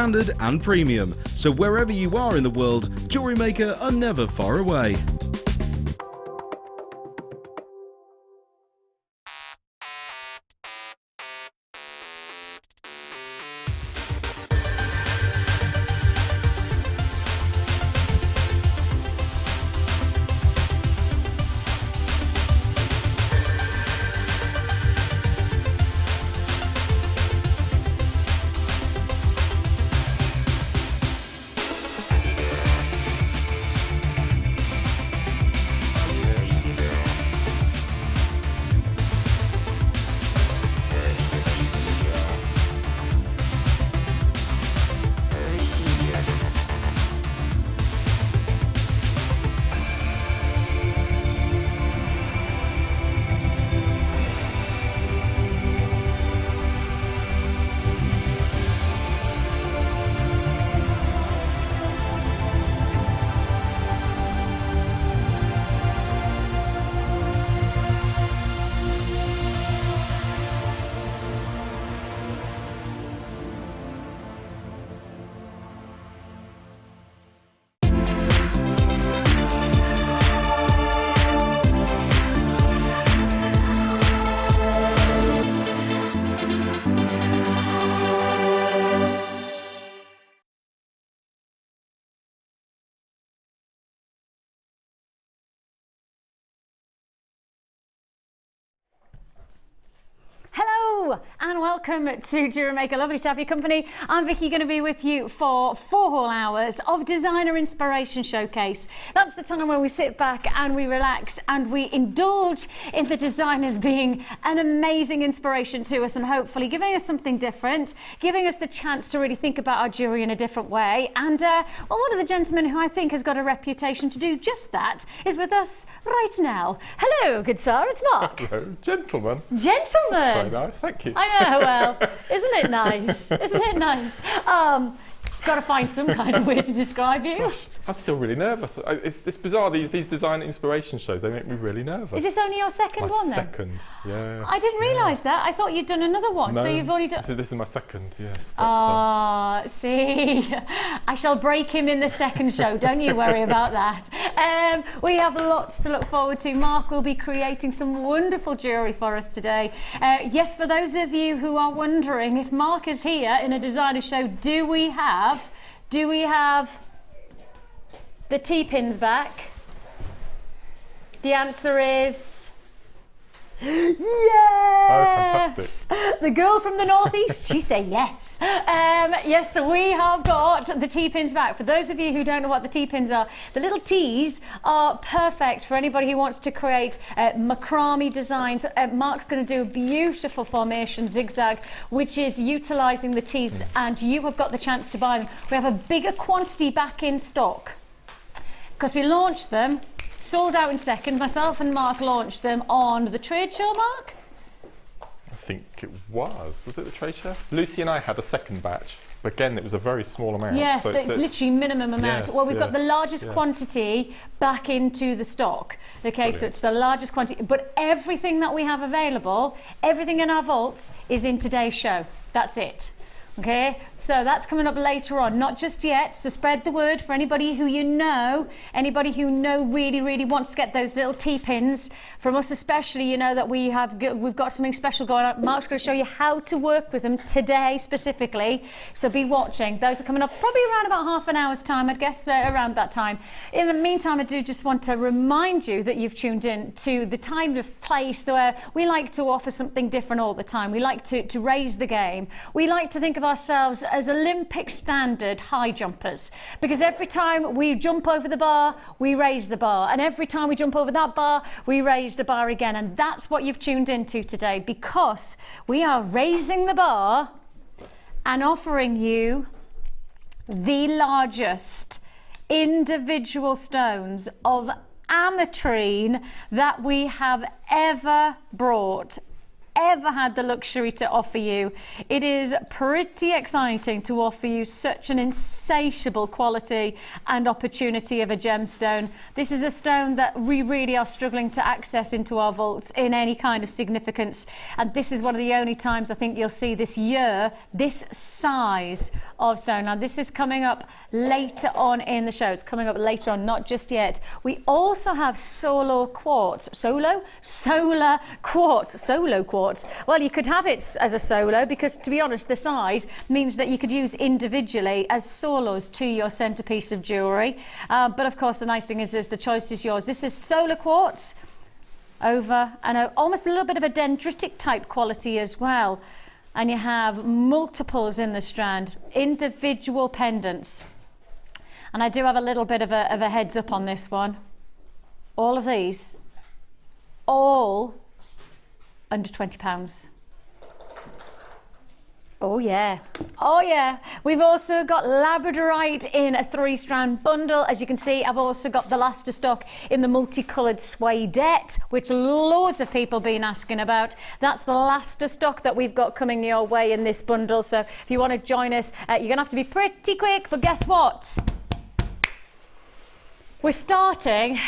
standard and premium. So wherever you are in the world, Jewellery Maker are never far away. Hello and welcome to Jewellery Maker. Lovely to have your company. I'm Vicki, going to be with you for 4 whole hours of Designer Inspiration Showcase. That's the time where we sit back and we relax and we indulge in the designers being an amazing inspiration to us and hopefully giving us something different, giving us the chance to really think about our jewellery in a different way. And well, one of the gentlemen who I think has got a reputation to do just that is with us right now. Hello, good sir, it's Mark. Hello, gentlemen. Gentlemen. That's very nice, thank you. I know, well, isn't it nice? Isn't it nice? Got to find some kind of way to describe you. Gosh, I'm still really nervous. It's bizarre, these design inspiration shows, they make me really nervous. Is this only your second one then? Second, yes. I didn't realise that. I thought you'd done another one, no, so you've already done... So this is my second, yes. See, I shall break him in the second show, don't you worry about that. We have lots to look forward to. Mark will be creating some wonderful jewellery for us today. Yes, for those of you who are wondering, if Mark is here in a designer show, do we have the T-pins back? The answer is yes! Oh, fantastic. The girl from the northeast, she said yes. Yes, so we have got the T-pins back. For those of you who don't know what the T-pins are, the little T's are perfect for anybody who wants to create macrame designs. Mark's going to do a beautiful formation zigzag, which is utilising the T's, and you have got the chance to buy them. We have a bigger quantity back in stock because we launched them. Sold out in second. Myself and Mark launched them on the trade show, Mark? I think it was it the trade show? Lucy and I had a second batch, but again, it was a very small amount. Yeah, so literally minimum amount. Yes, well, we've got the largest quantity back into the stock. Okay, brilliant. So it's the largest quantity, but everything that we have available, everything in our vaults is in today's show. That's it. Okay, so that's coming up later on, not just yet. So spread the word for anybody who anybody who really wants to get those little T-pins from us, especially. You know that we've got something special going on. Mark's going to show you how to work with them today specifically. So be watching. Those are coming up probably around about half an hour's time, I'd guess, around that time. In the meantime, I do just want to remind you that you've tuned in to the time of place where we like to offer something different all the time. We like to raise the game. We like to think of ourselves as Olympic standard high jumpers, because every time we jump over the bar, we raise the bar, and every time we jump over that bar, we raise the bar again. And that's what you've tuned into today, because we are raising the bar and offering you the largest individual stones of Ametrine that we have ever had the luxury to offer you. It is pretty exciting to offer you such an insatiable quality and opportunity of a gemstone. This is a stone that we really are struggling to access into our vaults in any kind of significance, and this is one of the only times I think you'll see this year this size of stone. Now this is coming up later on in the show. It's coming up later on, not just yet. We also have solar quartz. Solar quartz. Well, you could have it as a solo because, to be honest, the size means that you could use individually as solos to your centerpiece of jewelry. But of course, the nice thing is the choice is yours. This is solar quartz over and almost a little bit of a dendritic type quality as well. And you have multiples in the strand, individual pendants. And I do have a little bit of a heads up on this one. All of these, all under £20. Oh yeah, oh yeah. We've also got labradorite in a 3-strand bundle. As you can see, I've also got the last of stock in the multicoloured suedette, which loads of people been asking about. That's the last of stock that we've got coming your way in this bundle. So if you want to join us, you're going to have to be pretty quick, but guess what? We're starting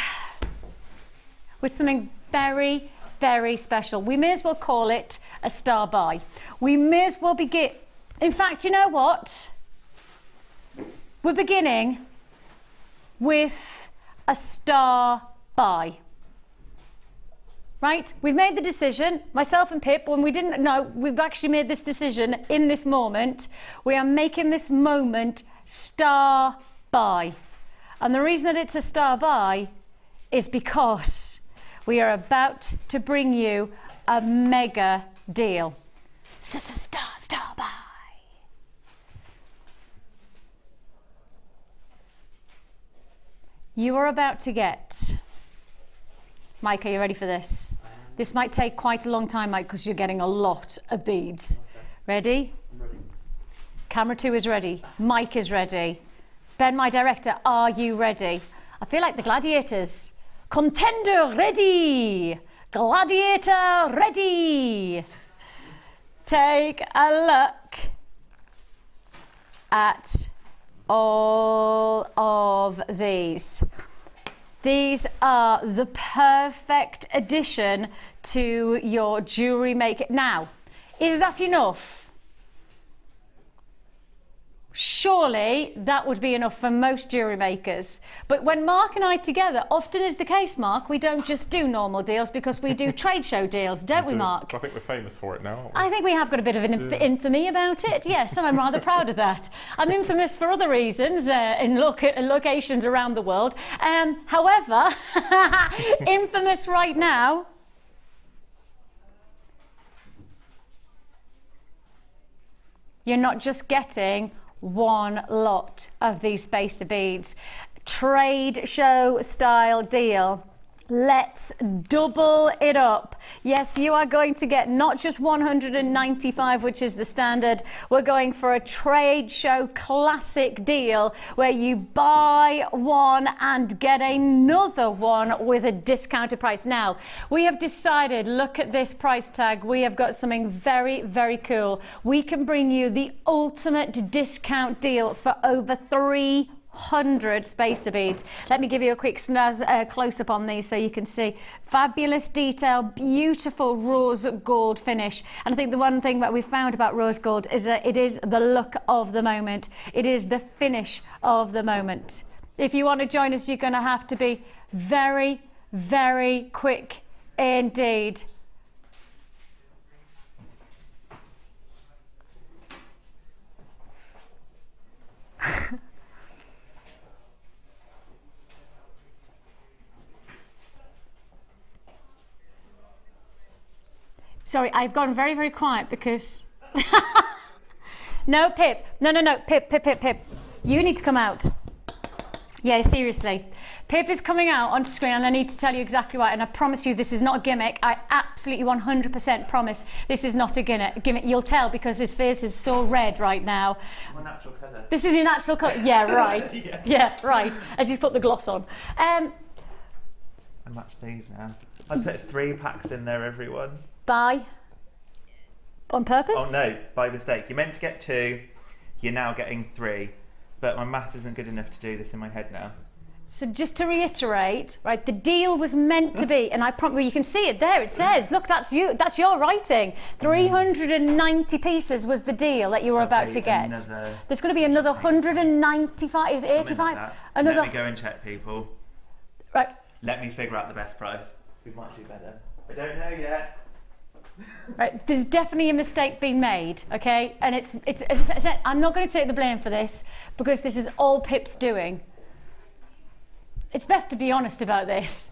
with something very, very special. We may as well call it a star buy. We may as well begin. In fact, you know what? We're beginning with a star buy. Right? We've made the decision, myself and Pip, when we didn't know, we've actually made this decision in this moment. We are making this moment star buy. And the reason that it's a star buy is because we are about to bring you a mega deal. Star buy. You are about to get, Mike, are you ready for this? This might take quite a long time, Mike, because you're getting a lot of beads. Okay. Ready? I'm ready. Camera 2 is ready. Mike is ready. Ben, my director, are you ready? I feel like the gladiators. Contender ready. Gladiator ready. Take a look at all of these. These are the perfect addition to your jewellery maker. Now, is that enough? Surely that would be enough for most jewellery makers. But when Mark and I together, often is the case, Mark, we don't just do normal deals because we do trade show deals, don't we, Mark? I think we're famous for it now, aren't we? I think we have got a bit of an infamy about it, yes, and I'm rather proud of that. I'm infamous for other reasons in locations around the world. However, infamous right now. You're not just getting one lot of these spacer beads. Trade show style deal. Let's double it up. Yes, you are going to get not just 195, which is the standard. We're going for a trade show classic deal where you buy one and get another one with a discounted price. Now, we have decided, look at this price tag. We have got something very, very cool. We can bring you the ultimate discount deal for over 300 spacer beads. Let me give you a quick close-up on these so you can see. Fabulous detail, beautiful rose gold finish. And I think the one thing that we found about rose gold is that it is the look of the moment. It is the finish of the moment. If you want to join us, you're going to have to be very, very quick indeed. Sorry, I've gone very, very quiet because... No, Pip. No. Pip. You need to come out. Yeah, seriously. Pip is coming out on screen and I need to tell you exactly why. And I promise you this is not a gimmick. I absolutely 100% promise this is not a gimmick. You'll tell because his face is so red right now. My natural colour. This is your natural colour? Yeah, right. Yeah, right. As he's put the gloss on. I match these now. I put 3 packs in there, everyone. By? On purpose? Oh no, by mistake. You're meant to get 2, you're now getting 3. But my maths isn't good enough to do this in my head now. So just to reiterate, right, the deal was meant to be, and I promise you can see it there, it says, look, that's your writing. 390 pieces was the deal that you were about to get. There's going to be another 195, is it 85? Like another. Let me go and check, people. Right. Let me figure out the best price. We might do better. I don't know yet. Right, there's definitely a mistake being made, okay? And it's as I said, I'm not going to take the blame for this because this is all Pip's doing. It's best to be honest about this.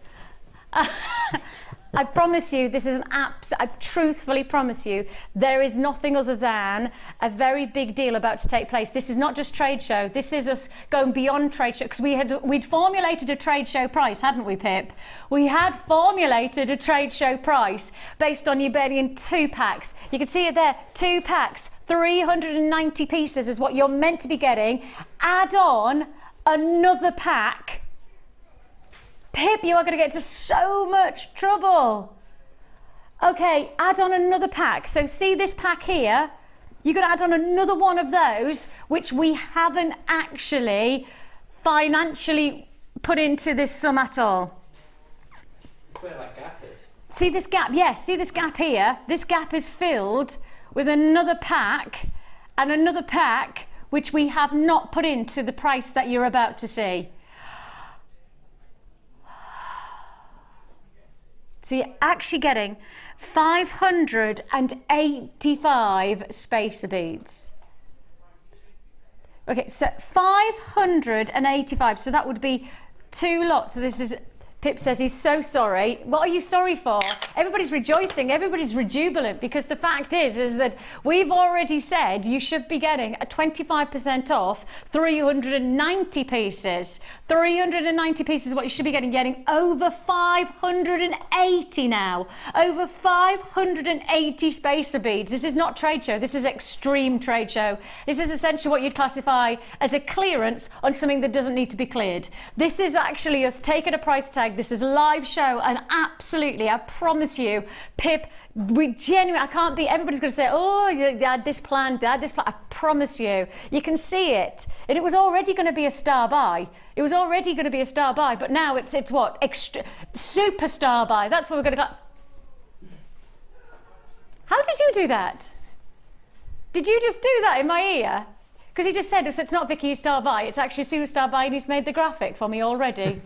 I promise you, this is I truthfully promise you, there is nothing other than a very big deal about to take place. This is not just trade show. This is us going beyond trade show, because we'd formulated a trade show price, hadn't we, Pip? We had formulated a trade show price based on you getting 2 packs. You can see it there, 2 packs, 390 pieces is what you're meant to be getting. Add on another pack. Pip, you are going to get into so much trouble. Okay, add on another pack. So see this pack here? You're going to add on another one of those, which we haven't actually financially put into this sum at all. It's where that gap is. See this gap? Yes, see this gap here? This gap is filled with another pack and another pack, which we have not put into the price that you're about to see. So you're actually getting 585 spacer beads. Okay, so 585, so that would be 2 lots. So this is, Pip says he's so sorry. What are you sorry for? Everybody's rejoicing, everybody's rejubilant, because the fact is that we've already said you should be getting a 25% off 390 pieces. 390 pieces is what you should be getting over 580 now. Over 580 spacer beads. This is not trade show, this is extreme trade show. This is essentially what you'd classify as a clearance on something that doesn't need to be cleared. This is actually us taking a price tag. This is a live show, and absolutely, I promise you, Pip, we genuinely, I can't be, everybody's going to say, oh, they had this plan, they had this plan. I promise you, you can see it. And it was already going to be a star buy. It was already going to be a star buy, but now it's what? Superstar buy. That's what we're going to go. How did you do that? Did you just do that in my ear? Because he just said, so it's not Vicki star buy, it's actually superstar buy, and he's made the graphic for me already.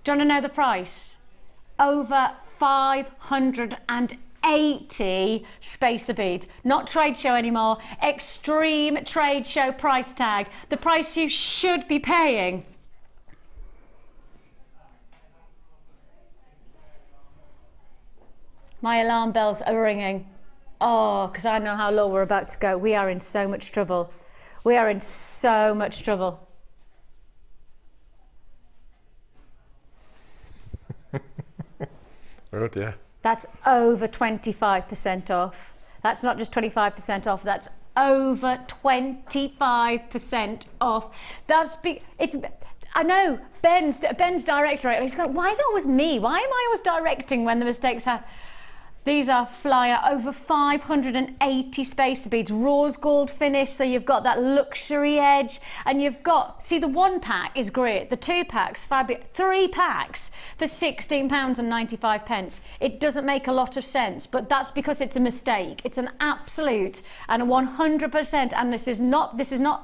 Do you want to know the price? Over 580 spacer beads. Not trade show anymore. Extreme trade show price tag. The price you should be paying. My alarm bells are ringing. Oh, because I know how low we're about to go. We are in so much trouble. We are in so much trouble. Oh dear. That's over 25% off. That's not just 25% off, that's over 25% off. That's big. It's, I know, Ben's director, he's going, why is it always me? Why am I always directing when the mistakes happen? These are flyer, over 580 spacer beads, rose gold finish, so you've got that luxury edge, and you've got, see, the 1 pack is great, the 2 packs, fabulous, 3 packs for £16.95. It doesn't make a lot of sense, but that's because it's a mistake. It's an absolute and 100%, and this is not,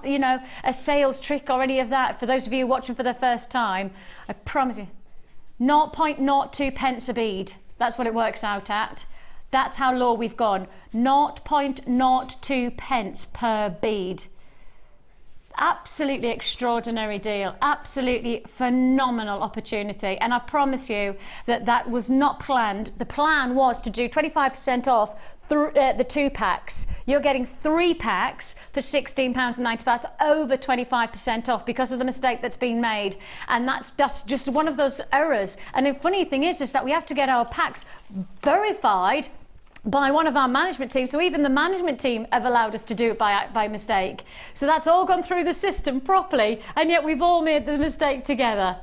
you know, a sales trick or any of that. For those of you watching for the first time, I promise you, 0.02 pence a bead. That's what it works out at. That's how low we've gone. 0.02 pence per bead. Absolutely extraordinary deal. Absolutely phenomenal opportunity. And I promise you that that was not planned. The plan was to do 25% off through the 2 packs. You're getting 3 packs for £16.95. That's over 25% off because of the mistake that's been made. And that's just one of those errors. And the funny thing is that we have to get our packs verified by one of our management team. So even the management team have allowed us to do it by mistake. So that's all gone through the system properly, and yet we've all made the mistake together.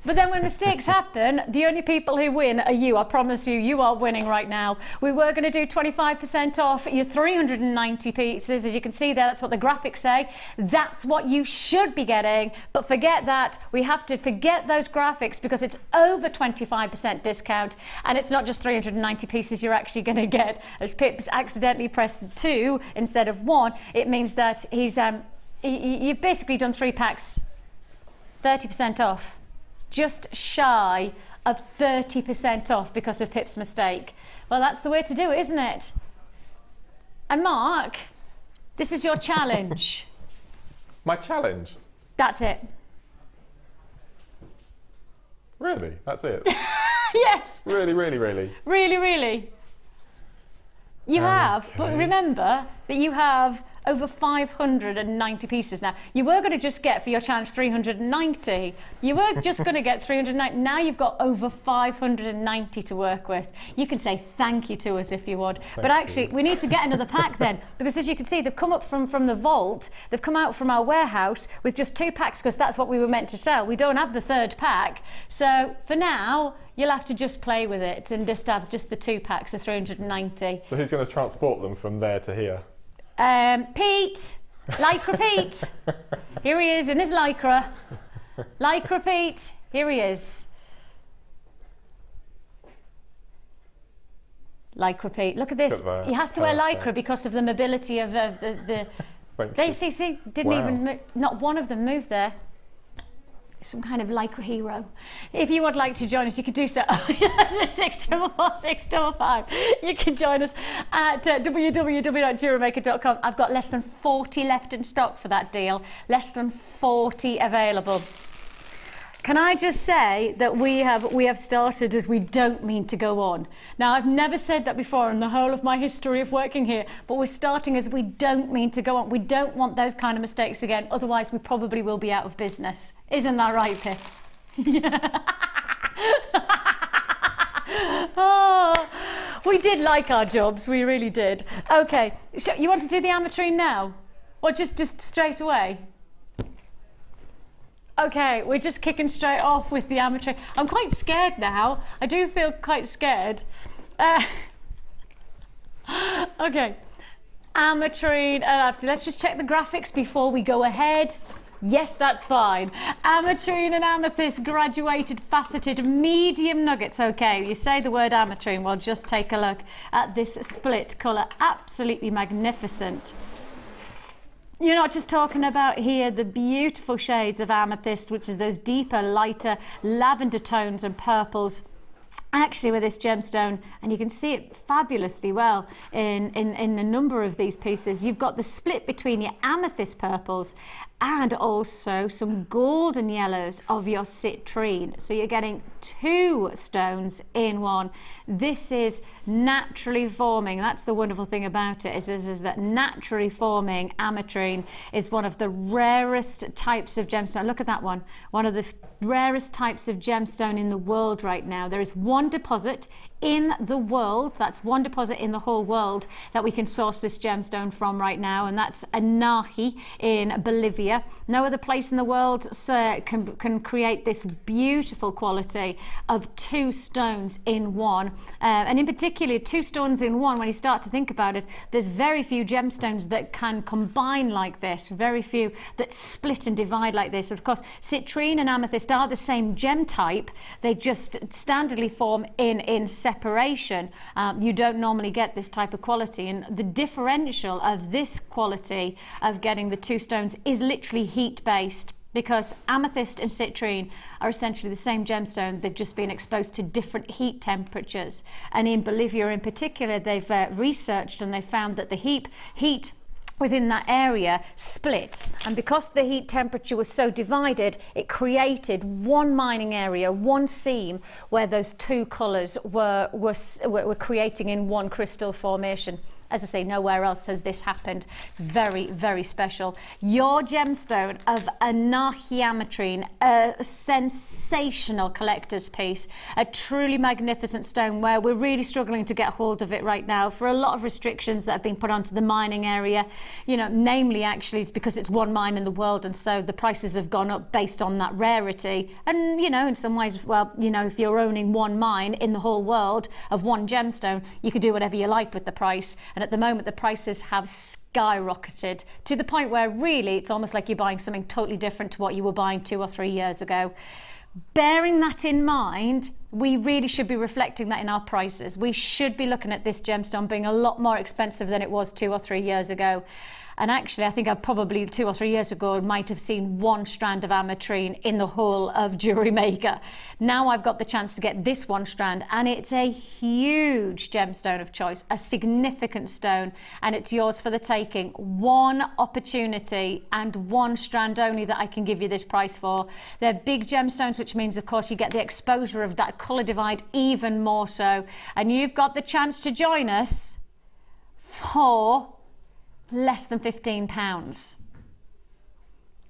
But then when mistakes happen, the only people who win are you. I promise you, you are winning right now. We were going to do 25% off your 390 pieces. As you can see there, that's what the graphics say. That's what you should be getting. But forget that. We have to forget those graphics because it's over 25% discount. And it's not just 390 pieces you're actually going to get. As Pip's accidentally pressed 2 instead of 1, it means that you've basically done 3 packs, 30% off. Just shy of 30% off because of Pip's mistake. Well, that's the way to do it, isn't it? And Mark, this is your challenge. My challenge? That's it. Really? That's it? Yes. Really, really, really? Really, really. You have, but remember that you have over 590 pieces now. You were going to just get for your challenge 390. You were just going to get 390. Now you've got over 590 to work with. You can say thank you to us if you would. But actually, we need to get another pack then, because as you can see, they've come up from the vault. They've come out from our warehouse with just 2 packs because that's what we were meant to sell. We don't have the 3rd pack. So for now, you'll have to just play with it and just have just the 2 packs of 390. So who's going to transport them from there to here? Pete, Lycra Pete. Here he is in his Lycra. Lycra Pete, here he is. Lycra Pete, look at this. He has to wear Lycra because of the mobility of the they see, didn't even move, not one of them moved there. Some kind of Lycra hero. If you would like to join us, you can do so. 644-655. You can join us at www.jewellerymaker.com. I've got less than 40 left in stock for that deal. Less than 40 available. Can I just say that we have started as we don't mean to go on. Now, I've never said that before in the whole of my history of working here, but we're starting as we don't mean to go on. We don't want those kind of mistakes again, otherwise we probably will be out of business. Isn't that right, Pip? Oh, we did like our jobs, we really did. Okay, you want to do the Ametrine now? Or just straight away? Okay, we're just kicking straight off with the Ametrine. I'm quite scared now. I do feel quite scared. Okay, Ametrine. Let's just check the graphics before we go ahead. Yes, that's fine. Ametrine and amethyst graduated faceted medium nuggets. Okay, you say the word Ametrine. Well, just take a look at this split colour. Absolutely magnificent. You're not just talking about here the beautiful shades of amethyst, which is those deeper, lighter lavender tones and purples. Actually with this gemstone, and you can see it fabulously well in a number of these pieces. You've got the split between your amethyst purples and also some golden yellows of your citrine. So you're getting 2 stones in one. This is naturally forming. That's the wonderful thing about it, is that naturally forming ametrine is one of the rarest types of gemstone. Look at that one. One of the rarest types of gemstone in the world right now. There is one deposit in the world, that's one deposit in the whole world that we can source this gemstone from right now, and that's Anahi in Bolivia. No other place in the world can create this beautiful quality of 2 stones in one, and in particular 2 stones in one. When you start to think about it, there's very few gemstones that can combine like this, very few that split and divide like this. Of course, citrine and amethyst are the same gem type, they just standardly form in separation. You don't normally get this type of quality, and the differential of this quality of getting the 2 stones is literally heat based, because amethyst and citrine are essentially the same gemstone. They've just been exposed to different heat temperatures, and in Bolivia in particular they've researched and they found that the heat within that area split, and because the heat temperature was so divided, it created one mining area, one seam, where those 2 colours were creating in one crystal formation. As I say, nowhere else has this happened. It's very, very special. Your gemstone of Ametrine, a sensational collector's piece, a truly magnificent stone where we're really struggling to get hold of it right now for a lot of restrictions that have been put onto the mining area. You know, namely actually is because it's one mine in the world, and so the prices have gone up based on that rarity. And, you know, in some ways, well, you know, if you're owning one mine in the whole world of one gemstone, you could do whatever you like with the price. And at the moment, the prices have skyrocketed to the point where really it's almost like you're buying something totally different to what you were buying 2 or 3 years ago. Bearing that in mind, we really should be reflecting that in our prices. We should be looking at this gemstone being a lot more expensive than it was 2 or 3 years ago. And actually, I think I probably 2 or 3 years ago might have seen 1 strand of Ametrine in the whole of Jewellery Maker. Now I've got the chance to get this 1 strand, and it's a huge gemstone of choice, a significant stone, and it's yours for the taking. 1 opportunity and 1 strand only that I can give you this price for. They're big gemstones, which means, of course, you get the exposure of that colour divide even more so. And you've got the chance to join us for less than £15.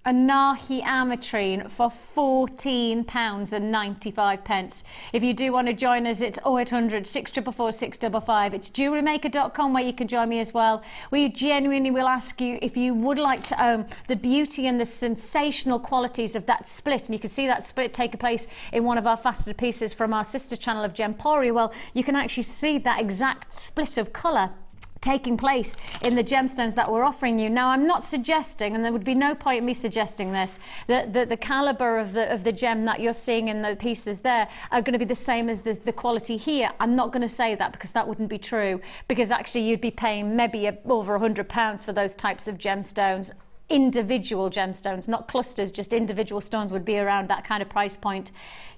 A Ametrine for £14.95. If you do want to join us, it's 0800 644 655. It's jewellerymaker.com where you can join me as well. We genuinely will ask you if you would like to own the beauty and the sensational qualities of that split. And you can see that split take place in one of our faceted pieces from our sister channel of Gemporia. Well, you can actually see that exact split of colour taking place in the gemstones that we're offering you. Now, I'm not suggesting, and there would be no point in me suggesting this, that the caliber of the gem that you're seeing in the pieces there are going to be the same as the quality here. I'm not going to say that because that wouldn't be true, because actually you'd be paying maybe over £100 for those types of gemstones. Individual gemstones, not clusters, just individual stones would be around that kind of price point.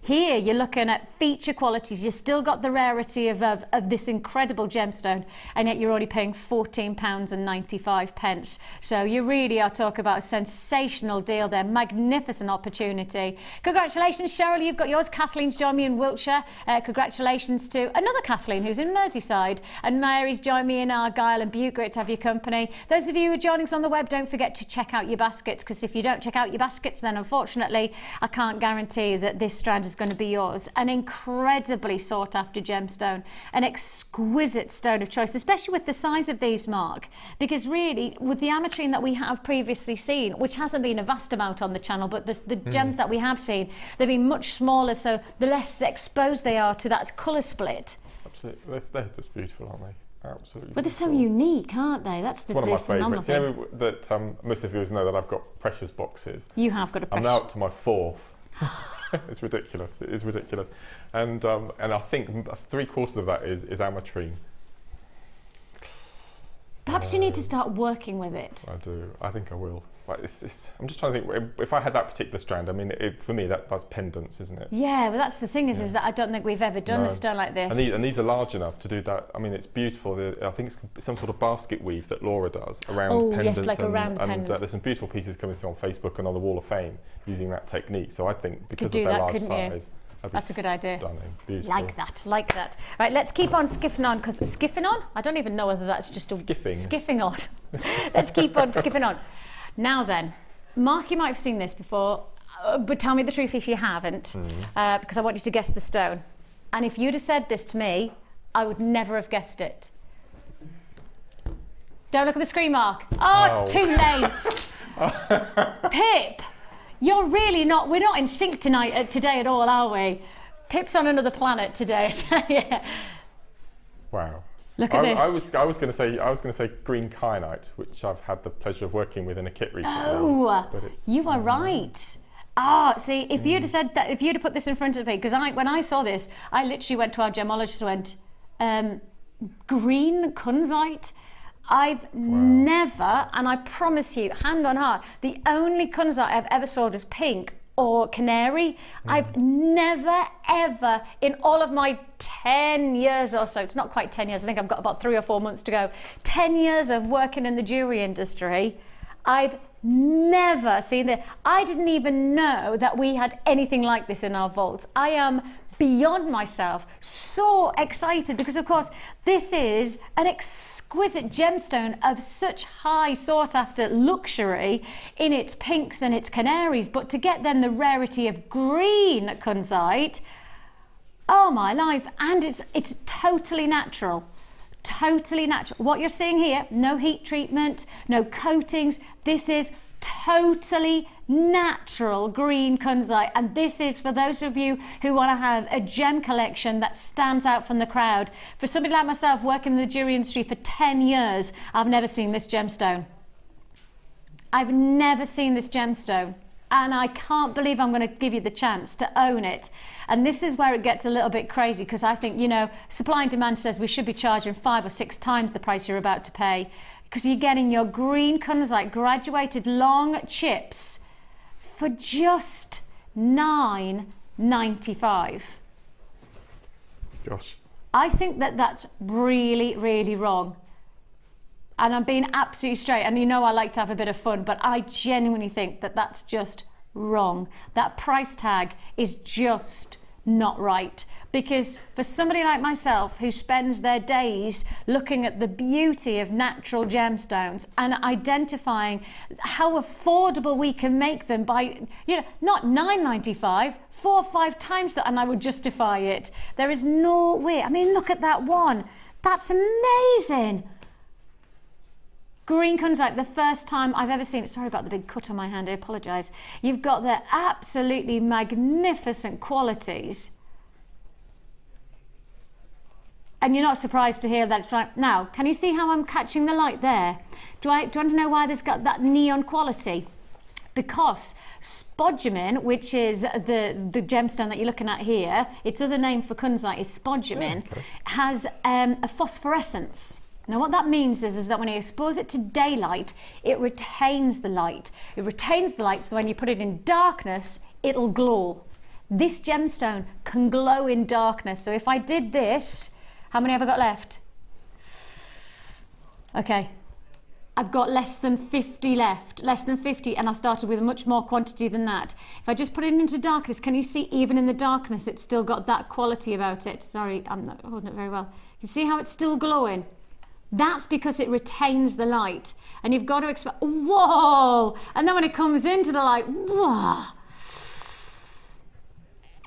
Here you're looking at feature qualities. You've still got the rarity of this incredible gemstone, and yet you're only paying £14.95. So you really are talking about a sensational deal there, magnificent opportunity. Congratulations, Cheryl, you've got yours. Kathleen's joined me in Wiltshire. Congratulations to another Kathleen who's in Merseyside, and Mary's joined me in Argyll and Bute. Great to have your company. Those of you who are joining us on the web, don't forget to check out your baskets, because if you don't check out your baskets, then unfortunately I can't guarantee that this strand is going to be yours. An incredibly sought after gemstone, an exquisite stone of choice, especially with the size of these, Mark, because really with the Ametrine that we have previously seen, which hasn't been a vast amount on the channel, but the gems that we have seen, they've been much smaller, so the less exposed they are to that colour split. Absolutely, they're just beautiful, aren't they? Absolutely. But they're so unique, aren't they? That's the one of my favourites. You thing. know that most of you know that I've got precious boxes. You have got a precious. I'm now up to my 4th. It's ridiculous. It is ridiculous, and I think 3/4 of that is Ametrine. Perhaps you need to start working with it. I do. I think I will. But I'm just trying to think. If I had that particular strand, I mean, for me that's pendants, isn't it? Yeah, but that's the thing is that I don't think we've ever done a stone like this. And these are large enough to do that. I mean, it's beautiful. I think it's some sort of basket weave that Laura does around pendants. Yes, like a round pendant. And there's some beautiful pieces coming through on Facebook and on the Wall of Fame using that technique. So I think because of do their that, large couldn't you? size, That's a good idea. Stunning, beautiful. Like that. Right, let's keep on skiffing on, because skiffing on? I don't even know whether that's just a skiffing on. Let's keep on skipping on. Now then, Mark, you might have seen this before, but tell me the truth if you haven't, because I want you to guess the stone. And if you'd have said this to me, I would never have guessed it. Don't look at the screen, Mark. Oh, it's too late. Pip, you're really not, we're not in sync today at all, are we? Pip's on another planet today. Yeah. Wow. Look at this. I was going to say green kyanite, which I've had the pleasure of working with in a kit recently. Oh, you are right. See, if you'd have said that, if you'd have put this in front of me, because when I saw this, I literally went to our gemologist and went, green kunzite? I've never, and I promise you, hand on heart, the only kunzite I've ever sold is pink or canary. I've never, ever, in all of my 10 years or so, it's not quite 10 years, I think I've got about 3 or 4 months to go, 10 years of working in the jewellery industry, I've never seen that. I didn't even know that we had anything like this in our vaults. I am beyond myself, so excited, because of course this is an exquisite gemstone of such high sought after luxury in its pinks and its canaries, but to get then the rarity of green kunzite, oh my life, and it's totally natural. Totally natural. What you're seeing here, no heat treatment, no coatings, this is totally natural green kunzite, and this is for those of you who want to have a gem collection that stands out from the crowd. For somebody like myself working in the jewelry industry for 10 years, I've never seen this gemstone. I've never seen this gemstone, and I can't believe I'm going to give you the chance to own it. And this is where it gets a little bit crazy, because I think, you know, supply and demand says we should be charging 5 or 6 times the price you're about to pay, because you're getting your green kunzite graduated long chips for just $9.95. Gosh. I think that that's really, really wrong. And I'm being absolutely straight, and you know I like to have a bit of fun, but I genuinely think that that's just wrong. That price tag is just not right, because for somebody like myself who spends their days looking at the beauty of natural gemstones and identifying how affordable we can make them by, you know, not $9.95, 4 or 5 times that, and I would justify it. There is no way. I mean, look at that one. That's amazing. Green kunzite, the first time I've ever seen it. Sorry about the big cut on my hand, I apologise. You've got the absolutely magnificent qualities. And you're not surprised to hear that it's right. Now, can you see how I'm catching the light there? Do you want to know why this got that neon quality? Because spodumene, which is the gemstone that you're looking at here, its other name for kunzite is spodumene, has a phosphorescence. Now what that means is that when you expose it to daylight, it retains the light. It retains the light, so when you put it in darkness, it'll glow. This gemstone can glow in darkness. So if I did this, how many have I got left? Okay, I've got less than 50 left, less than 50, and I started with a much more quantity than that. If I just put it into darkness, can you see even in the darkness, it's still got that quality about it? Sorry, I'm not holding it very well. You see how it's still glowing? That's because it retains the light, and you've got to expect, whoa! And then when it comes into the light, whoa!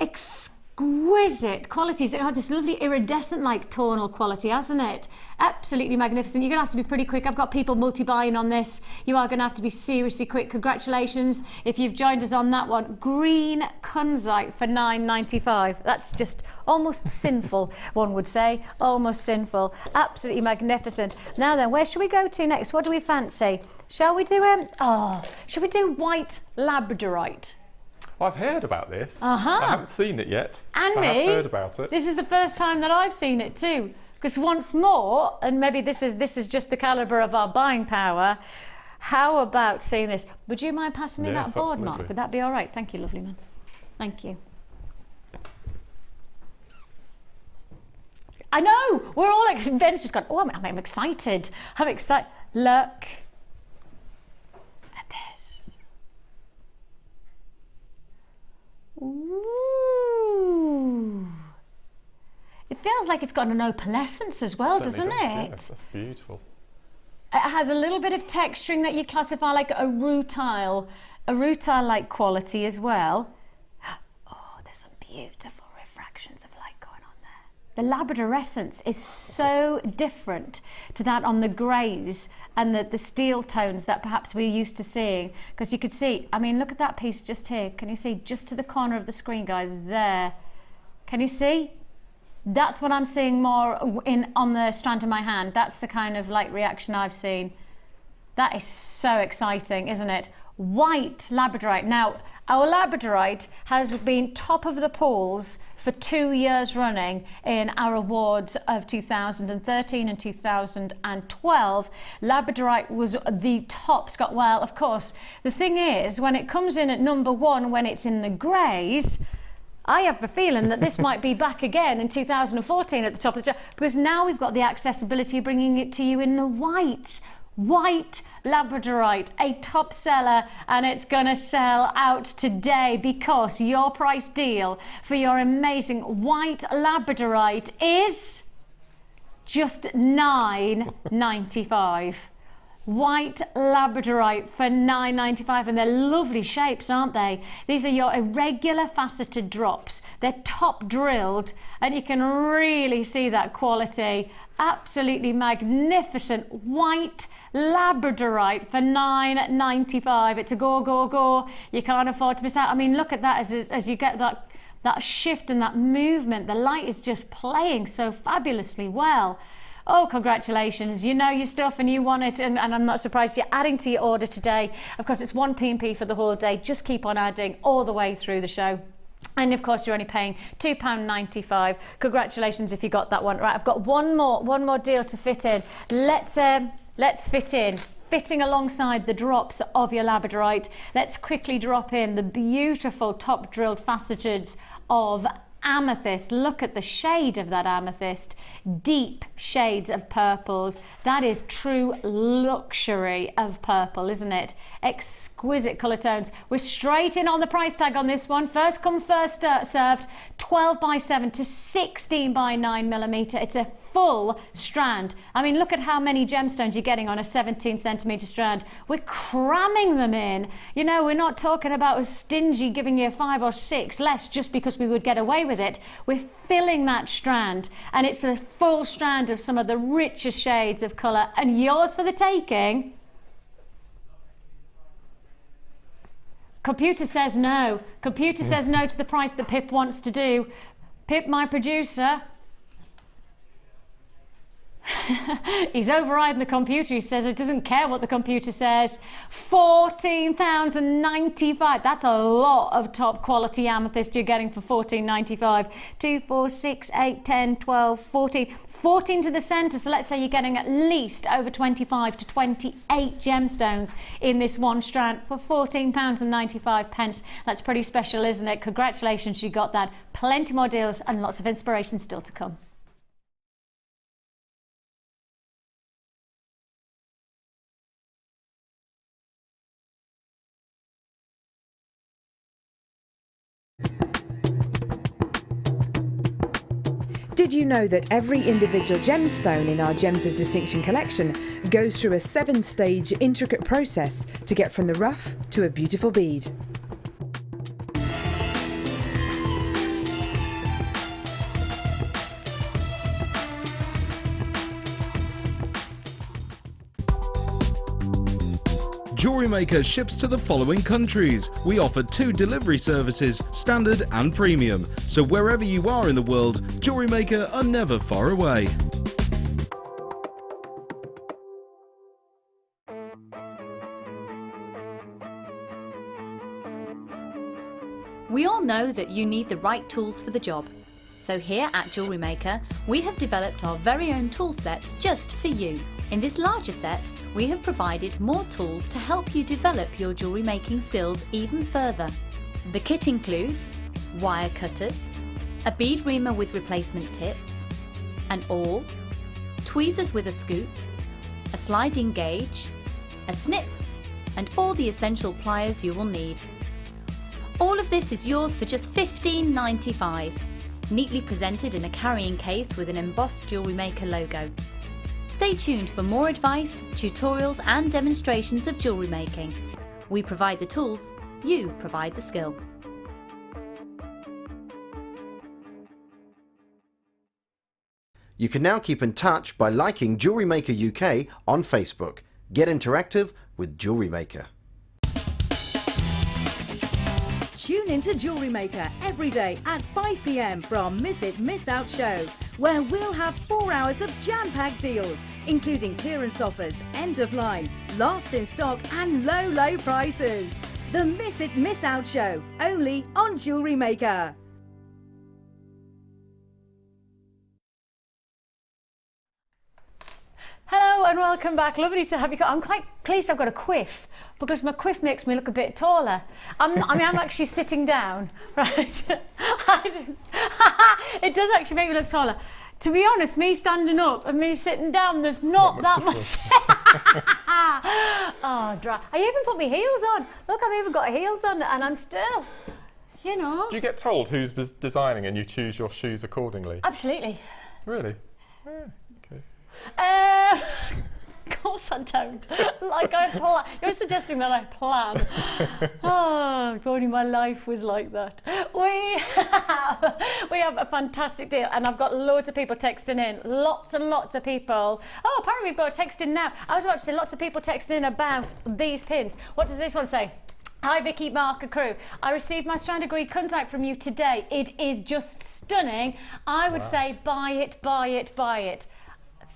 Exquisite qualities. It had this lovely iridescent-like tonal quality, hasn't it? Absolutely magnificent. You're going to have to be pretty quick. I've got people multi-buying on this. You are going to have to be seriously quick. Congratulations if you've joined us on that one. Green kunzite for $9.95. That's just almost sinful, one would say. Almost sinful. Absolutely magnificent. Now then, where should we go to next? What do we fancy? Shall we do shall we do white labradorite? Well, I've heard about this. I haven't seen it yet. And I me. have heard about it. This is the first time that I've seen it too. Because once more, and maybe this is just the calibre of our buying power, how about seeing this? Would you mind passing me that board, absolutely. Mark? Would that be all right? Thank you, lovely man. Thank you. I know, we're all like, Ben's just gone, oh, I'm excited. I'm excited. Look at this. Ooh. It feels like it's got an opalescence as well, doesn't it? Yes, that's beautiful. It has a little bit of texturing that you classify like a rutile-like quality as well. Oh, there's some beautiful refractions of light going on there. The labradorescence is so different to that on the greys and the steel tones that perhaps we're used to seeing. Because you could see, I mean, look at that piece just here. Can you see just to the corner of the screen, guys? There. Can you see? That's what I'm seeing more on the strand of my hand. That's the kind of light reaction I've seen. That is so exciting, isn't it? White labradorite. Now, our labradorite has been top of the polls for 2 years running in our awards of 2013 and 2012. Labradorite was the top, Scott. Well, of course, the thing is, when it comes in at number 1, when it's in the greys, I have the feeling that this might be back again in 2014 at the top of the chart, because now we've got the accessibility of bringing it to you in the white labradorite, a top seller, and it's going to sell out today because your price deal for your amazing white labradorite is just $9.95. White labradorite for $9.95, and they're lovely shapes, aren't they? These are your irregular faceted drops. They're top drilled, and you can really see that quality. Absolutely magnificent white labradorite for $9.95. It's a go. You can't afford to miss out. I mean, look at that as you get that shift and that movement. The light is just playing so fabulously well. Oh, congratulations. You know your stuff and you want it, and I'm not surprised you're adding to your order today. Of course, it's one P&P for the whole day. Just keep on adding all the way through the show. And of course, you're only paying £2.95. Congratulations if you got that one. Right, I've got one more deal to fit in. Let's fit in. Fitting alongside the drops of your labradorite, let's quickly drop in the beautiful top drilled faceted of amethyst. Look at the shade of that amethyst. Deep shades of purples. That is true luxury of purple, isn't it? Exquisite colour tones. We're straight in on the price tag on this one. First come, first served. 12x7 to 16x9mm. It's a full strand. I mean, look at how many gemstones you're getting on a 17cm strand. We're cramming them in. You know, we're not talking about a stingy giving you 5 or 6 less just because we would get away with it. We're filling that strand, and it's a full strand of some of the richest shades of colour, and yours for the taking. Computer says no. Computer says no to the price that Pip wants to do. Pip, my producer, he's overriding the computer. He says it doesn't care what the computer says. £14.95. That's a lot of top quality amethyst you're getting for £14.95. 2, 4, 6, 8, 10, 12, 14. 14 to the centre, so let's say you're getting at least over 25 to 28 gemstones in this one strand for £14.95. That's pretty special, isn't it? Congratulations, you got that. Plenty more deals and lots of inspiration still to come. Did you know that every individual gemstone in our Gems of Distinction collection goes through a 7-stage intricate process to get from the rough to a beautiful bead? Jewellery Maker ships to the following countries. We offer 2 delivery services, standard and premium. So wherever you are in the world, Jewellery Maker are never far away. We all know that you need the right tools for the job. So here at Jewellery Maker, we have developed our very own tool set just for you. In this larger set, we have provided more tools to help you develop your jewellery making skills even further. The kit includes wire cutters, a bead reamer with replacement tips, an awl, tweezers with a scoop, a sliding gauge, a snip, and all the essential pliers you will need. All of this is yours for just $15.95, neatly presented in a carrying case with an embossed Jewellery Maker logo. Stay tuned for more advice, tutorials and demonstrations of jewellery making. We provide the tools, you provide the skill. You can now keep in touch by liking Jewellery Maker UK on Facebook. Get interactive with Jewellery Maker. Tune into Jewellery Maker every day at 5 p.m. for our Miss It, Miss Out show, where we'll have 4 hours of jam-packed deals, including clearance offers, end of line, last in stock and low prices. The Miss It, Miss Out show, only on Jewellery Maker. Hello and welcome back. Lovely to have you. I'm quite pleased I've got a quiff because my quiff makes me look a bit taller. I'm actually sitting down, right? It does actually make me look taller. To be honest, me standing up and me sitting down, there's not that much. Oh, dry. I even put my heels on. Look, I've even got heels on and I'm still, you know. Do you get told who's designing and you choose your shoes accordingly? Absolutely. Really? Yeah, okay. Of course I don't. Like I plan. You're suggesting that I plan. Oh, if only my life was like that. We have a fantastic deal, and I've got loads of people texting in. Lots and lots of people. Oh, apparently we've got a text in now. I was about to say lots of people texting in about these pins. What does this one say? Hi Vicki, Mark and crew. I received my stranded green kunzite from you today. It is just stunning. I would say buy it, buy it, buy it.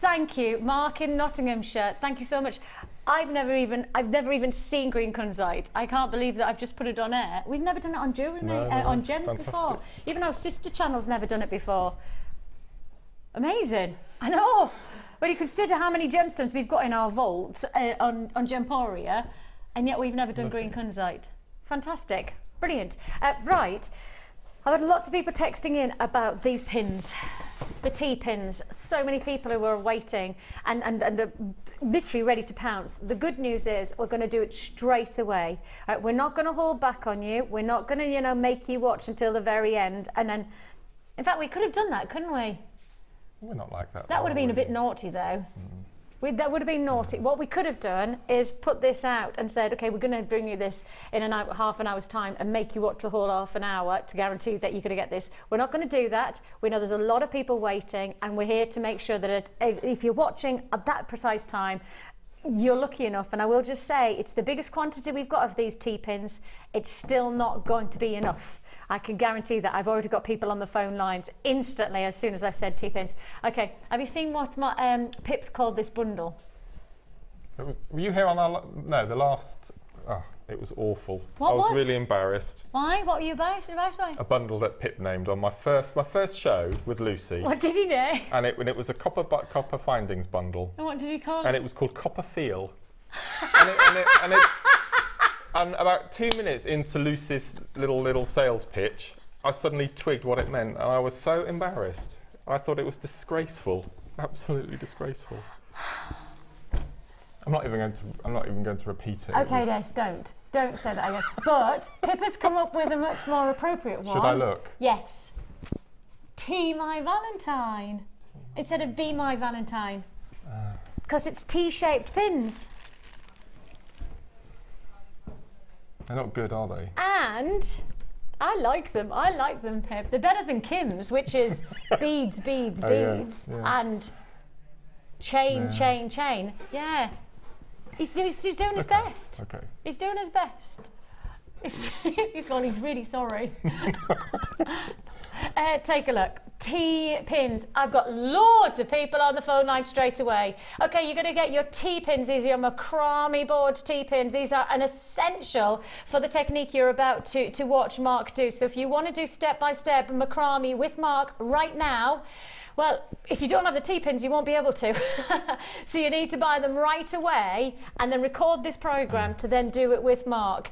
Thank you, Mark in Nottinghamshire. Thank you so much. I've never even seen green kunzite. I can't believe that I've just put it on air. We've never done it on Jewellery on Gems before. Even our sister channel's never done it before. Amazing. I know. When you consider how many gemstones we've got in our vault on Gemporia, and yet we've never done green kunzite. Fantastic. Brilliant. Right. I've had lots of people texting in about these pins. The T-pins, so many people who are waiting and are literally ready to pounce. The good news is we're going to do it straight away. Right, we're not going to hold back on you. We're not going to, you know, make you watch until the very end. And then, in fact, we could have done that, couldn't we? We're not like that. That would have been a bit naughty, though. That would have been naughty. What we could have done is put this out and said, okay, we're going to bring you this in half an hour's time and make you watch the whole half an hour to guarantee that you're going to get this. We're not going to do that. We know there's a lot of people waiting, and we're here to make sure that if you're watching at that precise time, you're lucky enough. And I will just say, it's the biggest quantity we've got of these T-pins. It's still not going to be enough. I can guarantee that. I've already got people on the phone lines instantly as soon as I've said T-pins. Okay, have you seen what my Pip's called this bundle? Were you here on the last? Oh, it was awful. What I was really embarrassed. Why? What were you about? A bundle that Pip named on my first show with Lucy. What did he name? And it was a copper findings bundle. And what did he call it? And it was called Copper Feel. And about 2 minutes into Lucy's little sales pitch, I suddenly twigged what it meant, and I was so embarrassed. I thought it was disgraceful, absolutely disgraceful. I'm not even going to repeat it. Okay, Des, don't say that again. But Pip has come up with a much more appropriate one. Should I look? Yes. T My Valentine instead of Be My Valentine, because it's T-shaped pins. They're not good, are they? And I like them, Pip. They're better than Kim's, which is beads, beads, beads, and chain, chain. Yeah. He's doing his best. Okay. He's doing his best. He's really sorry. Take a look. T-pins. I've got loads of people on the phone line straight away. Okay, you're going to get your T-pins. These are your macrame board T-pins. These are an essential for the technique you're about to watch Mark do. So if you want to do step-by-step macrame with Mark right now, well, if you don't have the T-pins, you won't be able to. So you need to buy them right away and then record this program to then do it with Mark.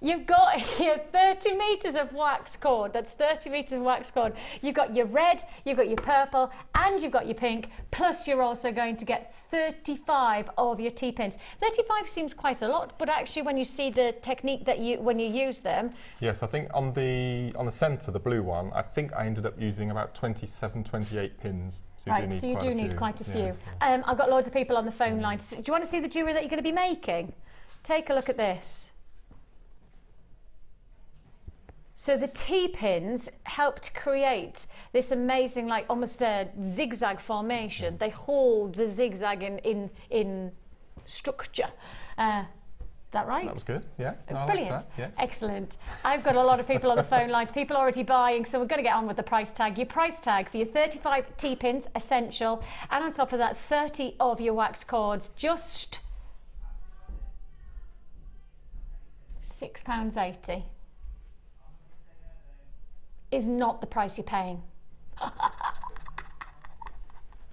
You've got here 30 metres of wax cord. That's 30 metres of wax cord. You've got your red, you've got your purple, and you've got your pink. Plus, you're also going to get 35 of your T-pins. 35 seems quite a lot, but actually, when you see the technique that when you use them. Yes, I think on the centre, the blue one, I think I ended up using about 27, 28 pins. So you do need quite a few. Yeah, so. I've got loads of people on the phone lines. Do you want to see the jewellery that you're going to be making? Take a look at this. So the T-pins helped create this amazing, like almost a zigzag formation. They hold the zigzag in structure. That right? That was good, yes. No, brilliant. I like that. Yes. Excellent. I've got a lot of people on the phone lines, people already buying, so we're going to get on with the price tag. Your price tag for your 35 T-pins, essential, and on top of that, 30 of your wax cords, just £6.80. Is not the price you're paying.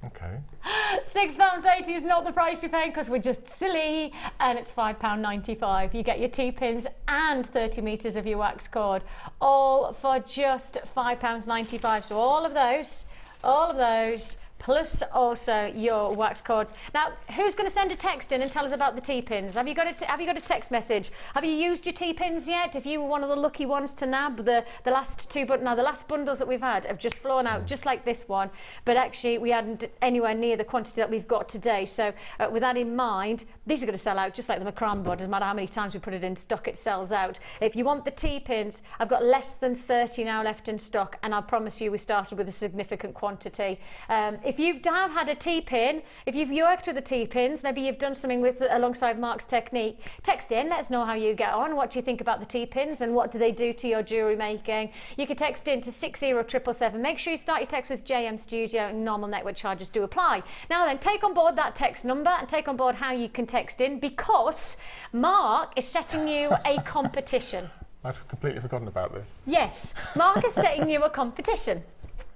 Okay. £6.80 is not the price you're paying because we're just silly, and it's £5.95. You get your T-pins and 30 metres of your wax cord, all for just £5.95. So all of those plus also your wax cords. Now, who's going to send a text in and tell us about the T-pins? Have you got a text message? Have you used your T-pins yet? If you were one of the lucky ones to nab the last two, but now the last bundles that we've had have just flown out, just like this one. But actually, we hadn't anywhere near the quantity that we've got today. So with that in mind, these are going to sell out just like the Macrame board. Doesn't matter how many times we put it in stock, it sells out. If you want the T-pins, I've got less than 30 now left in stock, and I promise you we started with a significant quantity. If you have had a T-pin, if you've worked with the T-pins, maybe you've done something with alongside Mark's technique, text in, let us know how you get on, what do you think about the T-pins and what do they do to your jewellery making. You can text in to 60777. Make sure you start your text with JM Studio, and normal network charges do apply. Now then, take on board that text number and take on board how you can text in, because Mark is setting you a competition. I've completely forgotten about this. Yes, Mark is setting you a competition.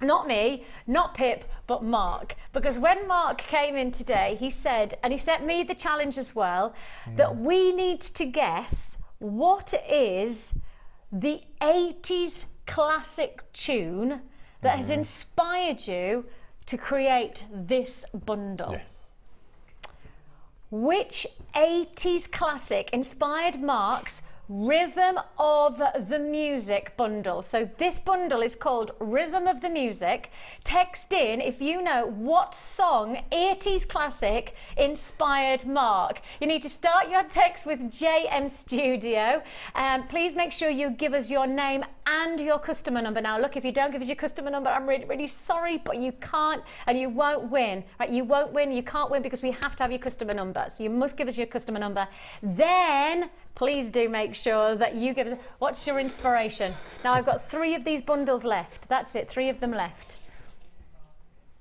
Not me, not Pip, but Mark. Because when Mark came in today, he said, and he set me the challenge as well, that we need to guess what is the 80s classic tune that has inspired you to create this bundle. Yes. Which 80s classic inspired Mark's Rhythm of the Music bundle? So this bundle is called Rhythm of the Music. Text in if you know what song 80s classic inspired Mark. You need to start your text with JM Studio, and please make sure you give us your name and your customer number. Now look, if you don't give us your customer number, I'm really, really sorry, but you can't and you won't win. Right? You won't win, you can't win, because we have to have your customer number. So you must give us your customer number. Then please do make sure that you give us, what's your inspiration? Now I've got 3 of these bundles left. That's it, 3 of them left.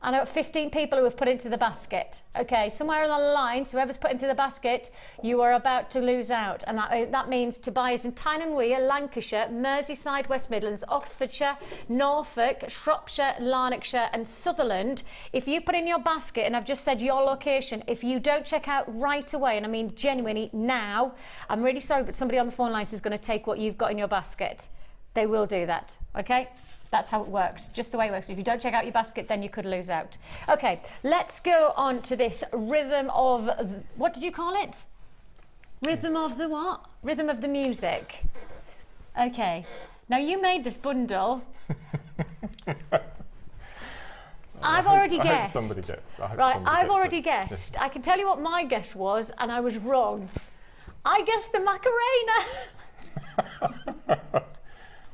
I know 15 people who have put into the basket. Okay, somewhere along the line, so whoever's put into the basket, you are about to lose out. And that means to buyers in Tyne and Wear, Lancashire, Merseyside, West Midlands, Oxfordshire, Norfolk, Shropshire, Lanarkshire and Sutherland. If you put in your basket, and I've just said your location, if you don't check out right away, and I mean genuinely now, I'm really sorry, but somebody on the phone lines is going to take what you've got in your basket. They will do that, okay? That's how it works, just the way it works. If you don't check out your basket, then you could lose out. Okay, let's go on to this rhythm of, what did you call it? Rhythm of the what? Rhythm of the Music. Okay, now you made this bundle. I've already guessed. I hope somebody gets. I've already guessed. I can tell you what my guess was, and I was wrong. I guessed the Macarena.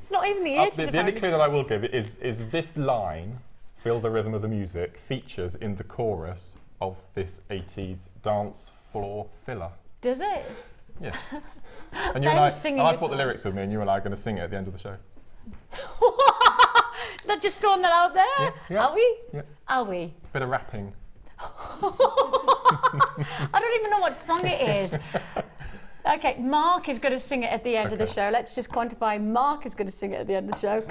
It's not even the 80s. The only clue that I will give is this line, "Feel the rhythm of the music," features in the chorus of this 80s dance floor filler. Does it? Yes. And you and I brought the lyrics with me, and you and I are going to sing it at the end of the show. Not just throwing that out there. Yeah. Are we? Yeah. Are we? Bit of rapping. I don't even know what song it is. Okay, Mark is going to sing it at the end of the show. Let's just quantify. Mark is going to sing it at the end of the show.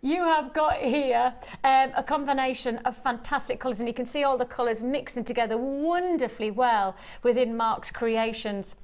You have got here a combination of fantastic colours, and you can see all the colours mixing together wonderfully well within Mark's creations.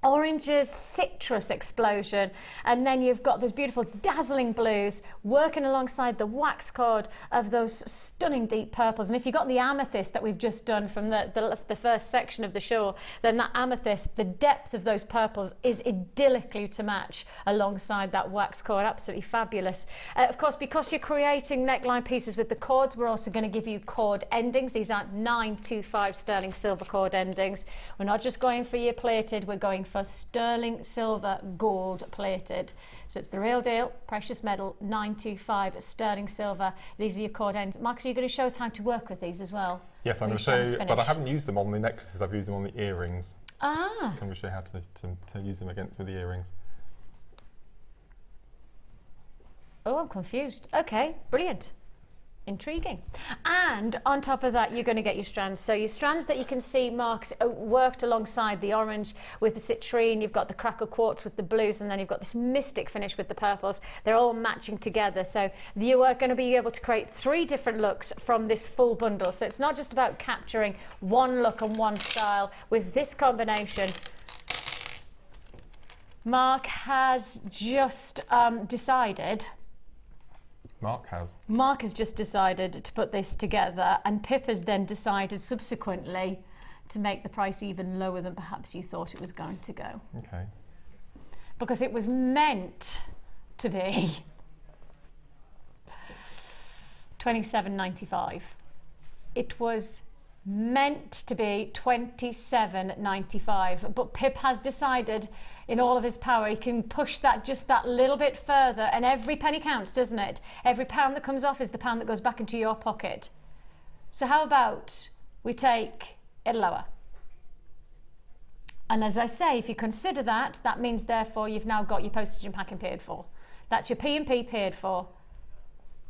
Oranges, citrus explosion, and then you've got those beautiful dazzling blues working alongside the wax cord of those stunning deep purples. And if you've got the amethyst that we've just done from the first section of the show, then that amethyst, the depth of those purples is idyllically to match alongside that wax cord. Absolutely fabulous. Of course, because you're creating neckline pieces with the cords, we're also going to give you cord endings. These aren't 925 sterling silver cord endings. We're not just going for your plated, we're going for sterling silver gold plated. So it's the real deal, precious metal, 925 sterling silver. These are your cord ends. Mark, are you going to show us how to work with these as well? Yes, I'm going to show you, but I haven't used them on the necklaces, I've used them on the earrings. Ah. So I'm going to show you how to use them with the earrings. Oh, I'm confused. Okay, brilliant. Intriguing. And on top of that, you're going to get your strands. So your strands that you can see Mark's worked alongside the orange with the citrine, you've got the crackle quartz with the blues, and then you've got this mystic finish with the purples. They're all matching together. So you are going to be able to create 3 different looks from this full bundle. So it's not just about capturing one look and one style. With this combination, Mark has just decided Mark has. Mark has just decided to put this together, and Pip has then decided subsequently to make the price even lower than perhaps you thought it was going to go. Okay. Because it was meant to be $27.95. It was meant to be $27.95, but Pip has decided in all of his power he can push that just that little bit further, and every penny counts, doesn't it? Every pound that comes off is the pound that goes back into your pocket. So how about we take it lower? And as I say, if you consider that, that means therefore you've now got your postage and packing paid for. That's your P&P paid for.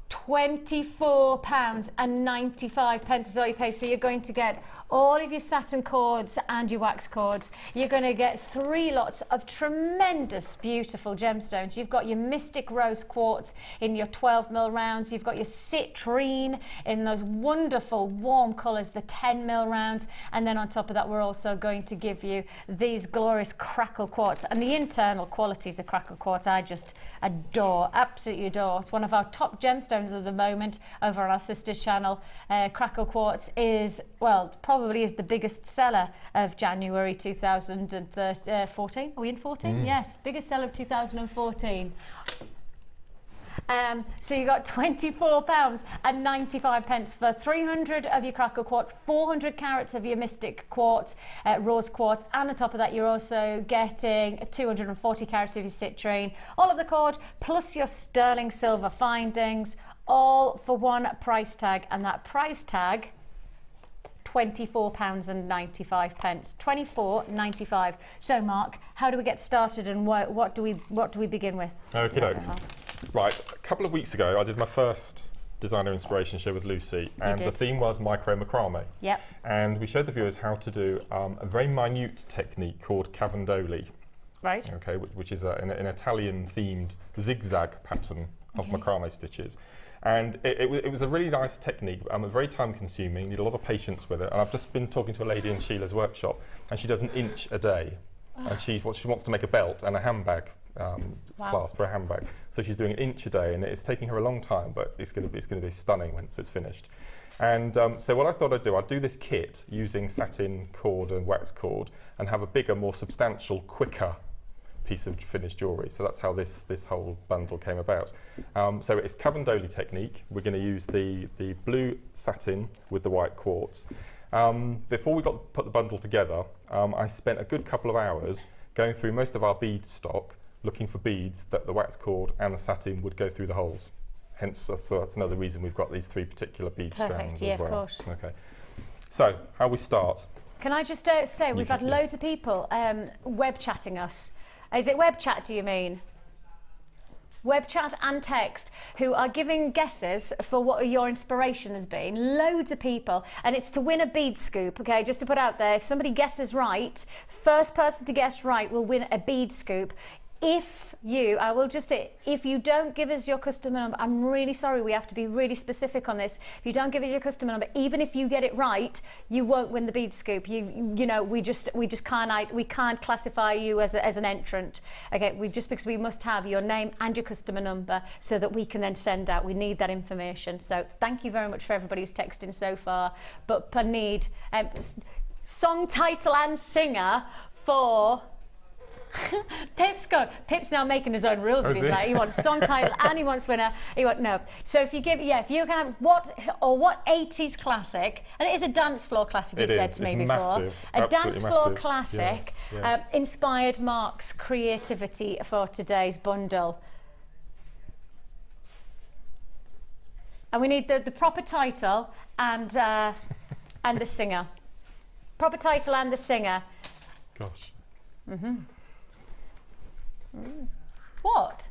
£24.95 is all you pay. So you're going to get all of your satin cords and your wax cords. You're going to get 3 lots of tremendous, beautiful gemstones. You've got your Mystic Rose quartz in your 12mm rounds. You've got your Citrine in those wonderful warm colours, the 10mm rounds. And then on top of that, we're also going to give you these glorious crackle quartz. And the internal qualities of crackle quartz, I just adore, absolutely adore. It's one of our top gemstones at the moment over on our sister channel. Crackle quartz is, well, probably is the biggest seller of January 2014. Are we in 14? Yes, biggest seller of 2014. So you got £24.95 for 300 of your crackle quartz, 400 carats of your Mystic quartz, rose quartz, and on top of that you're also getting 240 carats of your citrine, all of the cord, plus your sterling silver findings, all for one price tag, and that price tag, £24.95. £24.95. So Mark, how do we get started, and what do we begin with? Okay, right. A couple of weeks ago, I did my first designer inspiration show with Lucy, and the theme was Micro Macrame. Yep. And we showed the viewers how to do a very minute technique called cavandoli. Right. Okay, which is an Italian-themed zigzag pattern of macrame stitches. And it was a really nice technique, very time-consuming, need a lot of patience with it. And I've just been talking to a lady in Sheila's workshop, and she does an inch a day. And she wants to make a belt and a handbag clasp for a handbag. So she's doing an inch a day, and it's taking her a long time, but it's going to be stunning once it's finished. And so what I thought I'd do this kit using satin cord and wax cord, and have a bigger, more substantial, quicker piece of finished jewellery. So that's how this whole bundle came about. So it's cavandoli technique. We're going to use the blue satin with the white quartz. Before we put the bundle together, I spent a good couple of hours going through most of our bead stock, looking for beads that the wax cord and the satin would go through the holes. Hence, that's another reason we've got these 3 particular bead strands as well. Of course. Okay. So, how we start? Can I just say, we've had loads of people web chatting us. Is it web chat, do you mean? Web chat and text, who are giving guesses for what your inspiration has been. Loads of people, and it's to win a bead scoop, okay, just to put out there. If somebody guesses right, first person to guess right will win a bead scoop. If you don't give us your customer number, I'm really sorry, we have to be really specific on this. If you don't give us your customer number, even if you get it right, you won't win the bead scoop. You know, we can't classify you as an entrant. Okay, because we must have your name and your customer number so that we can then send out. We need that information. So thank you very much for everybody who's texted so far. But I need song title and singer for. Pip's now making his own rules of his life. He wants song title and he wants winner. No. So if you can have what 80s classic, and it is a dance floor classic, you said to me before. Massive. A dance floor classic, yes. Inspired Mark's creativity for today's bundle. And we need the proper title and the singer. Proper title and the singer. Gosh. What?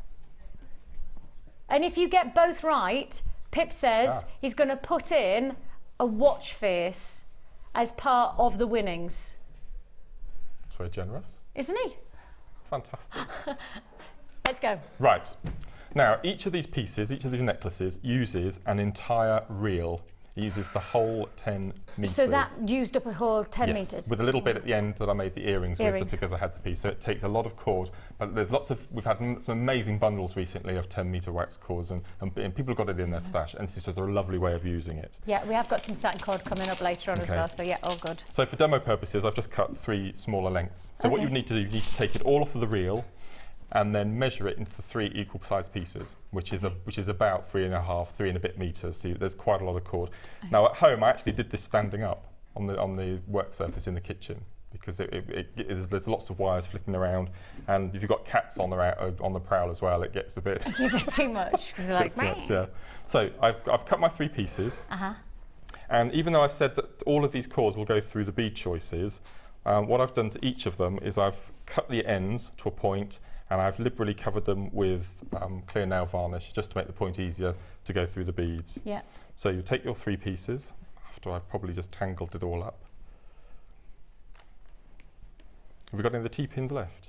And if you get both right, Pip says he's going to put in a watch face as part of the winnings. That's very generous. Isn't he? Fantastic. Let's go. Right. Now, each of these pieces, each of these necklaces, uses an entire reel. It uses the whole 10 metres. So that used up a whole 10 yes, metres? with a little bit at the end that I made the earrings with, just because I had the piece. So it takes a lot of cord, but there's lots of, we've had some amazing bundles recently of 10 metre wax cords, and people have got it in their stash, and this is just a lovely way of using it. Yeah, we have got some satin cord coming up later on as well, so yeah, all good. So for demo purposes, I've just cut 3 smaller lengths. So what you need to do, you need to take it all off of the reel, and then measure it into 3 equal sized pieces, which is about 3 and a bit metres. So there's quite a lot of cord. Now at home, I actually did this standing up on the work surface in the kitchen, because there's lots of wires flicking around, and if you've got cats on the prowl as well, it gets a bit too much. Like, too much, yeah. So I've cut my 3 pieces, and even though I've said that all of these cords will go through the bead choices, what I've done to each of them is I've cut the ends to a point, and I've liberally covered them with clear nail varnish, just to make the point easier to go through the beads. Yeah. So you take your 3 pieces, after I've probably just tangled it all up. Have we got any of the T-pins left?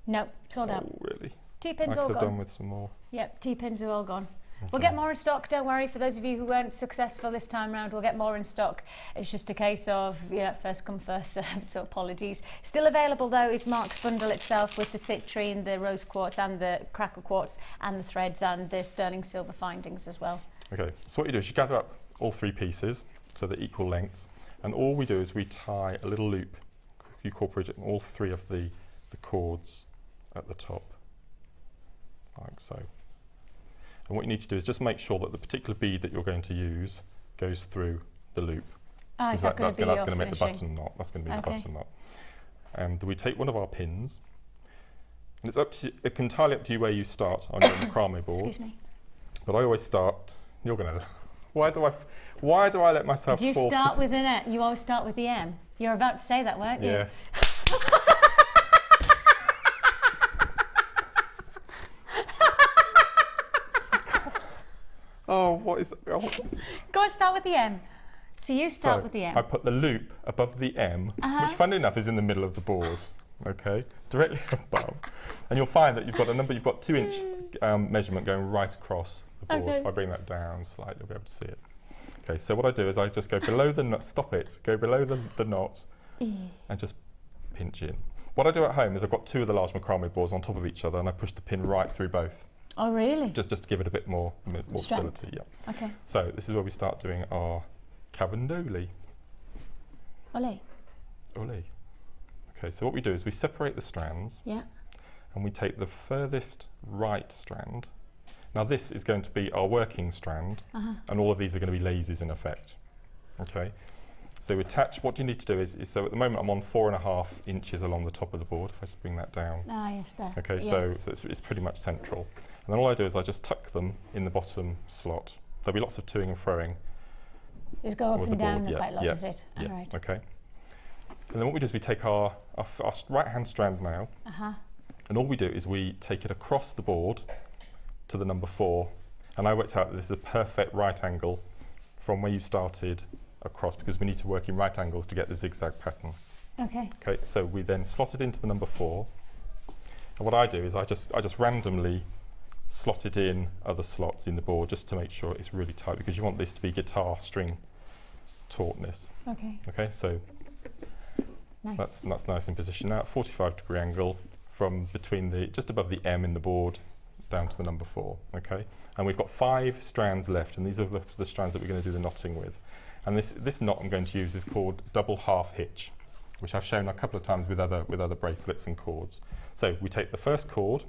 No, it's all done. Oh, really? T-pins all I could have gone. done with some more. Yep, T-pins are all gone. Okay. We'll get more in stock, don't worry. For those of you who weren't successful this time round, we'll get more in stock. It's just a case of, first come, first served, so apologies. Still available though is Mark's bundle itself with the citrine, the rose quartz and the crackle quartz and the threads and the sterling silver findings as well. Okay, so what you do is you gather up all 3 pieces, so they're equal lengths, and all we do is we tie a little loop. You incorporate it in all 3 of the cords at the top, like so. And what you need to do is just make sure that the particular bead that you're going to use goes through the loop. Oh, is that going to be that's going to make the button knot. That's going to be the button knot. And we take one of our pins, and it's entirely up to you where you start on your macrame board. Excuse me. But I always start. You're going to. Why do I let myself? Did you start with an M? You always start with the M. You're about to say that, weren't you? Yes. Oh, what is... Oh. Go and start with the M. So you start with the M. I put the loop above the M, which funnily enough is in the middle of the board, okay, directly above. And you'll find that you've got 2-inch measurement going right across the board. Okay. If I bring that down slightly, you'll be able to see it. Okay, so what I do is I just go below the knot, go below the knot, and just pinch in. What I do at home is I've got 2 of the large macrame boards on top of each other, and I push the pin right through both. Oh, really? Just to give it a bit more stability, yeah. Okay. So this is where we start doing our cavendoli. Ole. Ole. Okay, so what we do is we separate the strands. Yeah. And we take the furthest right strand. Now this is going to be our working strand, and all of these are going to be lasers in effect. Okay. So we attach, what you need to do is so at the moment I'm on 4.5 inches along the top of the board. If I just bring that down. Ah, yes, there. Okay, yeah. so it's pretty much central. And then all I do is I just tuck them in the bottom slot. There'll be lots of toing and froing. Just go up and down quite a lot, is it? Yeah, right. okay. And then what we do is we take our right-hand strand now, and all we do is we take it across the board to the number 4. And I worked out that this is a perfect right angle from where you started across, because we need to work in right angles to get the zigzag pattern. Okay. Okay, so we then slot it into the number 4. And what I do is I just randomly slot it in other slots in the board just to make sure it's really tight, because you want this to be guitar string tautness. Okay. Okay, so nice. That's nice in position now at 45-degree angle from between just above the M in the board down to the number 4. Okay, and we've got 5 strands left, and these are the strands that we're going to do the knotting with. And this knot I'm going to use is called double half hitch, which I've shown a couple of times with other bracelets and cords. So we take the first cord,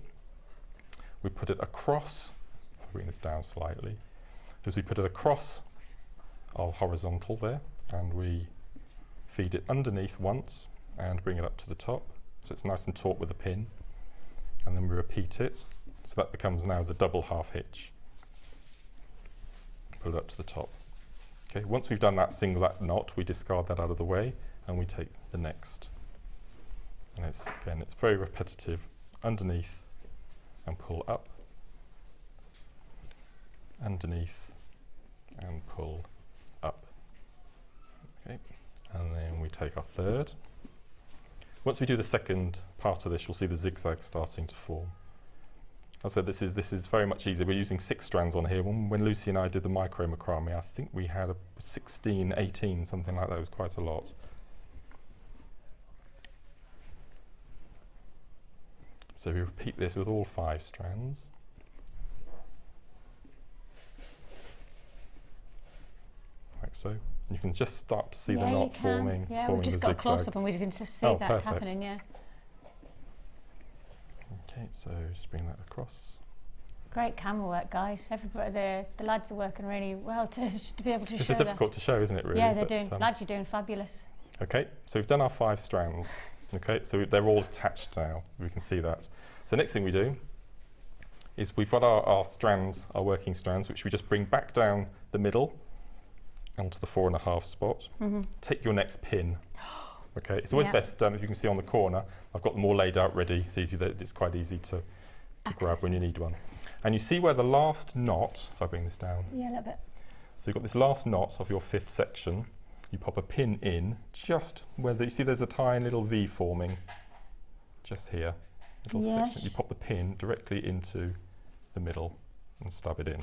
we put it across, I'll bring this down slightly, as we put it across our horizontal there, and we feed it underneath once and bring it up to the top, so it's nice and taut with a pin, and then we repeat it, so that becomes now the double half hitch. Put it up to the top. Okay, once we've done that knot, we discard that out of the way, and we take the next. And it's very repetitive. Underneath and pull up, underneath and pull up. Okay, and then we take our third. Once we do the second part of this, you'll see the zigzag starting to form. I said this is very much easier. We're using 6 strands on here. When Lucy and I did the micro macrame, I think we had a 16, 18, something like that. It was quite a lot. So we repeat this with all 5 strands. Like so. You can just start to see the knot forming. Yeah, forming we've just the got a zigzag. close-up and we can just see that perfect. happening, yeah. Okay, so just bring that across. Great camera work, guys. Everybody, the lads are working really well to be able to show that. It's difficult to show, isn't it, really? Yeah, they're But, doing, lads, you're doing fabulous. Okay, so we've done our 5 strands. Okay, so they're all attached now. We can see that. So next thing we do is we've got our strands, our working strands, which we just bring back down the middle onto the 4.5 spot. Take your next pin. Okay, it's always best, if you can see on the corner, I've got them all laid out ready, so it's quite easy to grab when you need one. And you see where the last knot, if I bring this down. Yeah, a little bit. So you've got this last knot of your 5th section. You pop a pin in just where you see there's a tiny little V forming just here. Little section. You pop the pin directly into the middle and stab it in.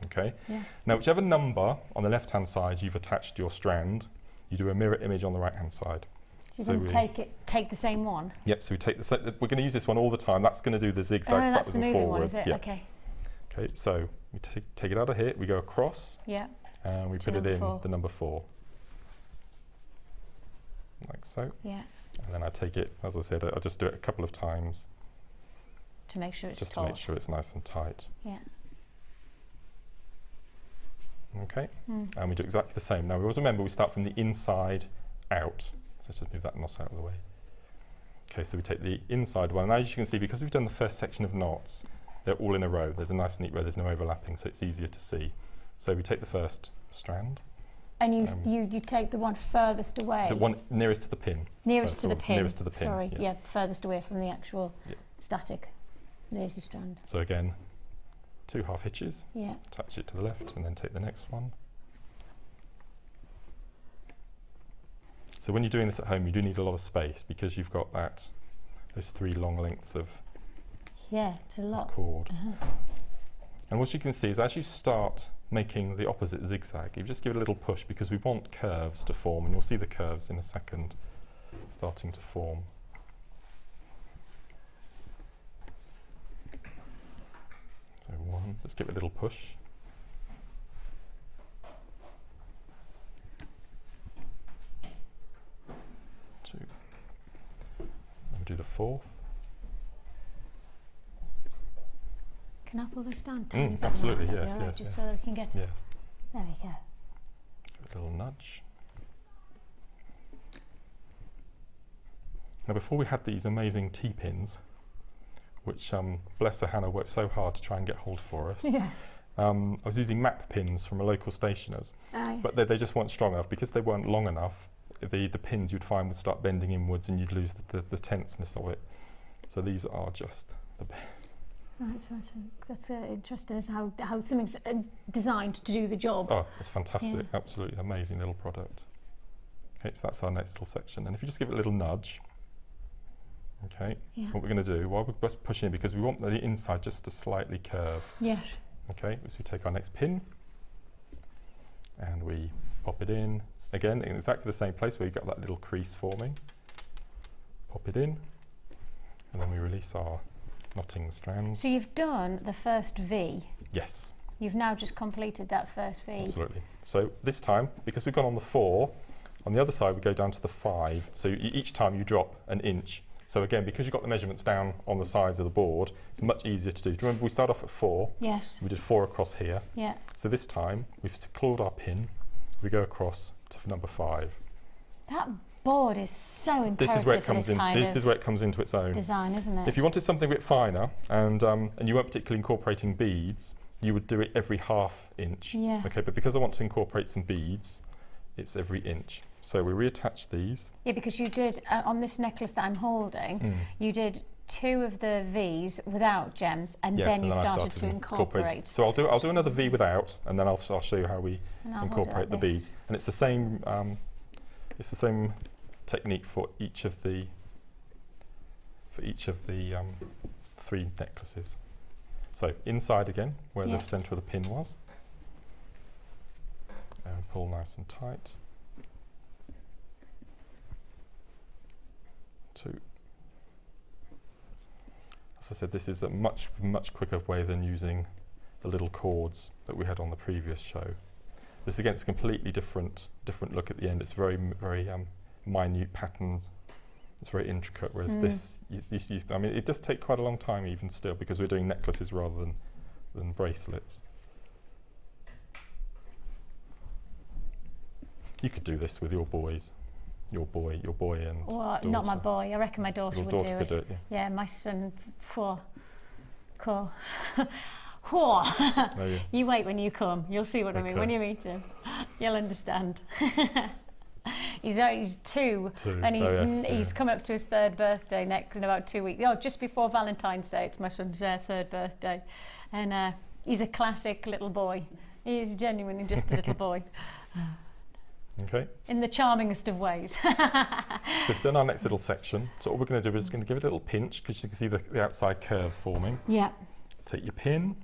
Okay. Yeah. Now, whichever number on the left-hand side you've attached to your strand, you do a mirror image on the right-hand side. So you're going to take the same one? Yep. So we take we're going to use this one all the time. That's going to do the zigzag that's backwards the and moving forwards. one, is it? Yeah. Okay. Okay. So we take it out of here. We go across. Yeah. And we put it in the number 4. Like so. Yeah. And then I take it, as I said, I'll just do it a couple of times. To make sure it's just to make sure it's nice and tight. Yeah. Okay. And we do exactly the same. Now we always remember we start from the inside out. So just move that knot out of the way. Okay, so we take the inside one. And as you can see, because we've done the first section of knots, they're all in a row. There's a nice neat row, there's no overlapping, so it's easier to see. So we take the first strand. And you take the one furthest away? The one nearest to the pin. Nearest to the pin. Nearest to the pin. Sorry, yeah, furthest away from the actual static lazy strand. So again, 2 half hitches. Yeah. Attach it to the left and then take the next one. So when you're doing this at home, you do need a lot of space because you've got those 3 long lengths of it's a lot. cord. And what you can see is as you start making the opposite zigzag, you just give it a little push because we want curves to form, and you'll see the curves in a second starting to form. So 1, just give it a little push. 2. Then do the 4th. Can I pull this down? Absolutely, yes, yes. Just so we can get. Yes. There we go. A little nudge. Now, before we had these amazing T-pins, which bless her, Hannah worked so hard to try and get hold for us. Yes. I was using map pins from a local stationer's, but they just weren't strong enough because they weren't long enough. The pins you'd find would start bending inwards, and you'd lose the tenseness of it. So these are just the best. Right, so that's interesting, is how something's designed to do the job. Oh, that's fantastic. Absolutely amazing little product. Okay, so that's our next little section. And if you just give it a little nudge, okay, what we're going to do, while we're just pushing it, because we want the inside just to slightly curve. Yes. Okay, so we take our next pin and we pop it in. Again, in exactly the same place where you've got that little crease forming. Pop it in, and then we release our knotting strands. So you've done the first V. Yes. You've now just completed that first V. Absolutely. So this time, because we've gone on the 4, on the other side we go down to the 5. So each time you drop an inch. So again, because you've got the measurements down on the sides of the board, it's much easier to do. Do you remember we started off at 4? Yes. We did 4 across here. Yeah. So this time we've clawed our pin. We go across to number 5. That board is so imperative. This is where it comes in. This is where it comes into its own design, isn't it? If you wanted something a bit finer and you weren't particularly incorporating beads, you would do it every half inch. Yeah. Okay, but because I want to incorporate some beads, it's every inch. So we reattach these. Yeah, because you did on this necklace that I'm holding, you did 2 of the V's without gems, and then you started to incorporate. So I'll do another V without, and then I'll show you how we incorporate the beads. And it's the same. It's the same technique for each of the 3 necklaces. So inside again, where the centre of the pin was. And pull nice and tight. 2. As I said, this is a much quicker way than using the little cords that we had on the previous show. This again is a completely different look at the end. It's very minute patterns. It's very intricate, whereas this, I mean, it does take quite a long time even still, because we're doing necklaces rather than bracelets. You could do this with your boys. Your boy and well, not my boy. I reckon my daughter would do it. Yeah, my son. Cool. You wait when you come. You'll see what I mean when you meet him. You'll understand. He's 2, and he's come up to his 3rd birthday in about 2 weeks. Oh, just before Valentine's Day. It's my son's 3rd birthday, and he's a classic little boy. He is genuinely just a little boy. Okay. In the charmingest of ways. So we've done our next little section. So what we're going to do is going to give it a little pinch, because you can see the outside curve forming. Yeah. Take your pin,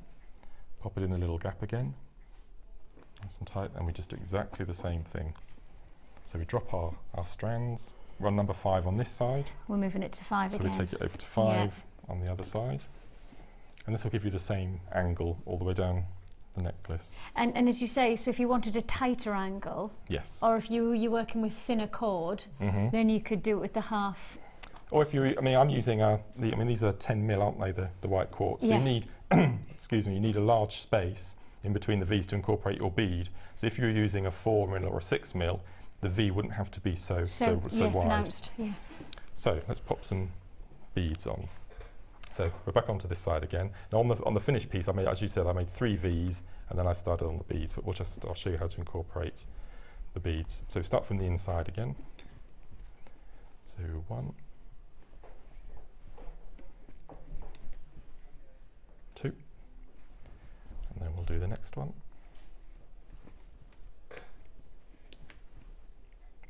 pop it in the little gap again, nice and tight, and we just do exactly the same thing. So we drop our strands, run number 5 on this side. We're moving it to 5 again. So we take it over to 5 on the other side. And this will give you the same angle all the way down the necklace. And as you say, so if you wanted a tighter angle, yes, or if you're working with thinner cord, then you could do it with the half. Or if you, I mean, I'm using these are 10 mil, aren't they? The white quartz. So you need, excuse me, you need a large space in between the V's to incorporate your bead. So if you're using a 4 mil or a 6 mil, the V wouldn't have to be so wide. Pronounced. Yeah. So let's pop some beads on. So we're back onto this side again. Now on the finished piece, I made, as you said, I made 3 V's, and then I started on the beads. But I'll show you how to incorporate the beads. So start from the inside again. So 1, 2, and then we'll do the next one.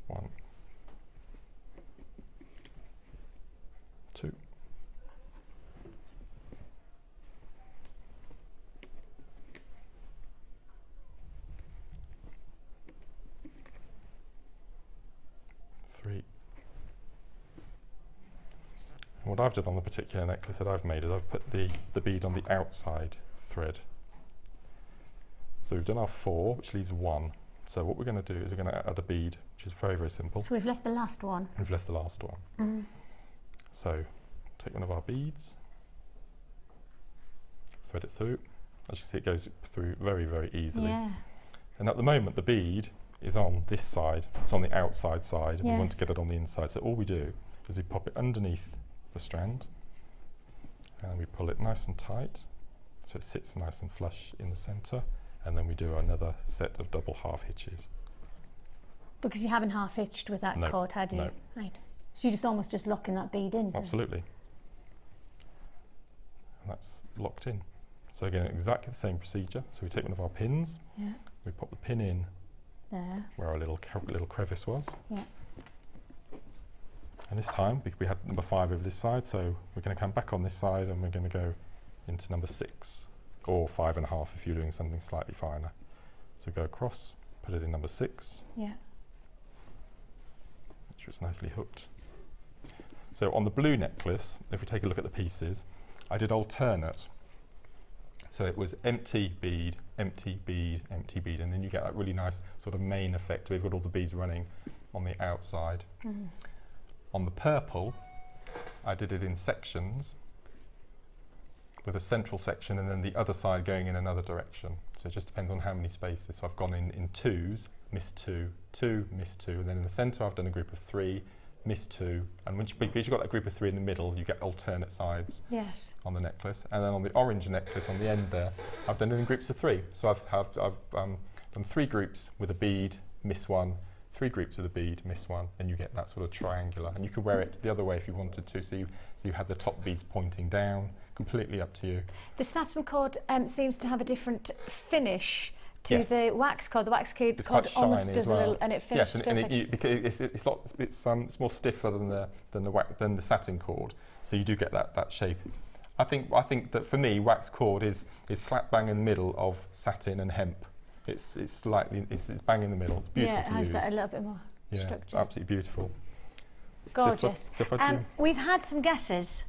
1, 2. 3. And what I've done on the particular necklace that I've made is I've put the bead on the outside thread. So we've done our 4, which leaves 1. So what we're going to do is we're going to add a bead, which is very, very simple. So we've left the last one. We've left the last one. So take one of our beads, thread it through. As you can see, it goes through very, very easily. Yeah. And at the moment, the bead is on this side. It's on the outside side, and we want to get it on the inside. So all we do is we pop it underneath the strand, and we pull it nice and tight, so it sits nice and flush in the centre. And then we do another set of double half hitches. Because you haven't half hitched with that cord, had you? No. Right. So you're just almost just locking that bead in. Absolutely. And that's locked in. So again, exactly the same procedure. So we take one of our pins, we pop the pin in there, where our little crevice was. Yeah. And this time, we had number 5 over this side, so we're going to come back on this side and we're going to go into number 6. Or 5.5 if you're doing something slightly finer. So go across, put it in number 6. Yeah. Make sure it's nicely hooked. So on the blue necklace, if we take a look at the pieces, I did alternate. So it was empty bead, empty bead, empty bead, and then you get that really nice sort of main effect. We've got all the beads running on the outside. On the purple, I did it in sections, with a central section and then the other side going in another direction. So it just depends on how many spaces. So I've gone in 2s, missed 2, 2, missed 2, and then in the centre I've done a group of 3, missed 2, and because you've got that group of 3 in the middle, you get alternate sides on the necklace. And then on the orange necklace on the end there, I've done it in groups of 3. So I've done 3 groups with a bead, miss 1, 3 groups with a bead, miss 1, and you get that sort of triangular. And you can wear it the other way if you wanted to, so you have the top beads pointing down, completely up to you. The satin cord seems to have a different finish to the wax cord. The wax cord almost does a little, and it finishes. Yes, and because it's more stiffer than the satin cord, so you do get that shape. I think that for me, wax cord is slap bang in the middle of satin and hemp. It's bang in the middle. It's beautiful to use. Yeah, it has that a little bit more structure. Absolutely beautiful. Gorgeous. So if I do, we've had some guesses.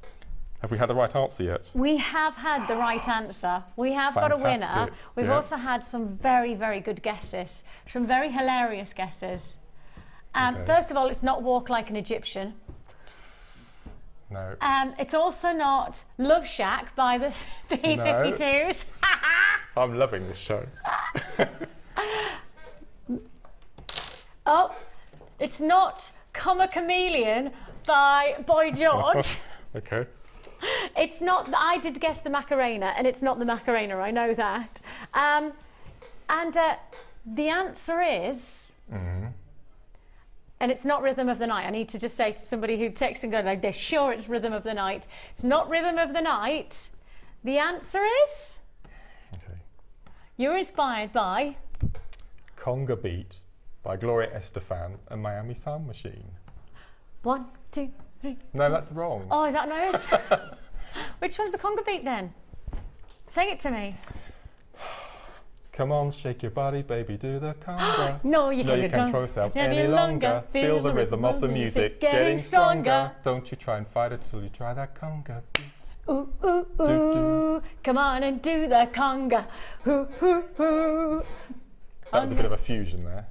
have we had the right answer yet? We have had the right answer. We have got a winner. Fantastic. We've Yeah. also had some very, very good guesses. Some very hilarious guesses. Okay. First of all, it's not Walk Like an Egyptian. No. It's also not Love Shack by the B-52s. I'm loving this show. Oh, it's not Come a Chameleon by Boy George. Okay. It's not, I did guess the Macarena, and it's not the Macarena, I know that. The answer is, and it's not Rhythm of the Night. I need to just say to somebody who texts and goes like, they're sure it's Rhythm of the Night. It's not Rhythm of the Night. The answer is, Okay. you're inspired by, Conga Beat by Gloria Estefan and Miami Sound Machine. 1, 2, 3. No, that's wrong. Oh, is that noise? Which one's the conga beat then? Sing it to me. Come on, shake your body, baby, do the conga. No, you can't control yourself any longer. Feel the rhythm of the music getting stronger. Don't you try and fight it till you try that conga beat. Ooh, ooh, ooh. Come on and do the conga. Ooh, ooh, ooh. That was a bit of a fusion there.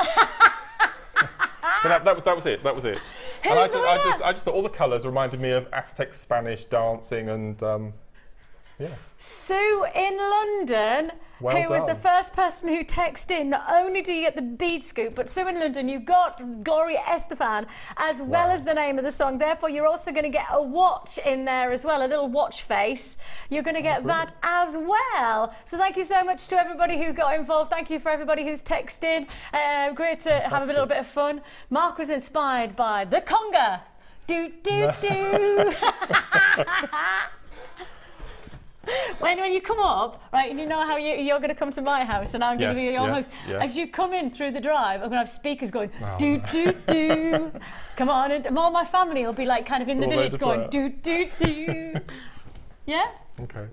But that was it. That was it. And I just thought all the colours reminded me of Aztec Spanish dancing and yeah. Sue in London, Well who was the done. first person who texted in. Not only do you get the bead scoop, but Sue in London, you got Gloria Estefan as well as the name of the song. Therefore, you're also going to get a watch in there as well, a little watch face. You're going to get that as well. So thank you so much to everybody who got involved. Thank you for everybody who's texted. Great to have a little bit of fun. Mark was inspired by the conga. Do, do, do. When you come up, right, and you know how you're going to come to my house and I'm going to be your host. As you come in through the drive, I'm going to have speakers going, do, do, do. Come on, and all my family will be like kind of in the village going, do, do, do. Yeah? Okay.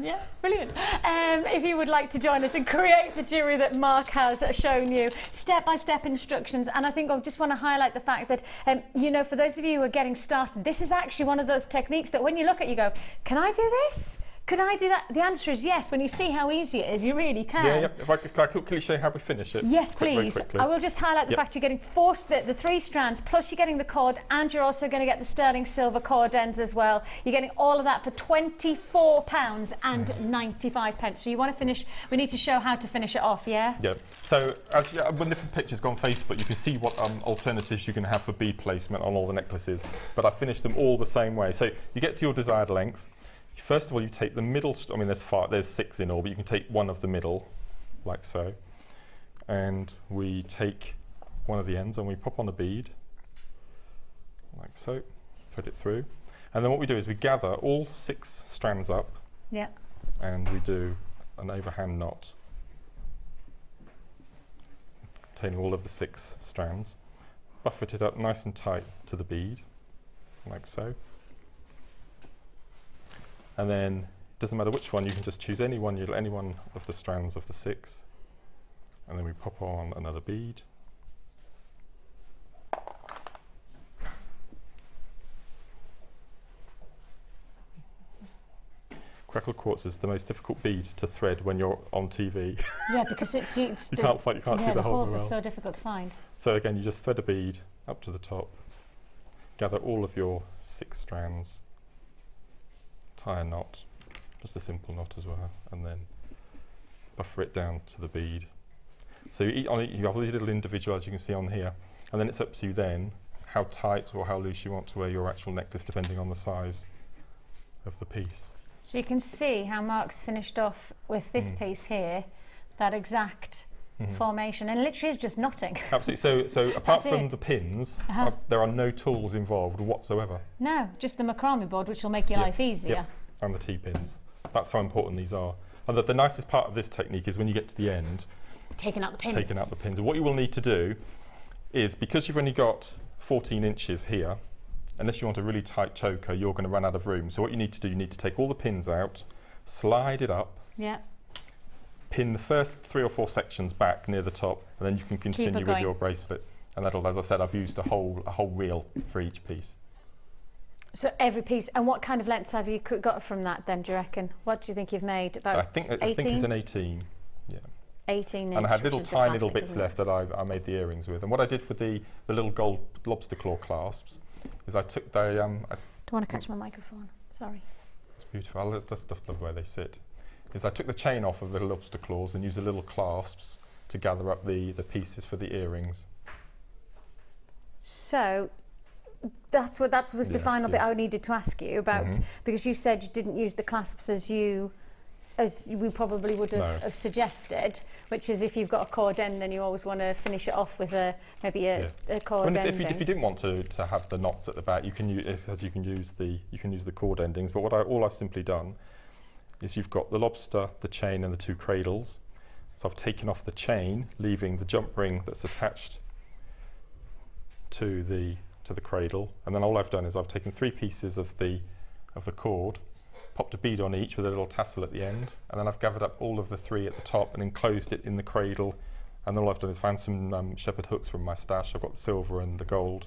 Yeah, brilliant. If you would like to join us and create the jewellery that Mark has shown you, step-by-step instructions, and I think I just want to highlight the fact that, you know, for those of you who are getting started, this is actually one of those techniques that when you look at it, you go, can I do this? Could I do that? The answer is yes. When you see how easy it is, you really can. Yeah. If I quickly show you how we finish it. Yes, please. I will just highlight the fact you're getting the 3 strands, plus you're getting the cord, and you're also going to get the sterling silver cord ends as well. You're getting all of that for £24.95. So you want to finish, we need to show how to finish it off, yeah? Yeah. So when different pictures go on Facebook, you can see what alternatives you can have for bead placement on all the necklaces. But I finished them all the same way. So you get to your desired length. First of all, you take the middle, I mean there's 6 in all, but you can take one of the middle, like so. And we take one of the ends and we pop on a bead, like so, thread it through. And then what we do is we gather all 6 strands up. Yeah. And we do an overhand knot, containing all of the 6 strands. Buffet it up nice and tight to the bead, like so. And then, it doesn't matter which one, you can just choose any one of the strands of the 6. And then we pop on another bead. Crackle quartz is the most difficult bead to thread when you're on TV. Yeah, because you can't see the whole holes are so difficult to find. So again, you just thread a bead up to the top, gather all of your 6 strands, tie a knot, just a simple knot as well, and then buffer it down to the bead. So you have these little individuals, as you can see on here, and then it's up to you then how tight or how loose you want to wear your actual necklace, depending on the size of the piece. So you can see how Mark's finished off with this piece here, that exact formation, and literally is just knotting. Absolutely. So apart from the pins, there are no tools involved whatsoever. No, just the macrame board, which will make your life easier. Yep. And the T-pins. That's how important these are. And the nicest part of this technique is when you get to the end, taking out the pins. Taking out the pins. And what you will need to do is, because you've only got 14 inches here, unless you want a really tight choker, you're going to run out of room. So what you need to do, you need to take all the pins out, slide it up, Yeah. pin the first 3 or 4 sections back near the top, and then you can continue with your bracelet. And that'll, as I said, I've used a whole reel for each piece. So every piece, and what kind of length have you got from that then, do you reckon? What do you think you've made? About I think it's an 18. Yeah. 18 inch. And I had tiny little bits left that I made the earrings with. And what I did for the little gold lobster claw clasps is I took the... Don't want to catch my microphone, sorry. It's beautiful, I just love the way they sit. Is I took the chain off of the lobster claws and used the little clasps to gather up the pieces for the earrings. So that was the final bit I needed to ask you about, because you said you didn't use the clasps as we probably would have suggested, which is if you've got a cord end, then you always want to finish it off with maybe a cord ending. If you didn't want to have the knots at the back, you can use the cord endings. But all I've simply done is you've got the lobster, the chain, and the 2 cradles. So I've taken off the chain, leaving the jump ring that's attached to the cradle, and then all I've done is I've taken 3 pieces of the cord, popped a bead on each with a little tassel at the end, and then I've gathered up all of the 3 at the top and enclosed it in the cradle. And then all I've done is found some shepherd hooks from my stash. I've got the silver and the gold,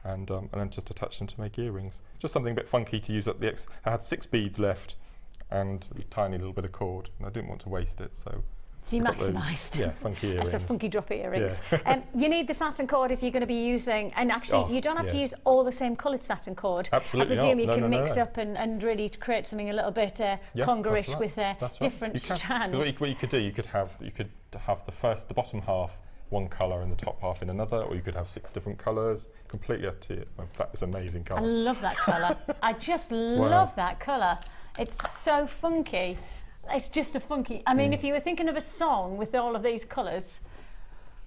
and then just attached them to make earrings. Just something a bit funky to use up the I had 6 beads left and a tiny little bit of cord, and I didn't want to waste it, so you maximised. Yeah, funky earrings. That's a funky drop earrings. Yeah. You need the satin cord if you're going to be using, and actually you don't have to use all the same coloured satin cord. Absolutely I presume not. you can mix up and really create something a little bit congruish with different strands. What you could do, you could have the bottom half one colour and the top half in another, or you could have 6 different colours. Completely up to you. That is an amazing colour. I love that colour. I just love that colour. It's so funky. It's just a funky... I mean, if you were thinking of a song with all of these colours,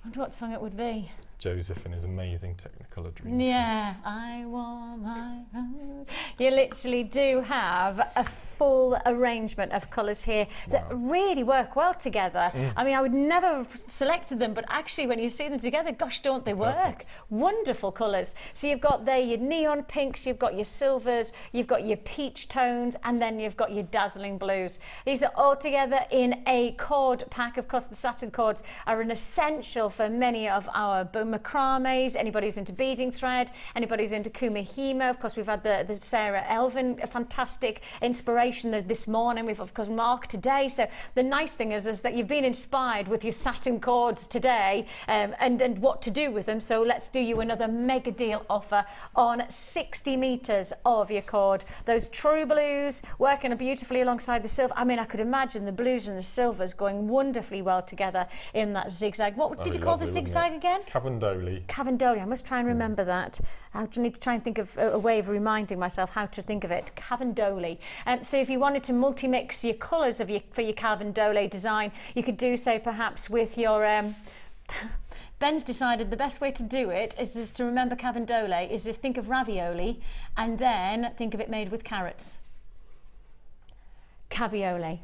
I wonder what song it would be. Joseph and his amazing Technicolor Dream. Yeah, I want my own. You literally do have a full arrangement of colours here that really work well together. I mean, I would never have selected them, but actually when you see them together, gosh, don't they work? Perfect. Wonderful colours. So you've got there your neon pinks, you've got your silvers, you've got your peach tones, and then you've got your dazzling blues. These are all together in a cord pack. Of course, the satin cords are an essential for many of our macrames, anybody who's into beading thread, anybody who's into kumihimo. Of course, we've had the Sarah Elvin, a fantastic inspiration this morning. We've of course Mark today. So the nice thing is that you've been inspired with your satin cords today, and what to do with them. So let's do you another mega deal offer on 60 meters of your cord. Those true blues working beautifully alongside the silver. I mean, I could imagine the blues and the silvers going wonderfully well together in that zigzag. What did you call the zigzag again? Cavendoli. Cavendoli. I must try and remember that. I need to try and think of a way of reminding myself how to think of it. Cavendoli. So if you wanted to multi-mix your colours for your Cavendoli design, you could do so perhaps with your... Ben's decided the best way to do it is to remember Cavendoli is to think of ravioli and then think of it made with carrots. Cavioli.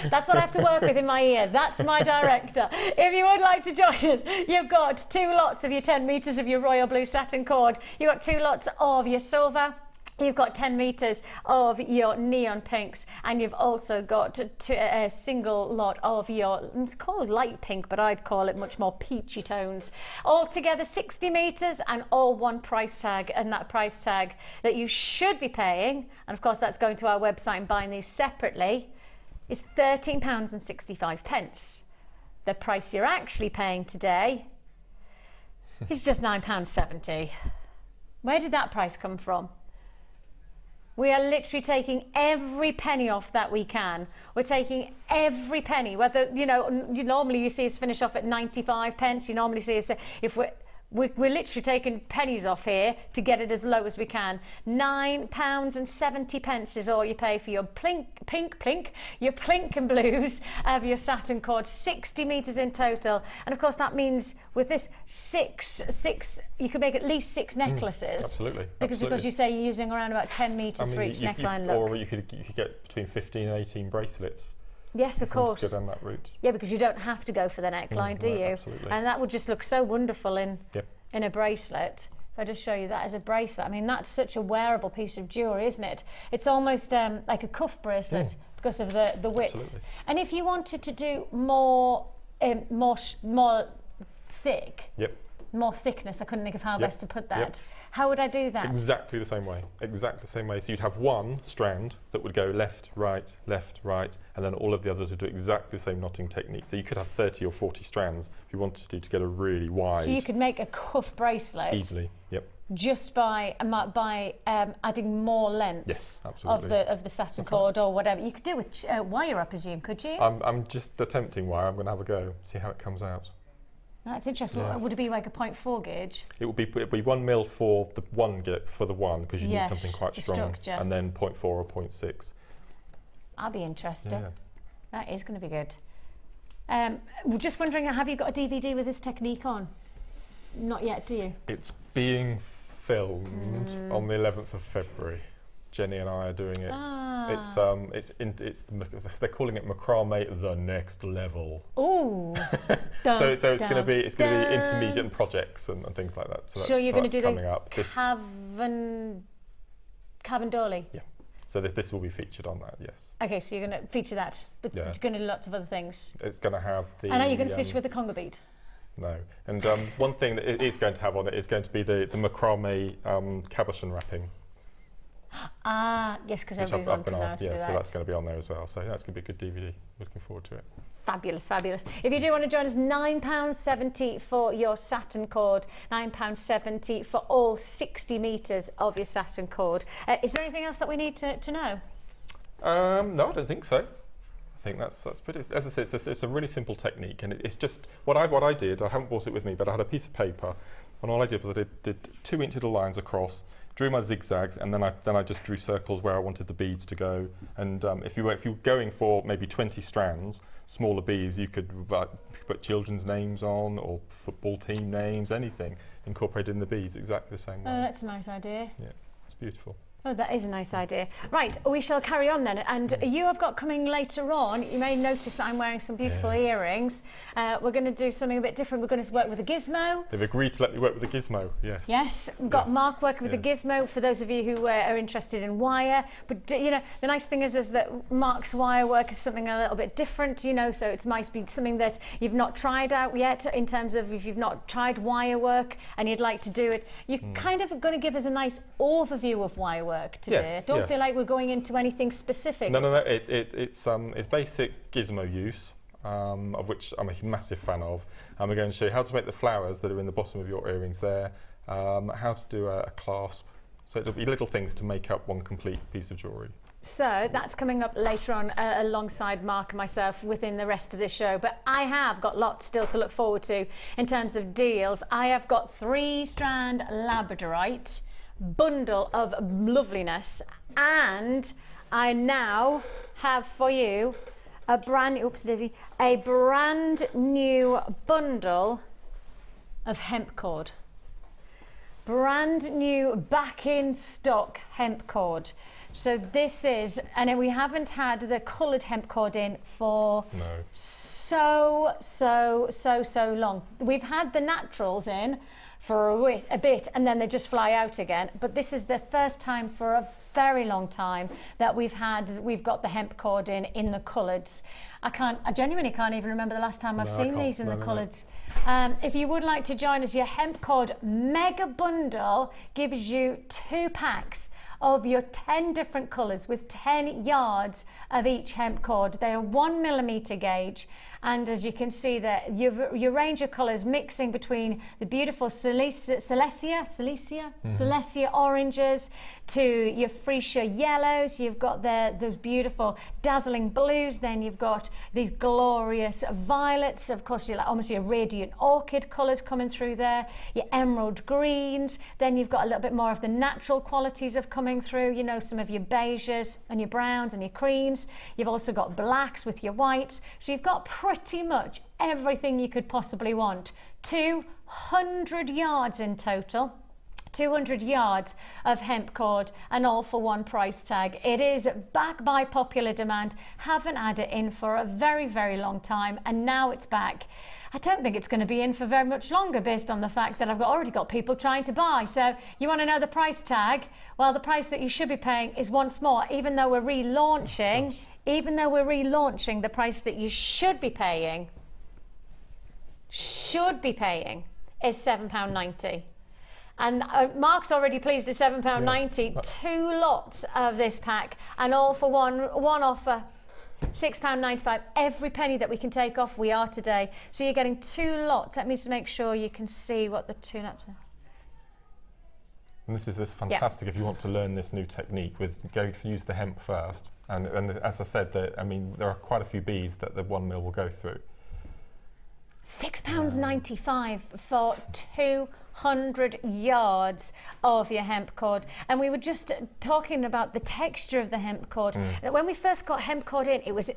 That's what I have to work with in my ear. That's my director. If you would like to join us, you've got 2 lots of your 10 meters of your royal blue satin cord. You've got 2 lots of your silver. You've got 10 meters of your neon pinks, and you've also got a single lot of your, it's called light pink, but I'd call it much more peachy tones. All together 60 meters and all one price tag, and that price tag that you should be paying, and of course that's going to our website and buying these separately, is £13.65. The price you're actually paying today is just £9.70. Where did that price come from? We are literally taking every penny off that we can. We're taking every penny, whether, normally you see us finish off at 95 pence. You normally see us, if we're literally taking pennies off here to get it as low as we can. £9.70 is all you pay for your your plink and blues of your satin cord, 60 meters in total. And of course that means with this six, you could make at least 6 necklaces. Absolutely. Because you say you're using around about 10 meters for each neckline look. Or you could get between 15 and 18 bracelets Yes, of If you want course. to go down that route. Yeah, because you don't have to go for the neckline, do no, you? absolutely. And that would just look so wonderful in Yep. in a bracelet. If I just show you that as a bracelet, I mean, that's such a wearable piece of jewellery, isn't it? It's almost like a cuff bracelet because of the width. Absolutely. And if you wanted to do more thick, Yep. more thickness, I couldn't think of how Yep. best to put that. Yep. How would I do that? Exactly the same way. Exactly the same way. So you'd have one strand that would go left, right, and then all of the others would do exactly the same knotting technique. So you could have 30 or 40 strands if you wanted to get a really wide. So you could make a cuff bracelet easily. Yep. just by adding more length Yes, absolutely. of the satin cord or whatever. You could do it with wire, I presume, could you? I'm just attempting wire. I'm going to have a go, see how it comes out. That's interesting. Yes. Would it be like a 0.4 gauge? It would be 1 mil for the one because you need Yes, something quite the strong, structure. and then 0.4 or 0.6. I'll be interested. Yeah. That is going to be good. We're just wondering, have you got a DVD with this technique on? Not yet, do you? It's being filmed on the 11th of February. Jenny and I are doing it. They're calling it Macrame the next level. Oh. So it's going to be intermediate projects and things like that. So you're going to do coming the up. Cavendoli? Yeah. So this will be featured on that. Yes. Okay, so you're going to feature that, but Yeah. you're going to do lots of other things. It's going to have the. And are you going to fish with the conga bead? No. And one thing that it is going to have on it is going to be the macrame cabochon wrapping. Ah, yes, because Which everybody's I've wanting been to asked, do so that. that's going to be on there as well. So that's going to be a good DVD. Looking forward to it. Fabulous, fabulous. If you do want to join us, £9.70 for your satin cord, £9.70 for all 60 metres of your satin cord. Is there anything else that we need to know? No, I don't think so. I think that's pretty. As I said, it's a really simple technique, and it's just what I did. I haven't brought it with me, but I had a piece of paper, and all I did was I did 2-inch little lines across, drew my zigzags, and then I just drew circles where I wanted the beads to go. And if you were going for maybe 20 strands, smaller beads, you could put children's names on or football team names, anything incorporated in the beads exactly the same way. Oh, that's a nice idea. Yeah, it's beautiful. Oh, that is a nice idea. Right, we shall carry on then. And you have got coming later on, you may notice that I'm wearing some beautiful earrings. We're going to do something a bit different. We're going to work with a gizmo. They've agreed to let me work with a gizmo, yes. Yes, we've got Mark working with the gizmo for those of you who are interested in wire. But, you know, the nice thing is that Mark's wire work is something a little bit different, you know, so it might be something that you've not tried out yet in terms of if you've not tried wire work and you'd like to do it. You're kind of going to give us a nice overview of wire work today. Don't feel like we're going into anything specific. No. It's basic gizmo use, of which I'm a massive fan of. And we're going to show you how to make the flowers that are in the bottom of your earrings there, how to do a clasp. So it'll be little things to make up one complete piece of jewellery. So that's coming up later on alongside Mark and myself within the rest of this show. But I have got lots still to look forward to in terms of deals. I have got 3-strand labradorite bundle of loveliness, and I now have for you a brand new bundle of hemp cord. Brand new, back in stock hemp cord. So this is, and we haven't had the coloured hemp cord in for so long. We've had the naturals in for a bit and then they just fly out again, but this is the first time for a very long time that we've got the hemp cord in the coloureds. I genuinely can't even remember the last time I've seen these in the coloureds. If you would like to join us, your hemp cord mega bundle gives you 2 packs of your 10 different colours with 10 yards of each hemp cord. They are 1mm gauge, and as you can see there, your range of colours mixing between the beautiful Silesia oranges to your freesia yellows. You've got those beautiful dazzling blues, then you've got these glorious violets, of course almost your radiant orchid colours coming through there, your emerald greens, then you've got a little bit more of the natural qualities of coming through, you know, some of your beiges and your browns and your creams. You've also got blacks with your whites, so you've got pretty much everything you could possibly want. 200 yards in total, 200 yards of hemp cord, and all for one price tag. It is back by popular demand. Haven't had it in for a very, very long time, and now it's back. I don't think it's going to be in for very much longer based on the fact that I've already got people trying to buy. So you want to know the price tag? Well, the price that you should be paying is once more, even though we're relaunching, the price that you should be paying is £7.90. And Mark's already pleased at £7.90. Yes. 2 lots of this pack, and all for one offer. £6.95. Every penny that we can take off, we are today. So you're getting 2 lots. Let me just make sure you can see what the 2 lots are. And this is fantastic if you want to learn this new technique with use the hemp first. And as I said, there are quite a few bees that the 1 mil will go through. £6.95 for 200 yards of your hemp cord. And we were just talking about the texture of the hemp cord. When we first got hemp cord in, it was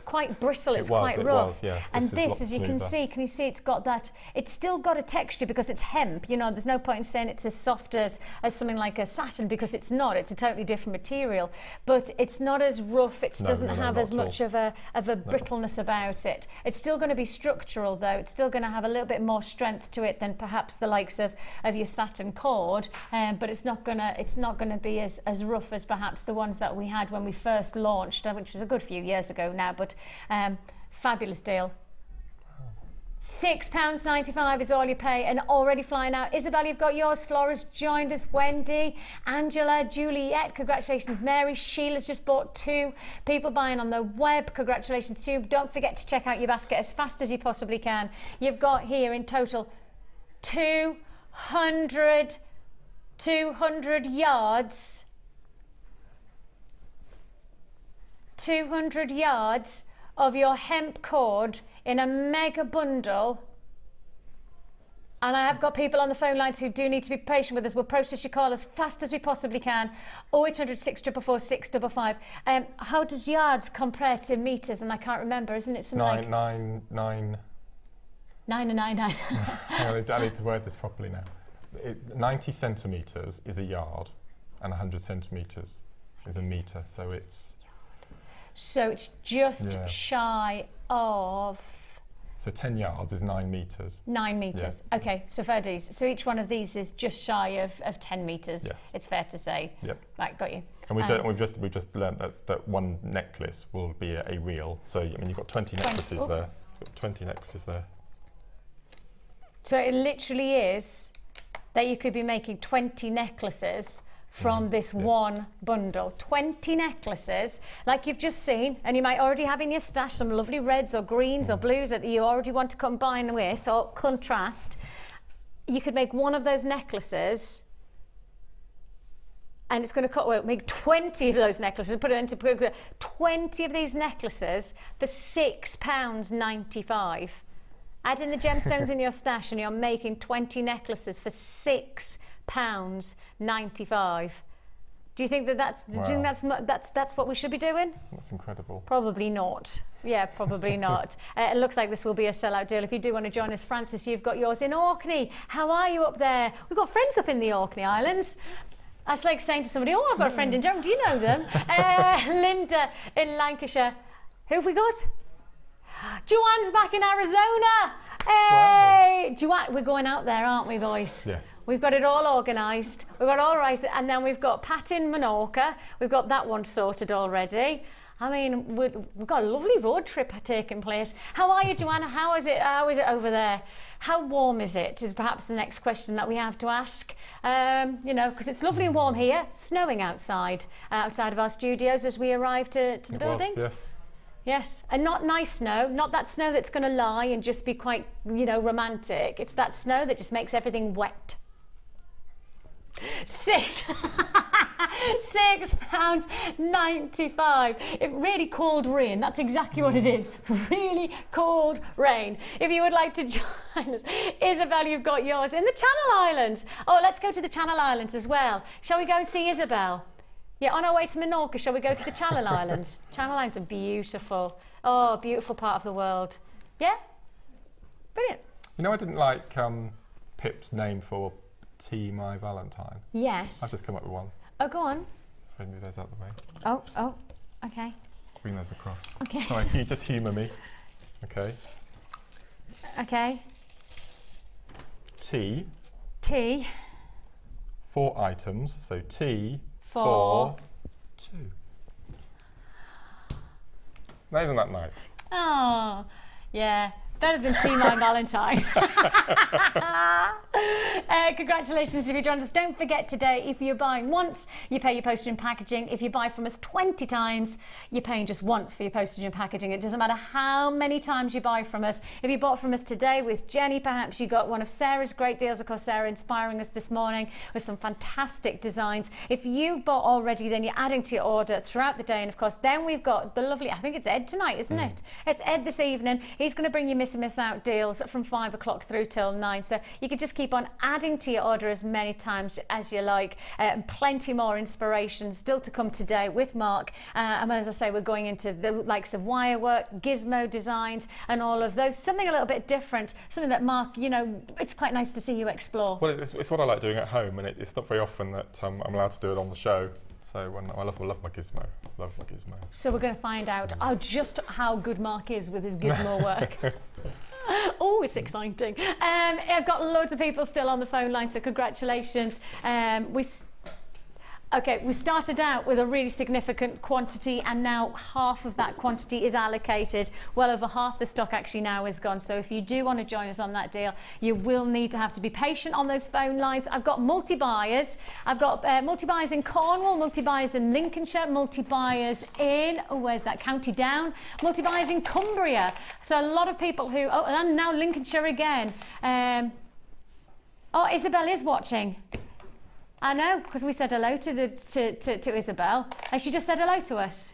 quite bristle, it was quite rough. Yes, and this, as you can see, it's got that, it's still got a texture because it's hemp. You know, there's no point in saying it's as soft as something like a satin, because it's not. It's a totally different material. But it's not as rough, it doesn't have as much of a brittleness about it. It's still going to be structural though. It's still going to have a little bit more strength to it than perhaps the likes of your satin cord, but it's not gonna be as rough as perhaps the ones that we had when we first launched, which was a good few years ago now. But fabulous deal. £6.95 is all you pay, and already flying out. Isabel, you've got yours. Flora's joined us. Wendy, Angela, Juliet, congratulations. Mary, Sheila's just bought 2. People buying on the web, congratulations to you. Don't forget to check out your basket as fast as you possibly can. You've got here in total 200 yards. 200 yards of your hemp cord in a mega bundle. And I have got people on the phone lines who do need to be patient with us. We'll process your call as fast as we possibly can. 0800 644 655. How does yards compare to meters? And I can't remember, isn't it something like 999? 999. I need to word this properly now. 90 centimetres is a yard, and 100 centimetres is a metre. So it's just shy of... So 10 yards is 9 metres. 9 metres. Yeah. Okay, so fair dues. So each one of these is just shy of 10 metres. Yes. It's fair to say. Yep. Right, got you. And we've just learned that one necklace will be a reel. So you've got 20 necklaces there. It's got 20 necklaces there. So it literally is that you could be making 20 necklaces from this one bundle. 20 necklaces, like you've just seen, and you might already have in your stash some lovely reds or greens or blues that you already want to combine with or contrast. You could make one of those necklaces, and it's going to make 20 of those necklaces, put it into 20 of these necklaces for £6.95. Add in the gemstones in your stash and you're making 20 necklaces for £6.95. Do you think that's what we should be doing? That's incredible. Probably not. Yeah, probably not. It looks like this will be a sellout deal. If you do want to join us, Francis, you've got yours in Orkney. How are you up there? We've got friends up in the Orkney Islands. That's like saying to somebody, oh, I've got a friend in Durham. Do you know them? Linda in Lancashire. Who have we got? Joanne's back in Arizona. Hey, wow. Joanne, we're going out there, aren't we, boys? Yes. We've got it all organised. We've got all right, and then we've got Pat in Menorca. We've got that one sorted already. I mean, we've got a lovely road trip taking place. How are you, Joanna? How is it over there? How warm is it? Is perhaps the next question that we have to ask. Because it's lovely and warm here. Snowing outside of our studios as we arrive to the building. Yes. Yes, and not nice snow, not that snow that's going to lie and just be quite, romantic. It's that snow that just makes everything wet. £6.95. If really cold rain, that's exactly what it is. Really cold rain. If you would like to join us, Isabel, you've got yours in the Channel Islands. Oh, let's go to the Channel Islands as well. Shall we go and see Isabel? Yeah, on our way to Menorca, shall we go to the Channel Islands? Channel Islands are beautiful. Oh, beautiful part of the world. Yeah? Brilliant. I didn't like Pip's name for Tea My Valentine. Yes. I've just come up with one. Oh, go on. If I move those out the way. Oh, okay. Bring those across. Okay. Sorry, can you just humour me? Okay. Okay. Tea. Tea. 4 items. So tea. 4. 2. Now, isn't that nice? Oh, yeah. Better than Tea My Valentine. Congratulations if you're joined us. Don't forget today, if you're buying once, you pay your postage and packaging. If you buy from us 20 times, you're paying just once for your postage and packaging. It doesn't matter how many times you buy from us. If you bought from us today with Jenny, perhaps you got one of Sarah's great deals. Of course, Sarah inspiring us this morning with some fantastic designs. If you've bought already, then you're adding to your order throughout the day. And of course, then we've got the lovely, I think it's Ed tonight, isn't it? It's Ed this evening. He's going to bring you miss out deals from 5 o'clock through till 9, so you can just keep on adding to your order as many times as you like. Plenty more inspiration still to come today with Mark, and as I say, we're going into the likes of wirework, gizmo designs and all of those, something a little bit different, something that Mark, you know, it's quite nice to see you explore. Well, it's what I like doing at home, and it's not very often that I'm allowed to do it on the show. So I love my gizmo. Love my gizmo. So we're going to find out just how good Mark is with his gizmo work. Oh, it's exciting. I've got loads of people still on the phone line, so congratulations. We started out with a really significant quantity, and now half of that quantity is allocated. Well over half the stock actually now is gone. So if you do want to join us on that deal, you will need to have to be patient on those phone lines. I've got multi-buyers. I've got multi-buyers in Cornwall, multi-buyers in Lincolnshire, multi-buyers in, where's that, County Down, multi-buyers in Cumbria. So a lot of people who, and now Lincolnshire again. Isabel is watching. I know, because we said hello to Isabel, and she just said hello to us.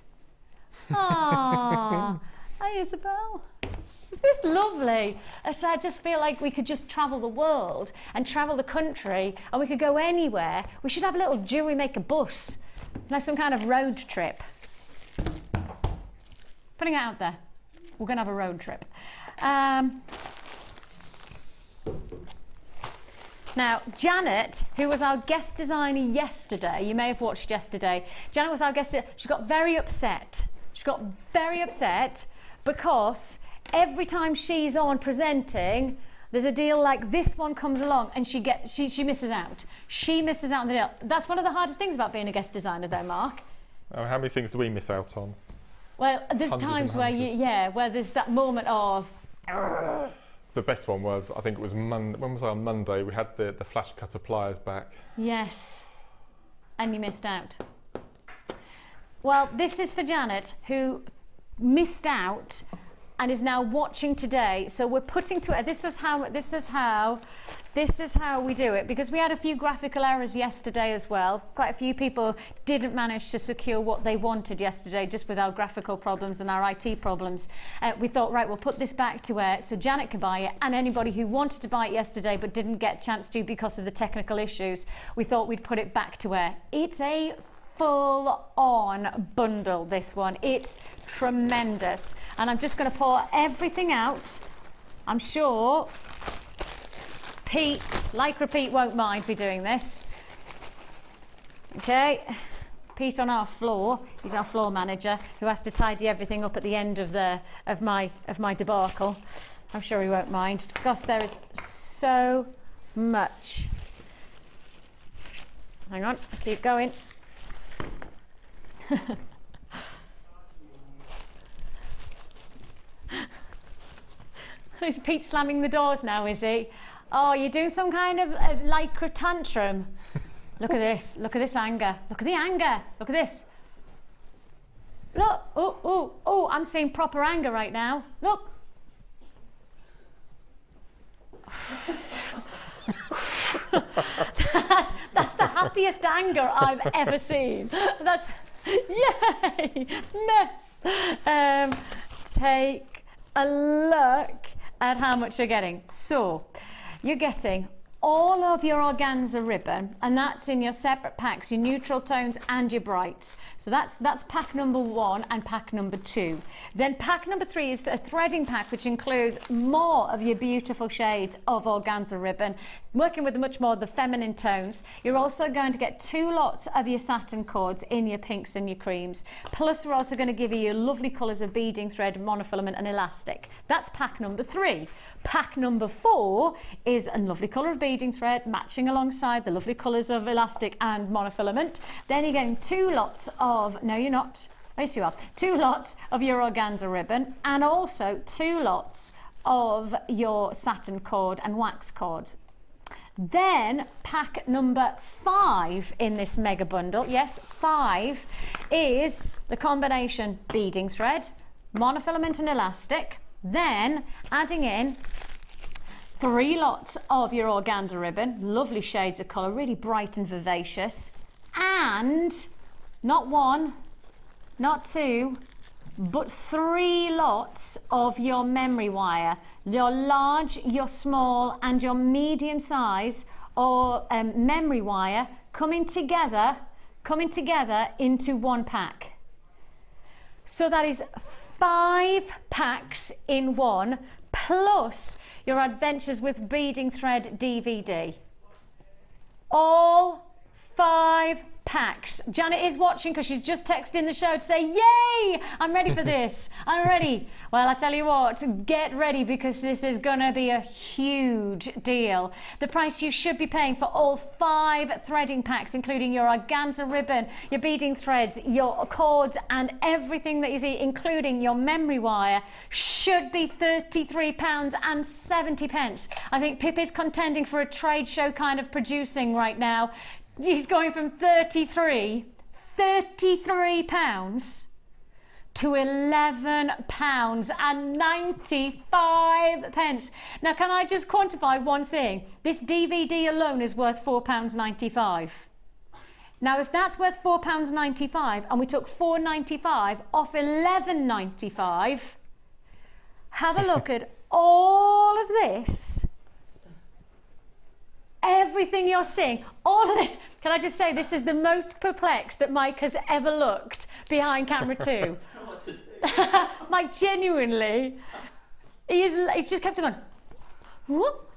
Aww. Hi, Isabel. Is this lovely? So I just feel like we could just travel the world and travel the country, and we could go anywhere. We should have a little Jewellery Maker bus, like some kind of road trip. Putting it out there. We're going to have a road trip. Now, Janet, who was our guest designer yesterday, you may have watched yesterday, Janet was our guest, she got very upset. She got very upset because every time she's on presenting, there's a deal like this one comes along and she misses out. She misses out on the deal. That's one of the hardest things about being a guest designer though, Mark. How many things do we miss out on? Well, there's times where where there's that moment of... The best one was, I think it was when was I on Monday? We had the flash cutter pliers back. Yes, and you missed out. Well, this is for Janet, who missed out and is now watching today. So we're putting to it. This is how we do it, because we had a few graphical errors yesterday as well. Quite a few people didn't manage to secure what they wanted yesterday, just with our graphical problems and our IT problems. We thought, right, we'll put this back to where so Janet can buy it, and anybody who wanted to buy it yesterday but didn't get a chance to because of the technical issues, we thought we'd put it back to where it's a full-on bundle, this one. It's tremendous. And I'm just going to pour everything out. I'm sure Pete, Lycra Pete, won't mind me doing this. Okay, Pete on our floor, he's our floor manager, who has to tidy everything up at the end of my debacle. I'm sure he won't mind, because there is so much. Hang on, keep going. Is Pete slamming the doors now, is he? Oh, you're doing some kind of lycra tantrum. Look at this anger. Look at the anger. Look at this. Look, oh, I'm seeing proper anger right now. Look. That's the happiest anger I've ever seen. That's, yay, mess. Take a look at how much you're getting. So, you're getting all of your organza ribbon, and that's in your separate packs, your neutral tones and your brights. So that's pack number 1 and pack number 2. Then pack number 3 is a threading pack, which includes more of your beautiful shades of organza ribbon, working with much more of the feminine tones. You're also going to get 2 lots of your satin cords in your pinks and your creams. Plus, we're also going to give you your lovely colours of beading thread, monofilament and elastic. That's pack number 3. Pack number 4 is a lovely colour of beading thread matching alongside the lovely colours of elastic and monofilament. Then you're getting 2 lots of, no you're not, yes you are, 2 lots of your organza ribbon and also 2 lots of your satin cord and wax cord. Then pack number 5 in this mega bundle, yes 5, is the combination beading thread, monofilament and elastic. Then adding in 3 lots of your organza ribbon, lovely shades of colour, really bright and vivacious, and not 1, not 2, but 3 lots of your memory wire, your large, your small and your medium size or memory wire coming together into 1 pack. So that is 5 packs in 1, plus your Adventures with Beading Thread DVD. All 5 packs. Janet is watching because she's just texted in the show to say, yay, I'm ready for this. I'm ready. Well, I tell you what, get ready because this is going to be a huge deal. The price you should be paying for all 5 threading packs, including your organza ribbon, your beading threads, your cords and everything that you see, including your memory wire, should be £33.70. I think Pip is contending for a trade show kind of producing right now. He's going from £33 to £11.95. Now, can I just quantify one thing? This DVD alone is worth £4.95. Now, if that's worth £4.95 and we took £4.95 off £11.95, have a look at all of this. Everything you're seeing, all of this. Can I just say, this is the most perplexed that Mike has ever looked behind camera 2. Mike, genuinely, he's just kept on going, whoop.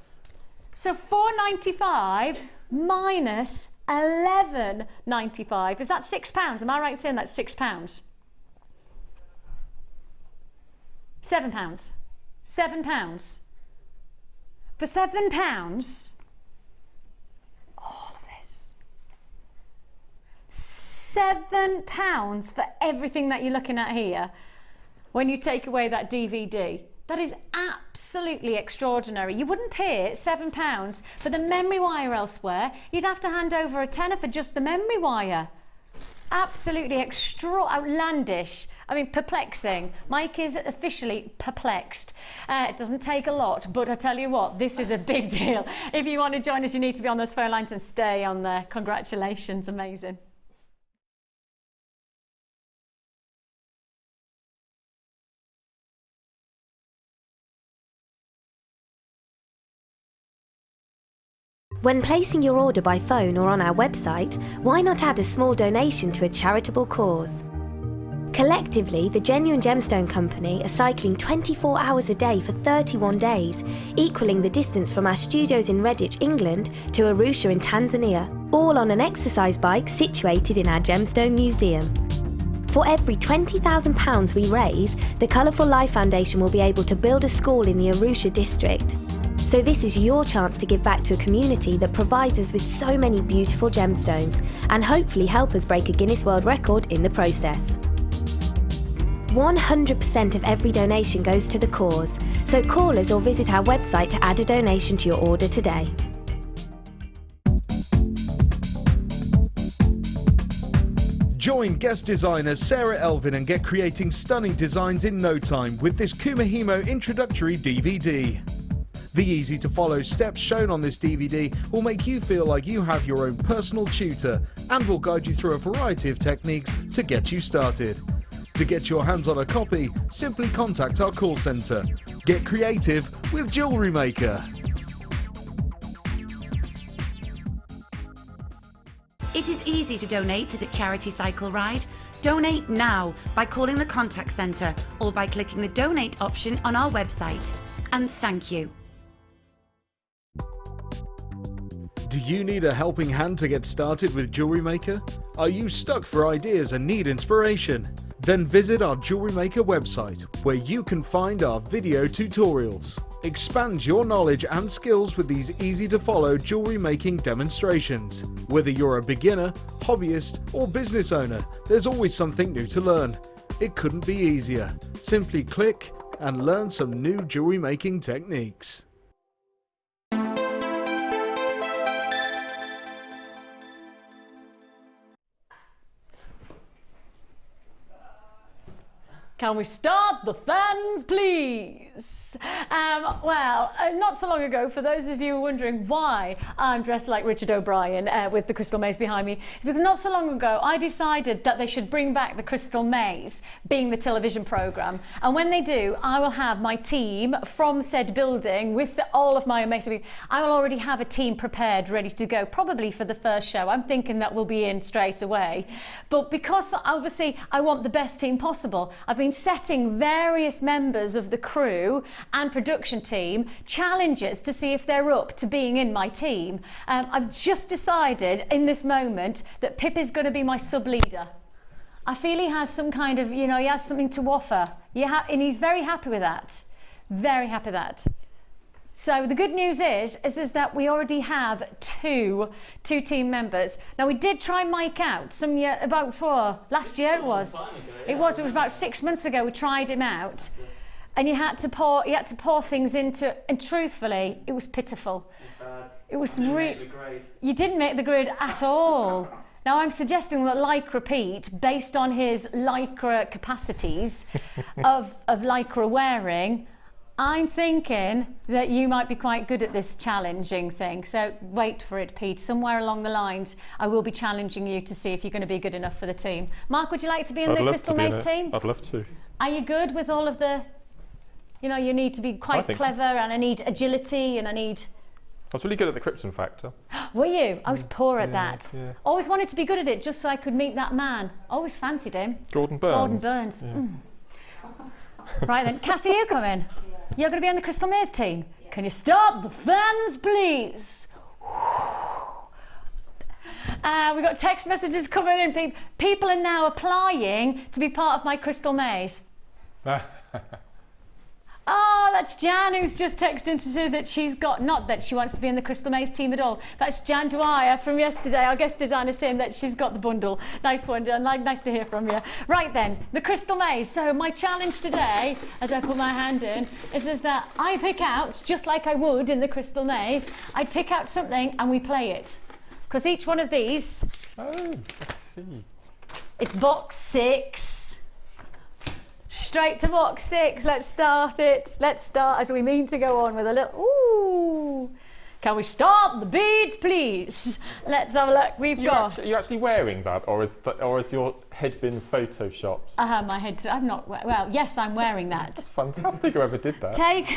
So £4.95 minus £11.95. Is that £6? Am I right in saying that's £6? £7. £7. For £7, all of this. £7 for everything that you're looking at here when you take away that DVD. That is absolutely extraordinary. You wouldn't pay £7 for the memory wire elsewhere. You'd have to hand over a tenner for just the memory wire. Absolutely outlandish. I mean, perplexing. Mike is officially perplexed. It doesn't take a lot, but I tell you what, this is a big deal. If you want to join us, you need to be on those phone lines and stay on there. Congratulations, amazing. When placing your order by phone or on our website, why not add a small donation to a charitable cause? Collectively, the Genuine Gemstone Company are cycling 24 hours a day for 31 days, equaling the distance from our studios in Redditch, England to Arusha in Tanzania, all on an exercise bike situated in our Gemstone Museum. For every £20,000 we raise, the Colourful Life Foundation will be able to build a school in the Arusha district. So this is your chance to give back to a community that provides us with so many beautiful gemstones and hopefully help us break a Guinness World Record in the process. 100% of every donation goes to the cause, so call us or visit our website to add a donation to your order today. Join guest designer Sarah Elvin and get creating stunning designs in no time with this Kumahimo introductory DVD. The easy-to-follow steps shown on this DVD will make you feel like you have your own personal tutor and will guide you through a variety of techniques to get you started. To get your hands on a copy, simply contact our call centre. Get creative with Jewellery Maker. It is easy to donate to the charity cycle ride. Donate now by calling the contact centre or by clicking the donate option on our website. And thank you. Do you need a helping hand to get started with Jewellery Maker? Are you stuck for ideas and need inspiration? Then visit our Jewellery Maker website, where you can find our video tutorials. Expand your knowledge and skills with these easy-to-follow jewellery making demonstrations. Whether you're a beginner, hobbyist, or business owner, there's always something new to learn. It couldn't be easier. Simply click and learn some new jewellery making techniques. Can we start the fans, please? Not so long ago, for those of you wondering why I'm dressed like Richard O'Brien with the crystal maze behind me, it's because not so long ago I decided that they should bring back the crystal maze, being the television programme. And when they do, I will have my team from said building with all of my amazing... I will already have a team prepared, ready to go, probably for the first show. I'm thinking that we'll be in straight away. But because obviously I want the best team possible, I've been setting various members of the crew and production team challenges to see if they're up to being in my team. I've just decided in this moment that Pip is going to be my sub-leader. I feel he has some kind of, he has something to offer. And he's very happy with that. Very happy with that. So the good news is that we already have two team members. Now we did try Mike out last year it was. It was about 6 months ago we tried him out, and you had to pour things into, and truthfully it was pitiful. It was really. You didn't make the grid at all. Now I'm suggesting that Lycra Pete, based on his Lycra capacities of Lycra wearing, I'm thinking that you might be quite good at this challenging thing. So wait for it, Pete. Somewhere along the lines, I will be challenging you to see if you're going to be good enough for the team. Mark, would you like to be in the Crystal Maze team? I'd love to. Are you good with all of the, you need to be quite clever, and I need agility, and I was really good at the Krypton factor. Were you? I was poor at that. Yeah. Always wanted to be good at it just so I could meet that man. Always fancied him. Gordon Burns. Yeah. Right then, Cassie, you come in. You're going to be on the Crystal Maze team. Yeah. Can you stop the fans, please? We've got text messages coming in. People are now applying to be part of my Crystal Maze. Oh, that's Jan who's just texting to say that she's got, not that she wants to be in the Crystal Maze team at all. That's Jan Dwyer from yesterday, our guest designer, saying that she's got the bundle. Nice one, Jan. Nice to hear from you. Right then, the Crystal Maze. So my challenge today, as I put my hand in, is that I pick out, just like I would in the Crystal Maze, I pick out something and we play it. Because each one of these... Oh, let's see. It's box 6. Straight to box 6. Let's start it. Let's start as we mean to go on with a little. Ooh! Can we start the beads, please? Let's have a look. You're actually wearing that, or is your head been photoshopped? My head's. I'm not. Well, yes, I'm wearing that. That's fantastic. Whoever did that. Take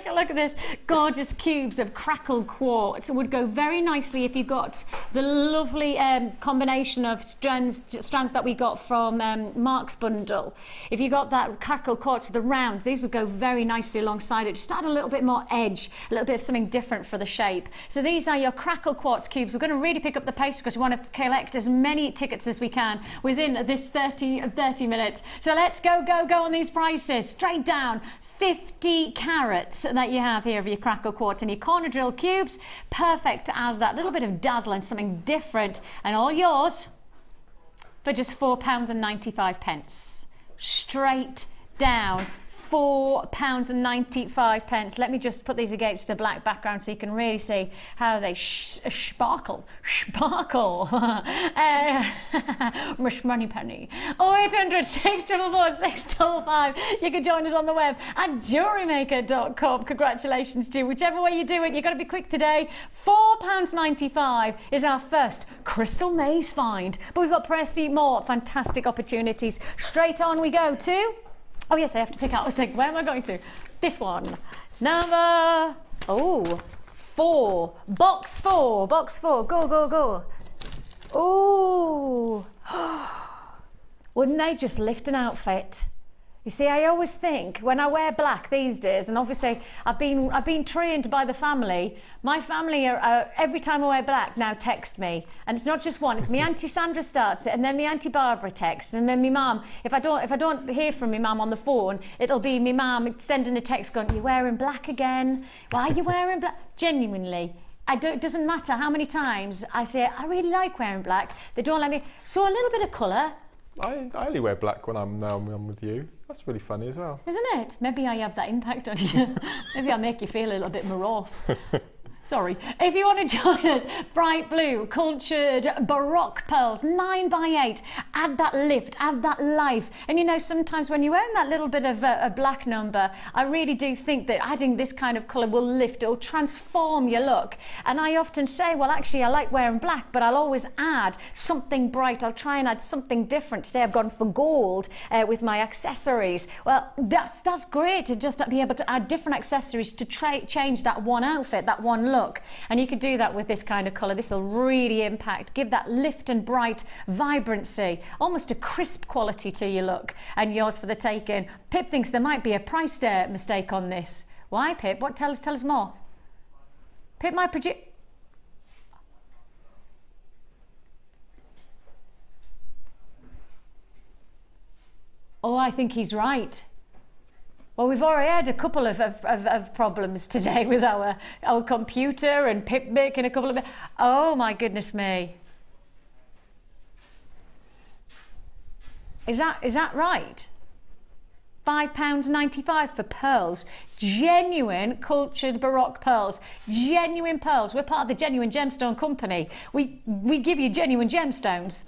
a look at this. Gorgeous cubes of crackled quartz. It would go very nicely if you got the lovely combination of strands that we got from Mark's bundle. If you got that crackled quartz, the rounds, these would go very nicely alongside it. Just add a little bit more edge, a little bit of something different for the shape. So these are your crackled quartz cubes. We're going to really pick up the pace because we want to collect as many tickets as we can within this 30 minutes. So let's go on these prices. Straight down. 50 carats that you have here of your crackle quartz and your corner drill cubes, perfect as that little bit of dazzle and something different, and all yours for just £4.95. Straight down, £4.95. Let me just put these against the black background so you can really see how they sparkle. Mush money penny. 0800 644 655. You can join us on the web at JewelleryMaker.com. Congratulations to you. Whichever way you do it, you've got to be quick today. £4.95 is our first Crystal Maze find. But we've got plenty more fantastic opportunities. Straight on we go to... Oh yes, I have to pick out. I was thinking, where am I going to? This one. Number 4. 4. Box 4. Box 4. Go, go, go. Oh. Wouldn't they just lift an outfit? You see, I always think when I wear black these days, and obviously I've been trained by the family. My family are every time I wear black now text me, and it's not just one. It's me Auntie Sandra starts it, and then me Auntie Barbara texts, and then me mum. If I don't hear from me mum on the phone, it'll be me mum sending a text going, "You're wearing black again? Why are you wearing black?" Genuinely. It doesn't matter how many times I say I really like wearing black. They don't let me. So a little bit of colour. I only wear black when I'm with you. That's really funny as well. Isn't it? Maybe I have that impact on you. Maybe I make you feel a little bit morose. Sorry. If you want to join us, bright blue, cultured Baroque pearls, 9x8. Add that lift, add that life. And you know, sometimes when you're wearing that little bit of a black number, I really do think that adding this kind of colour will lift, it'll transform your look. And I often say, well, actually, I like wearing black, but I'll always add something bright. I'll try and add something different. Today I've gone for gold with my accessories. Well, that's great to just be able to add different accessories to change that one outfit, that one look. And you could do that with this kind of colour. This will really impact, give that lift and bright vibrancy, almost a crisp quality to your look, and yours for the taking. Pip thinks there might be a price mistake on this. Why, Pip? What? Tell us more. Pip might produce. Oh, I think he's right. Well, we've already had a couple of problems today with our computer and Pip making a couple of... Oh, my goodness me. Is that right? £5.95 for pearls. Genuine cultured Baroque pearls. Genuine pearls. We're part of the Genuine Gemstone Company. We give you genuine gemstones.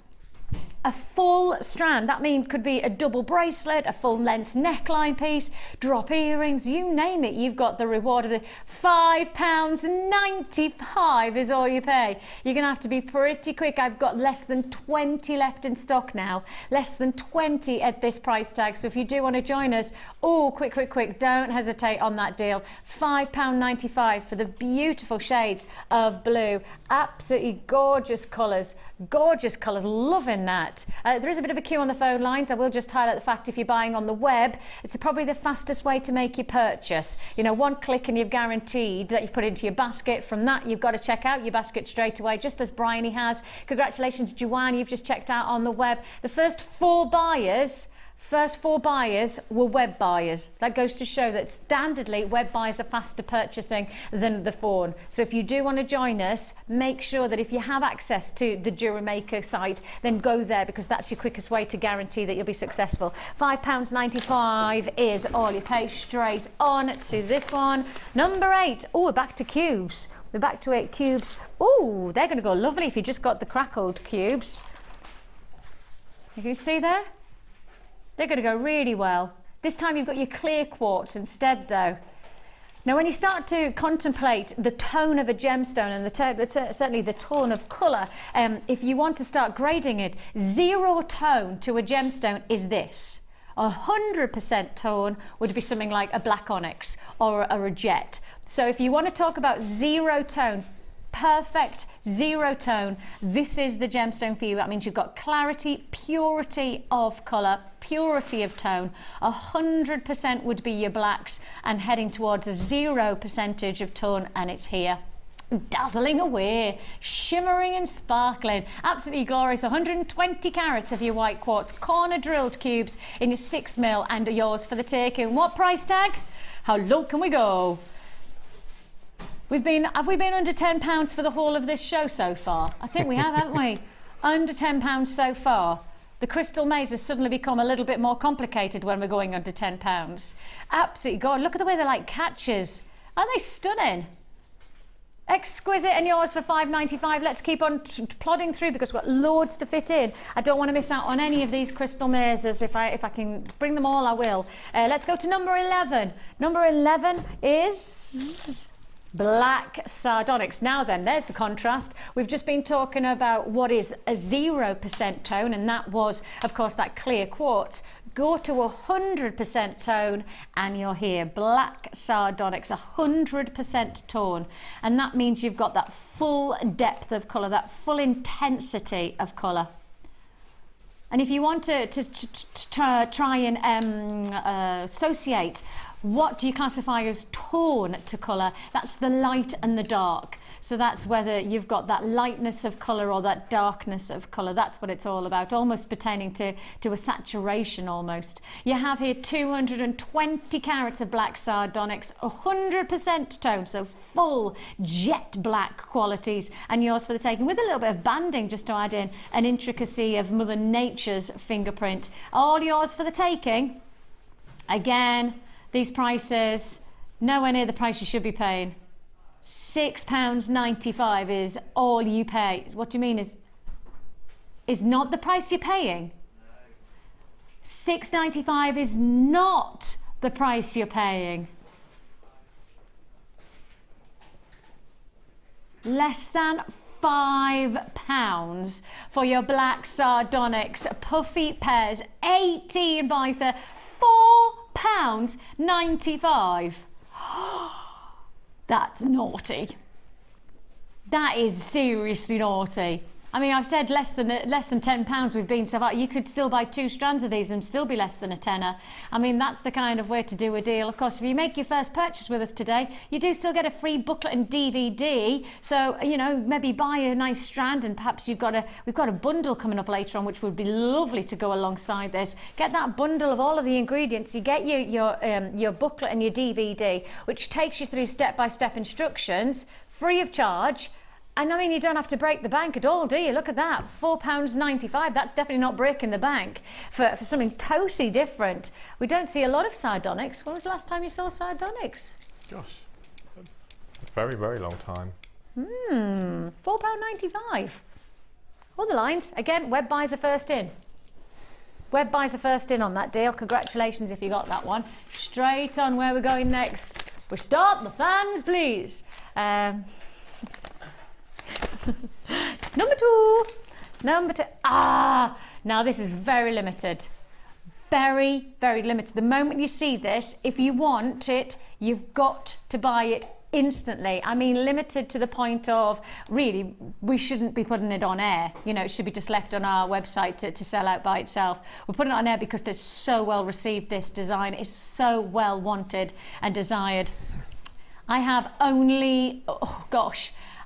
A full strand, that means could be a double bracelet, a full length neckline piece, drop earrings, you name it, you've got the reward of it. £5.95 is all you pay. You're going to have to be pretty quick. I've got less than 20 left in stock now. Less than 20 at this price tag. So if you do want to join us, oh, quick, don't hesitate on that deal. £5.95 for the beautiful shades of blue. Absolutely gorgeous colours. Gorgeous colours, loving that. There is a bit of a queue on the phone lines. I will just highlight the fact if you're buying on the web, it's probably the fastest way to make your purchase. You know, one click and you've guaranteed that you've put it into your basket. From that, you've got to check out your basket straight away, just as Bryony has. Congratulations, Joanne, you've just checked out on the web. The first four buyers were web buyers. That goes to show that standardly web buyers are faster purchasing than the phone. So if you do want to join us, make sure that if you have access to the Jewellery Maker site, then go there, because that's your quickest way to guarantee that you'll be successful. £5.95 is all you pay. Straight on to this one. Number 8. Oh, we're back to cubes. We're back to 8 cubes. Oh, they're going to go lovely if you just got the crackled cubes. You can see there? They're going to go really well. This time you've got your clear quartz instead though. Now when you start to contemplate the tone of a gemstone and certainly the tone of colour, if you want to start grading it, 0 tone to a gemstone is this. 100% tone would be something like a black onyx or a jet. So if you want to talk about 0 tone, perfect 0 tone, this is the gemstone for you. That means you've got clarity, purity of colour, purity of tone. 100% would be your blacks, and heading towards a 0% of tone, and it's here. Dazzling away, shimmering and sparkling, absolutely glorious. 120 carats of your white quartz, corner drilled cubes in your 6mm, and yours for the taking. What price tag? How low can we go? Have we been under £10 for the whole of this show so far? I think we have, haven't we? Under £10 so far. The crystal maze has suddenly become a little bit more complicated when we're going under £10. Absolutely, God, look at the way they're like catches. Aren't they stunning? Exquisite, and yours for £5.95. Let's keep on plodding through because we've got loads to fit in. I don't want to miss out on any of these crystal mazes. If I can bring them all, I will. Let's go to number 11. Number 11 is... black sardonyx. Now then, there's the contrast. We've just been talking about what is a 0% tone, and that was, of course, that clear quartz. Go to 100% tone and you're here, black sardonyx, 100% tone, and that means you've got that full depth of colour, that full intensity of colour. And if you want to try and associate what do you classify as tone to colour, that's the light and the dark. So that's whether you've got that lightness of colour or that darkness of colour. That's what it's all about, almost pertaining to a saturation almost. You have here 220 carats of black sardonyx, 100% tone, so full jet black qualities, and yours for the taking, with a little bit of banding just to add in an intricacy of Mother Nature's fingerprint. All yours for the taking. Again, these prices, nowhere near the price you should be paying. £6.95 is all you pay. What do you mean is not the price you're paying? £6.95 is not the price you're paying. Less than £5 for your black sardonyx puffy pairs, 18 by £4.95. That's naughty. That is seriously naughty. I mean, I've said less than £10 we've been so far. You could still buy 2 strands of these and still be less than a tenner. I mean, that's the kind of way to do a deal. Of course, if you make your first purchase with us today, you do still get a free booklet and DVD. So, you know, maybe buy a nice strand, and perhaps we've got a bundle coming up later on, which would be lovely to go alongside this. Get that bundle of all of the ingredients. You get your booklet and your DVD, which takes you through step-by-step instructions, free of charge. And I mean, you don't have to break the bank at all, do you? Look at that, £4.95. That's definitely not breaking the bank for something totally different. We don't see a lot of sardonyx. When was the last time you saw sardonyx? Gosh, a very, very long time. £4.95. All the lines. Again, web buys are first in. Web buys are first in on that deal. Congratulations if you got that one. Straight on, where we're going next. We start the fans, please. Number two. Now this is very limited. Very, very limited. The moment you see this, if you want it, you've got to buy it instantly. I mean, limited to the point of, really, we shouldn't be putting it on air. You know, it should be just left on our website to sell out by itself. We're putting it on air because it's so well received. This design is so well wanted and desired. I have only,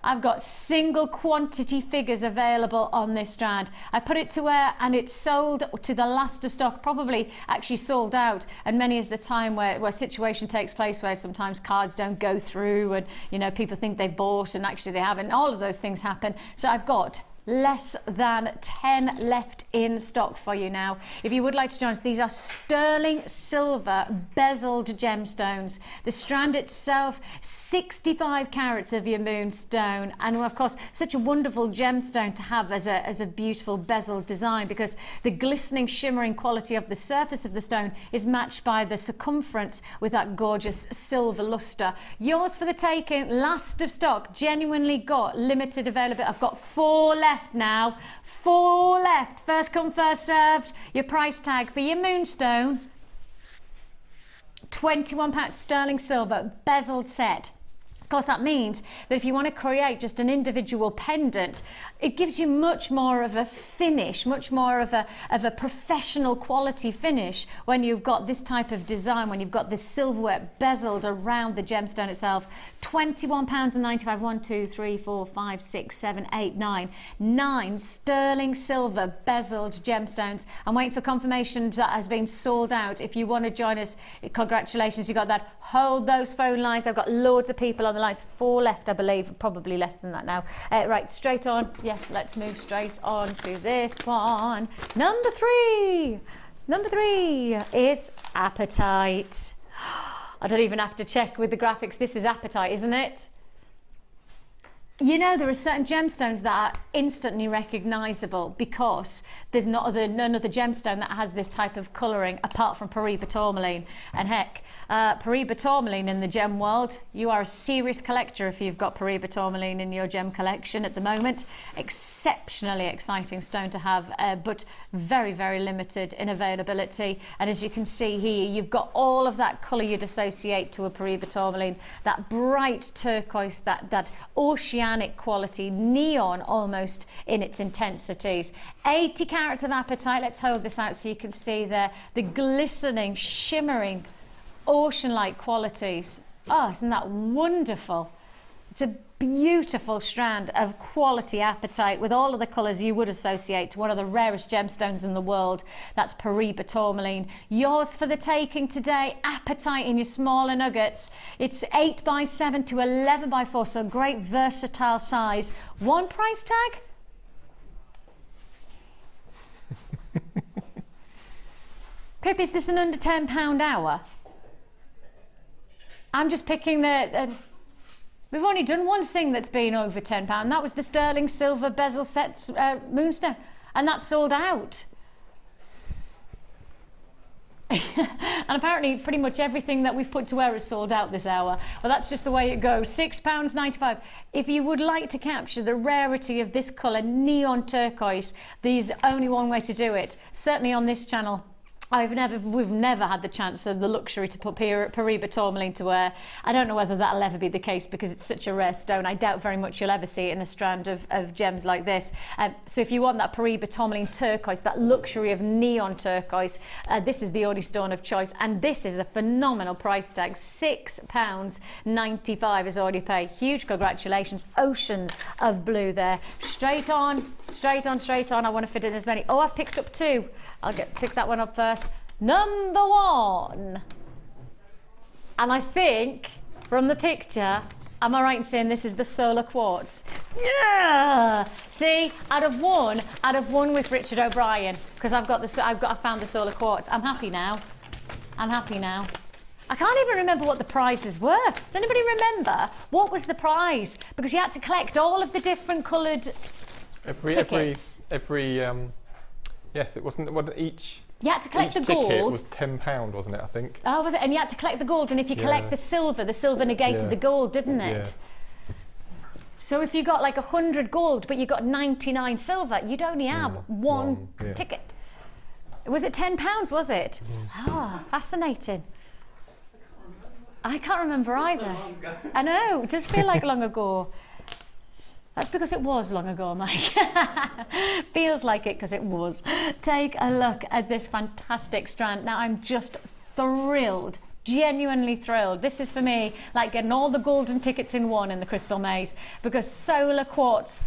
I've got single quantity figures available on this strand. I put it to wear and it's sold to the last of stock, probably actually sold out. And many is the time where situation takes place where sometimes cards don't go through and, you know, people think they've bought and actually they haven't. All of those things happen. So I've got less than 10 left in stock for you now. If you would like to join us, these are sterling silver bezeled gemstones. The strand itself, 65 carats of your moonstone, and of course such a wonderful gemstone to have as a beautiful bezeled design, because the glistening shimmering quality of the surface of the stone is matched by the circumference with that gorgeous silver luster. Yours for the taking, last of stock, genuinely got limited availability. I've got 4 left now, 4 left. First come, first served. Your price tag for your moonstone, £21 sterling silver bezeled set. Of course, that means that if you want to create just an individual pendant, it gives you much more of a finish, much more of a professional quality finish when you've got this type of design, when you've got this silverware bezeled around the gemstone itself. £21.95. 1, 2, 3, 4, 5, 6, 7, 8, 9. 9 sterling silver bezeled gemstones. I'm waiting for confirmation that has been sold out. If you want to join us, congratulations, you got that. Hold those phone lines. I've got loads of people on the lines. 4 left, I believe, probably less than that now. Right, straight on. Yes, let's move straight on to this one. Number 3. Number 3 is Apatite. I don't even have to check with the graphics. This is Apatite, isn't it? You know, there are certain gemstones that are instantly recognisable because there's none other gemstone that has this type of colouring apart from Paraiba tourmaline. And heck, Paraiba tourmaline in the gem world, you are a serious collector if you've got Paraiba tourmaline in your gem collection at the moment. Exceptionally exciting stone to have, but very, very limited in availability. And as you can see here, you've got all of that colour you'd associate to a Paraiba tourmaline, that bright turquoise, that oceanic quality, neon almost in its intensities. 80 carats of apatite. Let's hold this out so you can see there the glistening, shimmering, ocean-like qualities. Oh, isn't that wonderful? It's a beautiful strand of quality apatite with all of the colours you would associate to one of the rarest gemstones in the world. That's Paraiba tourmaline. Yours for the taking today. Apatite in your smaller nuggets. It's 8x7 to 11x4, so great versatile size. One price tag? Pip, is this an under £10 hour? I'm just picking the... we've only done one thing that's been over £10. That was the sterling silver bezel set moonstone. And that's sold out. And apparently pretty much everything that we've put to wear is sold out this hour. Well, that's just the way it goes. £6.95. If you would like to capture the rarity of this colour, neon turquoise, there's only one way to do it. Certainly on this channel. We've never had the chance or the luxury to put Paraiba tourmaline to wear. I don't know whether that'll ever be the case because it's such a rare stone. I doubt very much you'll ever see it in a strand of gems like this. So if you want that Paraiba tourmaline turquoise, that luxury of neon turquoise, this is the only stone of choice. And this is a phenomenal price tag. £6.95 is all you pay. Huge congratulations. Oceans of blue there. Straight on, straight on, straight on. I want to fit in as many. Oh, I've picked up two. I'll pick that one up first. Number one. And I think from the picture, am I right in saying this is the solar quartz? Yeah. See, I'd have won with Richard O'Brien because I found the solar quartz. I'm happy now. I'm happy now. I can't even remember what the prizes were. Does anybody remember what was the prize? Because you had to collect all of the different coloured tickets. Yes, it wasn't what each. You had to collect the ticket gold. Was £10, wasn't it? I think. Oh, was it? And you had to collect the gold, and if you collect the silver negated the gold, didn't it? Yeah. So if you got like 100 gold, but you got 99 silver, you'd only have one ticket. Was it £10? Was it? Ah, fascinating. I can't remember either. I know. It does feel like long ago. That's because it was long ago, Mike. Feels like it because it was. Take a look at this fantastic strand. Now, I'm just thrilled, genuinely thrilled. This is for me like getting all the golden tickets in one in the Crystal Maze because solar quartz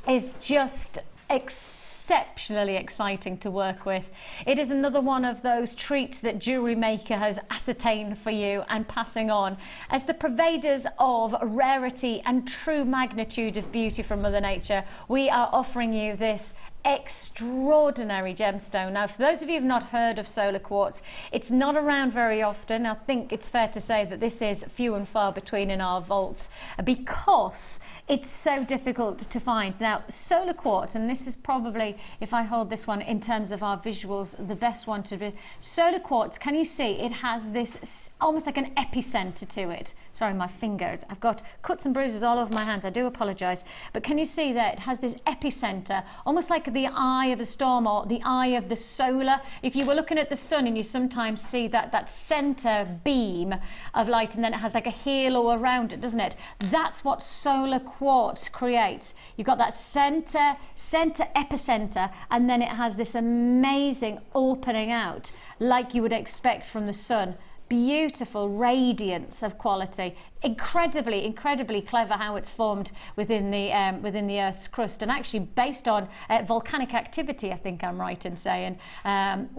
is just exceptionally exciting to work with. It is another one of those treats that Jewellery Maker has ascertained for you and passing on. As the purveyors of rarity and true magnitude of beauty from Mother Nature, we are offering you this extraordinary gemstone. Now, for those of you who've not heard of solar quartz, it's not around very often. I think it's fair to say that this is few and far between in our vaults because it's so difficult to find. Now, solar quartz, and this is probably, if I hold this one in terms of our visuals, the best one to do. Solar quartz, can you see it has this almost like an epicenter to it? Sorry, my finger. I've got cuts and bruises all over my hands. I do apologise. But can you see that it has this epicenter, almost like the eye of the storm or the eye of the solar? If you were looking at the sun and you sometimes see that centre beam of light and then it has like a halo around it, doesn't it? That's what solar quartz creates. You've got that centre epicenter, and then it has this amazing opening out like you would expect from the sun. Beautiful radiance of quality, incredibly clever how it's formed within the Earth's crust, and actually based on volcanic activity. I think I'm right in saying.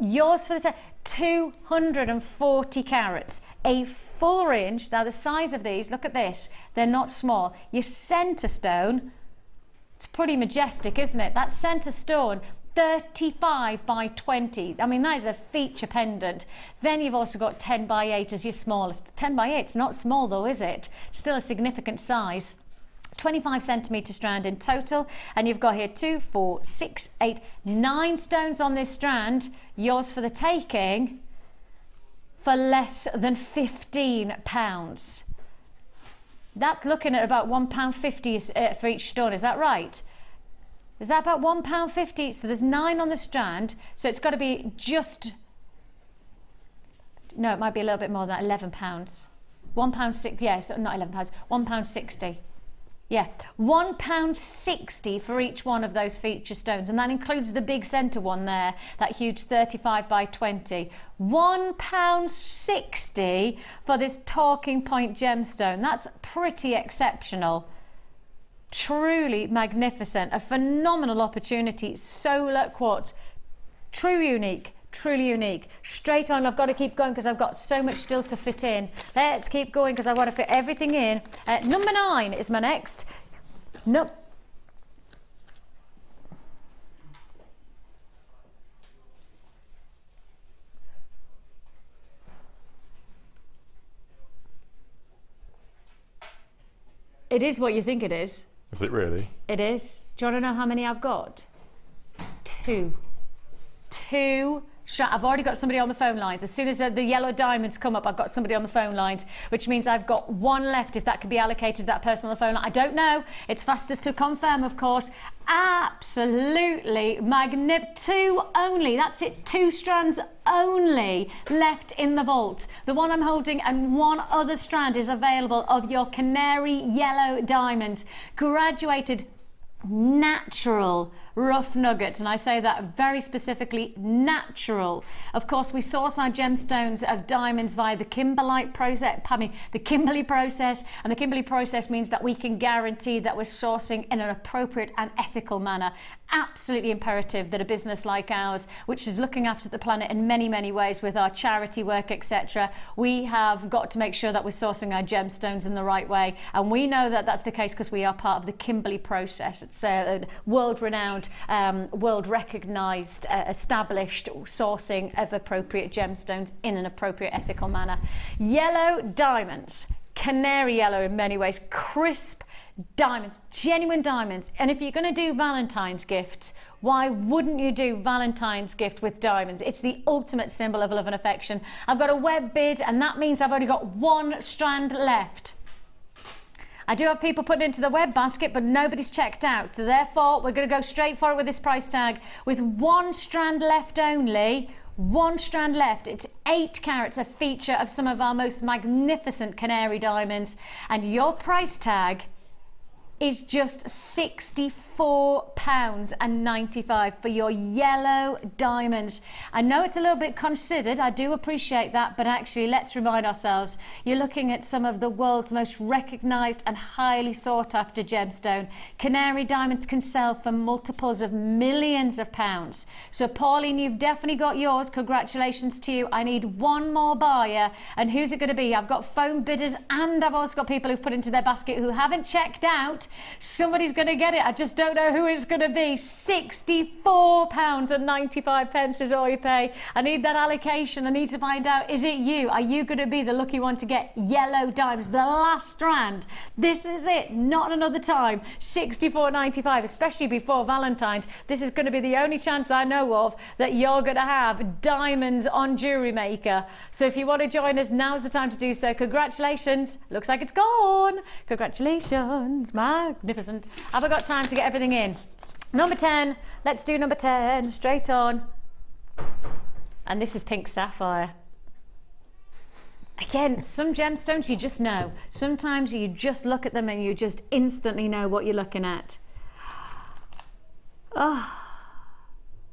Yours for the 240 carats, a full range. Now the size of these, look at this, they're not small. Your centre stone, it's pretty majestic, isn't it? That centre stone, 35 by 20. I mean, that is a feature pendant. Then you've also got 10 by 8 as your smallest. 10 by 8's not small though, is it? Still a significant size. 25 centimetre strand in total, and you've got here 2, 4, 6, 8, 9 stones on this strand, yours for the taking for less than £15. That's looking at about £1.50 for each stone, is that right? Is that about £1.50? So there's 9 on the strand, so it's got to be just, no, it might be a little bit more than that, £11. £1.60, yes, not £11, £1.60. Yeah, £1.60 for each one of those feature stones, and that includes the big centre one there, that huge 35 by 20. £1.60 for this talking point gemstone. That's pretty exceptional. Truly magnificent, a phenomenal opportunity. Solar quartz, truly unique. Truly unique. Straight on, I've got to keep going because I've got so much still to fit in. Let's keep going because I want to fit everything in. Number 9 is my next. Nope. It is what you think it is. Is it really? It is. Do you want to know how many I've got? 2. 2. I've already got somebody on the phone lines. As soon as the yellow diamonds come up, I've got somebody on the phone lines, which means I've got 1 left if that can be allocated to that person on the phone line. I don't know. It's fastest to confirm, of course. Absolutely magnificent. 2 only. That's it. 2 strands only left in the vault. The one I'm holding and 1 other strand is available of your canary yellow diamonds. Graduated natural rough nuggets, and I say that very specifically, natural. Of course, we source our gemstones of diamonds via the Kimberlite process, the Kimberley process, and the Kimberley process means that we can guarantee that we're sourcing in an appropriate and ethical manner. Absolutely imperative that a business like ours, which is looking after the planet in many, many ways with our charity work, etc., we have got to make sure that we're sourcing our gemstones in the right way, and we know that that's the case because we are part of the Kimberley process. It's a world-renowned, world-recognised, established sourcing of appropriate gemstones in an appropriate ethical manner. Yellow diamonds, canary yellow in many ways, crisp diamonds, genuine diamonds. And if you're going to do Valentine's gifts, why wouldn't you do Valentine's gift with diamonds? It's the ultimate symbol of love and affection. I've got a web bid, and that means I've only got 1 strand left. I do have people put it into the web basket, but nobody's checked out. So therefore, we're going to go straight for it with this price tag. With 1 strand left only, 1 strand left. It's 8 carats, a feature of some of our most magnificent canary diamonds. And your price tag is just £64.95 for your yellow diamonds. I know it's a little bit considered, I do appreciate that, but actually let's remind ourselves, you're looking at some of the world's most recognised and highly sought after gemstone. Canary diamonds can sell for multiples of millions of pounds. So Pauline, you've definitely got yours. Congratulations to you. I need 1 more buyer, and who's it going to be? I've got phone bidders, and I've also got people who've put into their basket who haven't checked out. Somebody's going to get it. I just don't know who it's going to be. £64.95 is all you pay. I need that allocation. I need to find out, is it you? Are you going to be the lucky one to get yellow diamonds, the last strand? This is it, not another time. £64.95, especially before Valentine's. This is going to be the only chance I know of that you're going to have diamonds on Jewellery Maker. So if you want to join us, now's the time to do so. Congratulations. Looks like it's gone. Congratulations. Magnificent. Have I got time to get everything in? Number 10. Let's do number 10. Straight on. And this is pink sapphire. Again, some gemstones you just know. Sometimes you just look at them and you just instantly know what you're looking at. Oh,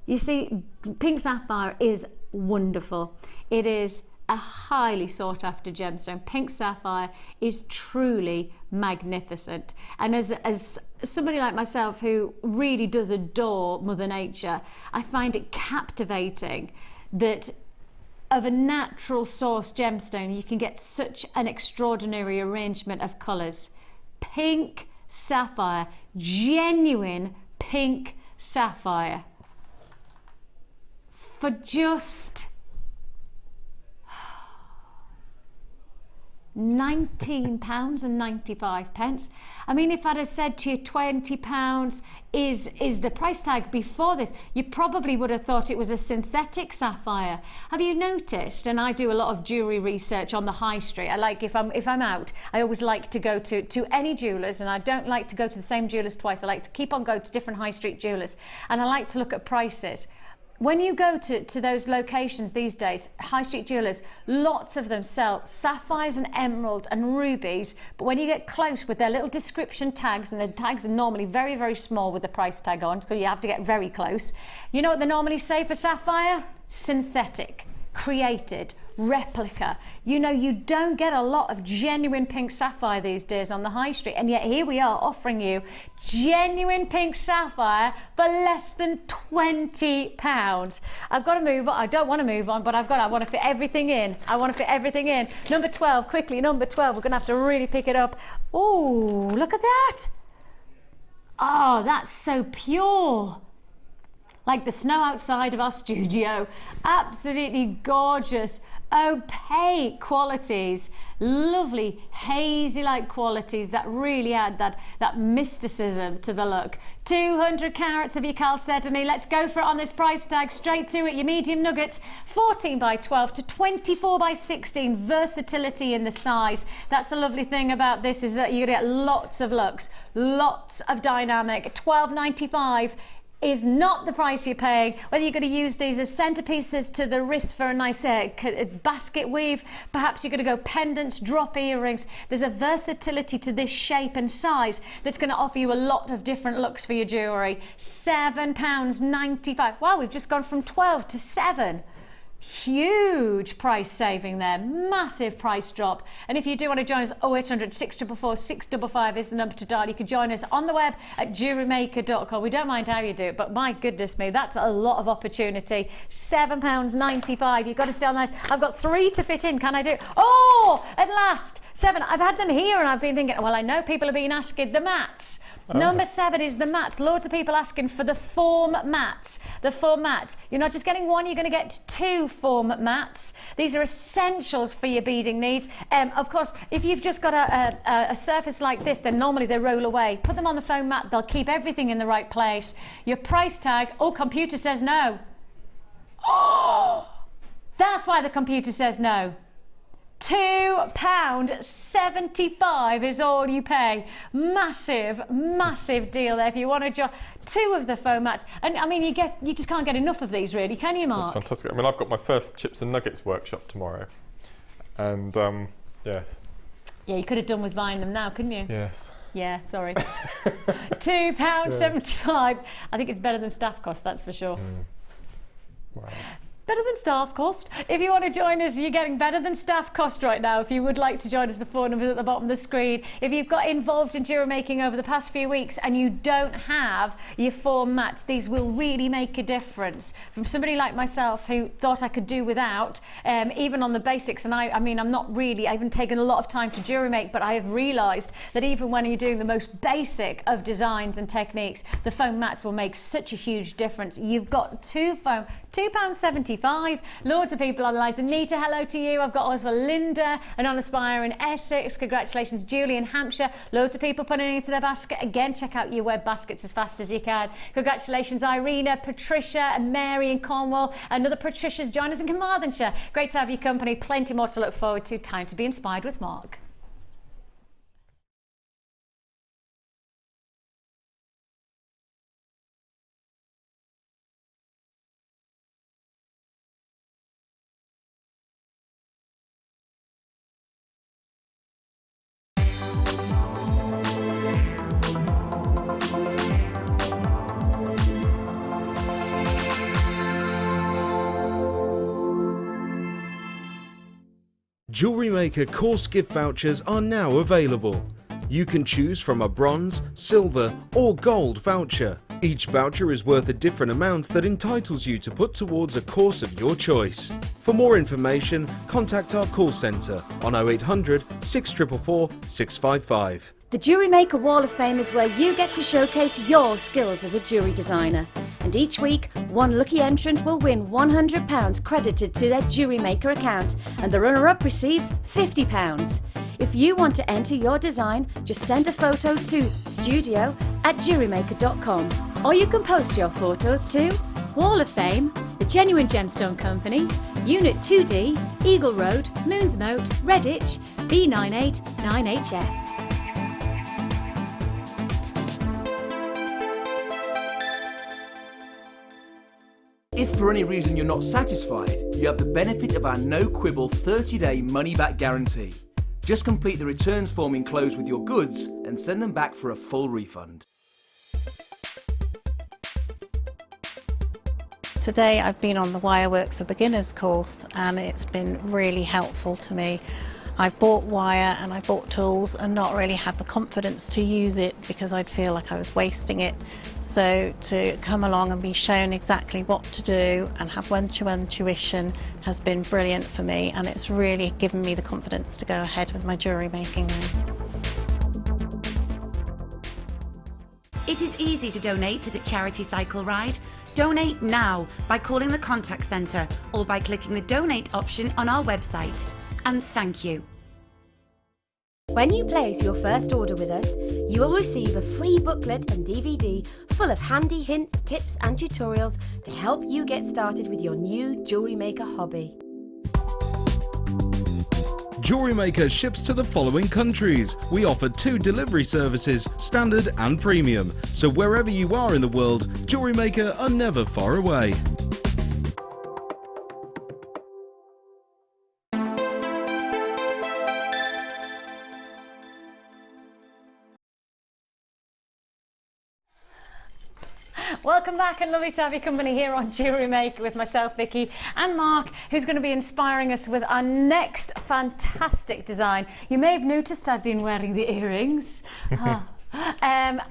you see, pink sapphire is wonderful. It is a highly sought after gemstone. Pink sapphire is truly magnificent. And as somebody like myself who really does adore Mother Nature, I find it captivating that of a natural source gemstone you can get such an extraordinary arrangement of colours. Pink sapphire, genuine pink sapphire, for just £19.95. I mean, if I'd have said to you £20 is the price tag before this, you probably would have thought it was a synthetic sapphire. Have you noticed, and I do a lot of jewellery research on the high street, I like, if I'm out, I always like to go to any jewellers, and I don't like to go to the same jewellers twice. I like to keep on going to different high street jewellers, and I like to look at prices. When you go to those locations these days, high street jewellers, lots of them sell sapphires and emeralds and rubies, but when you get close with their little description tags, and the tags are normally very, very small with the price tag on, so you have to get very close. You know what they normally say for sapphire? Synthetic, created, replica. You know, you don't get a lot of genuine pink sapphire these days on the high street, and yet here we are offering you genuine pink sapphire for less than £20. I've got to move on. I don't want to move on, but I want to fit everything in. I want to fit everything in. Number 12, quickly, number 12. We're going to have to really pick it up. Oh, look at that. Oh, that's so pure. Like the snow outside of our studio. Absolutely gorgeous. Opaque qualities, lovely hazy-like qualities that really add that mysticism to the look. 200 carats of your chalcedony. Let's go for it on this price tag. Straight to it, your medium nuggets, 14 by 12 to 24 by 16. Versatility in the size. That's the lovely thing about this, is that you get lots of looks, lots of dynamic. $12.95 is not the price you're paying. Whether you're going to use these as centerpieces to the wrist for a nice basket weave, perhaps you're going to go pendants, drop earrings. There's a versatility to this shape and size that's going to offer you a lot of different looks for your jewellery. £7.95. Wow, we've just gone from 12 to 7. Huge price saving there, massive price drop. And if you do want to join us, 0800 644 655 is the number to dial. You can join us on the web at JewelleryMaker.com. We don't mind how you do it, but my goodness me, that's a lot of opportunity. £7.95. You've got to stay on those. I've got 3 to fit in. Can I do it? Oh, at last, 7. I've had them here and I've been thinking, well, I know people have been asking the mats. Number 7 is the mats. Loads of people asking for the form mats. The form mats. You're not just getting one, you're going to get 2 form mats. These are essentials for your beading needs. Of course, if you've just got a surface like this, then normally they roll away. Put them on the foam mat, they'll keep everything in the right place. Your price tag, oh, computer says no. Oh, that's why the computer says no. £2.75 is all you pay. Massive, massive deal there. If you want to join 2 of the foam mats, and I mean, you just can't get enough of these, really, can you, Mark? That's fantastic. I mean, I've got my first chips and nuggets workshop tomorrow, and yes. Yeah, you could have done with buying them now, couldn't you? Yes. Yeah, sorry. £2.75. I think it's better than staff cost, that's for sure. Wow. Better than staff cost. If you want to join us, you're getting better than staff cost right now. If you would like to join us, the phone number at the bottom of the screen. If you've got involved in jewellery making over the past few weeks and you don't have your form mats, these will really make a difference. From somebody like myself who thought I could do without, even on the basics, and I mean, I'm not really, I haven't taken a lot of time to jewellery make, but I have realised that even when you're doing the most basic of designs and techniques, the foam mats will make such a huge difference. You've got 2 foam, £2.75. Loads of people on the line. Anita, hello to you. I've got also Linda and Honor Spire in Essex. Congratulations, Julie in Hampshire. Loads of people putting it into their basket. Again, check out your web baskets as fast as you can. Congratulations, Irina, Patricia and Mary in Cornwall. Another Patricia's joined us in Carmarthenshire. Great to have your company. Plenty more to look forward to. Time to be inspired with Mark. Jewellery Maker course gift vouchers are now available. You can choose from a bronze, silver or gold voucher. Each voucher is worth a different amount that entitles you to put towards a course of your choice. For more information, contact our call centre on 0800 644 655. The Jewellery Maker Wall of Fame is where you get to showcase your skills as a jewellery designer. And each week, one lucky entrant will win £100 credited to their Jewellery Maker account, and the runner-up receives £50. If you want to enter your design, just send a photo to studio@jewellerymaker.com, or you can post your photos to Wall of Fame, The Genuine Gemstone Company, Unit 2D, Eagle Road, Moonsmote, Redditch, B989HF. If for any reason you're not satisfied, you have the benefit of our no-quibble 30-day money-back guarantee. Just complete the returns form enclosed with your goods and send them back for a full refund. Today I've been on the Wirework for Beginners course and it's been really helpful to me. I've bought wire and I've bought tools and not really had the confidence to use it because I'd feel like I was wasting it. So to come along and be shown exactly what to do and have one-to-one tuition has been brilliant for me, and it's really given me the confidence to go ahead with my jewellery making now. It is easy to donate to the charity cycle ride. Donate now by calling the contact centre or by clicking the donate option on our website. And thank you. When you place your first order with us, you will receive a free booklet and DVD full of handy hints, tips and tutorials to help you get started with your new jewellery maker hobby. Jewellery Maker ships to the following countries. We offer 2 delivery services, standard and premium. So wherever you are in the world, Jewellery Maker are never far away. Welcome back, and lovely to have your company here on Jewellery Maker with myself, Vicki, and Mark, who's going to be inspiring us with our next fantastic design. You may have noticed I've been wearing the earrings. And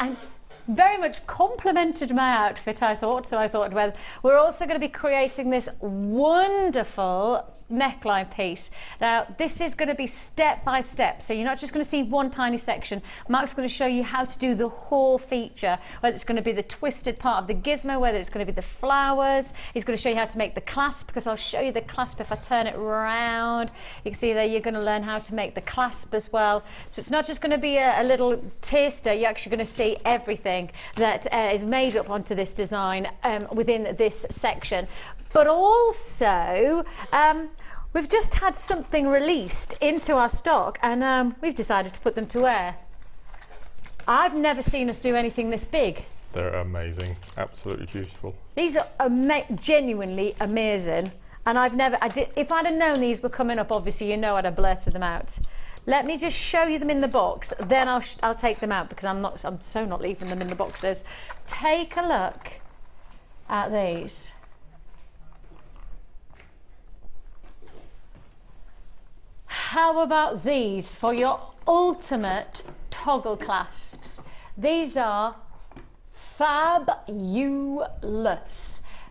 very much complemented my outfit, I thought, so I thought, well, we're also going to be creating this wonderful neckline piece. Now this is going to be step by step, so you're not just going to see one tiny section. Mark's going to show you how to do the whole feature, whether it's going to be the twisted part of the gizmo, whether it's going to be the flowers. He's going to show you how to make the clasp, because I'll show you the clasp if I turn it round. You can see there you're going to learn how to make the clasp as well. So it's not just going to be a little taster, you're actually going to see everything that is made up onto this design within this section. But also, we've just had something released into our stock, and we've decided to put them to wear. I've never seen us do anything this big. They're amazing, absolutely beautiful. These are genuinely amazing, and if I'd have known these were coming up, obviously you know I'd have blurted them out. Let me just show you them in the box, then I'll take them out, because I'm so not leaving them in the boxes. Take a look at these. How about these for your ultimate toggle clasps? These are fabulous.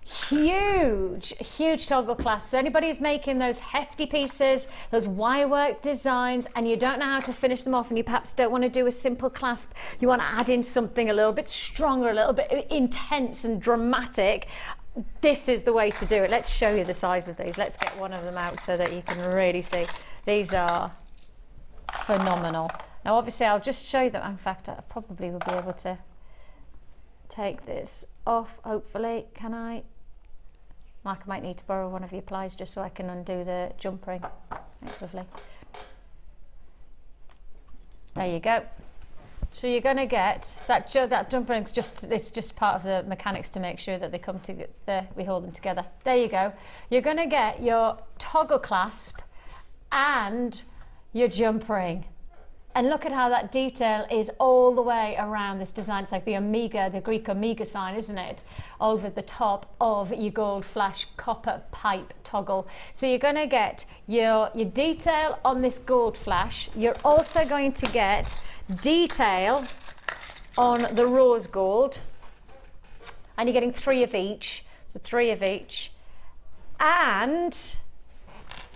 Huge toggle clasps. So anybody who's making those hefty pieces, those wirework designs, and you don't know how to finish them off, and you perhaps don't want to do a simple clasp, you want to add in something a little bit stronger, a little bit intense and dramatic, this is the way to do it. Let's show you the size of these. Let's get one of them out so that you can really see. These are phenomenal. Now obviously I'll just show you them. In fact, I probably will be able to take this off, hopefully. Can I? Mark, I might need to borrow one of your pliers just so I can undo the jump ring. That's lovely. There you go. So you're going to get that jump ring's it's just part of the mechanics to make sure that they come together. We hold them together. There you go. You're going to get your toggle clasp and your jump ring. And look at how that detail is all the way around this design. It's like the omega, the Greek omega sign, isn't it? Over the top of your gold flash copper pipe toggle. So you're going to get your detail on this gold flash. You're also going to get detail on the rose gold, and you're getting 3 of each, so 3 of each, and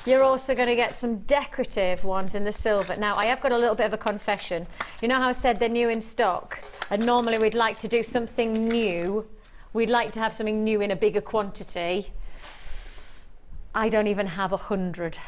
you're also going to get some decorative ones in the silver. Now I have got a little bit of a confession. You know how I said they're new in stock, and normally we'd like to do something new, we'd like to have something new in a bigger quantity. I don't even have 100.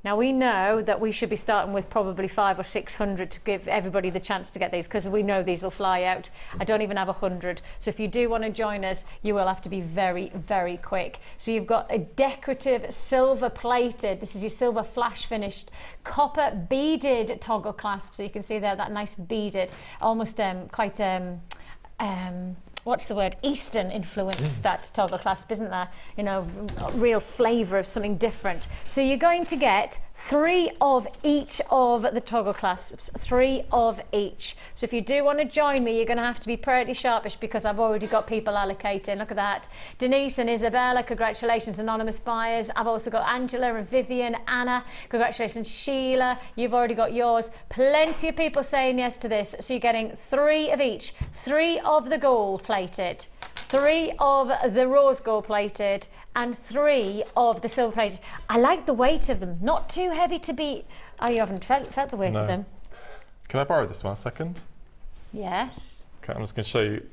Now we know that we should be starting with probably 500 or 600 to give everybody the chance to get these, because we know these will fly out. I don't even have 100. So if you do want to join us, you will have to be very, very quick. So you've got a decorative silver plated, this is your silver flash finished, copper beaded toggle clasp. So you can see there that nice beaded, almost quite what's the word, Eastern influence, that toggle clasp, isn't there? You know, real flavour of something different. So you're going to get 3 of each of the toggle clasps, 3 of each. So if you do want to join me, you're going to have to be pretty sharpish, because I've already got people allocating. Look at that. Denise and Isabella, congratulations, anonymous buyers. I've also got Angela and Vivian, Anna, congratulations, Sheila, you've already got yours. Plenty of people saying yes to this. So you're getting 3 of each, 3 of the gold plated, 3 of the rose gold plated, and 3 of the silver plated. I like the weight of them, not too heavy to be. Oh, you haven't felt the weight of them? Can I borrow this one a second? Yes. Okay, I'm just going to show you.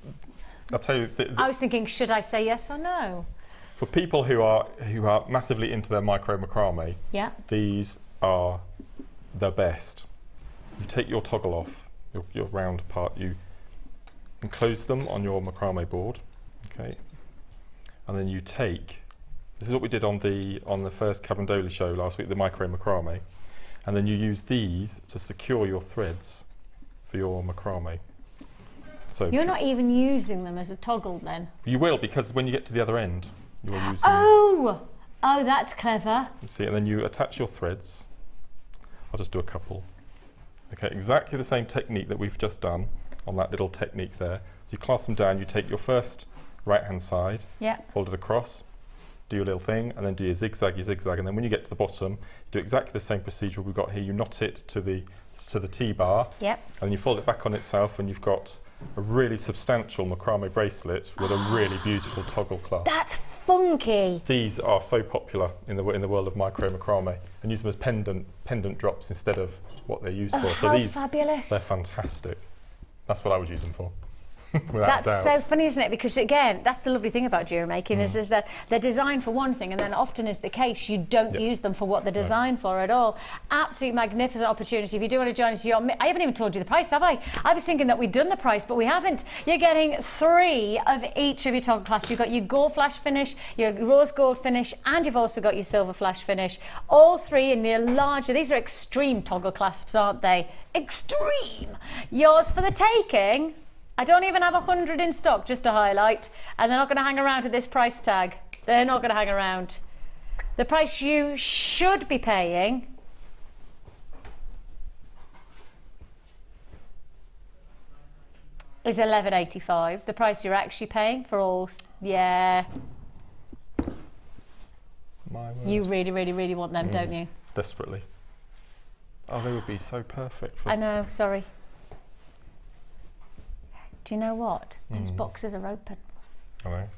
I'll tell you. I was thinking, should I say yes or no? For people who are massively into their micro macrame, yeah, these are the best. You take your toggle off, your round part, you enclose them on your macrame board, okay, and then you take. This is what we did on the first Cabandoli show last week, the micro macrame, and then you use these to secure your threads for your macrame. So you're not even using them as a toggle then? You will, because when you get to the other end, you'll use them. Oh, that's clever. See, and then you attach your threads. I'll just do a couple. Okay, exactly the same technique that we've just done on that little technique there. So you clasp them down, you take your first right-hand side, fold it across, do your little thing, and then do your zigzag, and then when you get to the bottom, do exactly the same procedure we've got here. You knot it to the T-bar, and then you fold it back on itself, and you've got a really substantial macrame bracelet with a really beautiful toggle clasp. That's funky. These are so popular in the world of micro macrame, and use them as pendant drops instead of what they're used for. So these, fabulous. They're fantastic. That's what I would use them for. That's doubt. so funny, isn't it? Because again, that's the lovely thing about jewellery making is that they're designed for one thing, and then often is the case you don't use them for what they're designed for at all. Absolute magnificent opportunity. If you do want to join us, I haven't even told you the price, have I? I was thinking that we'd done the price, but we haven't. You're getting 3 of each of your toggle clasps. You've got your gold flash finish, your rose gold finish, and you've also got your silver flash finish. All 3 in the larger. These are extreme toggle clasps, aren't they? Extreme. Yours for the taking. I don't even have 100 in stock, just to highlight, and they're not going to hang around at this price tag. They're not going to hang around. The price you should be paying is $11.85. The price you're actually paying for all, My word. You really, really, really want them, don't you? Desperately. Oh, they would be so perfect. I know, sorry. Do you know what? Those boxes are open. Hello.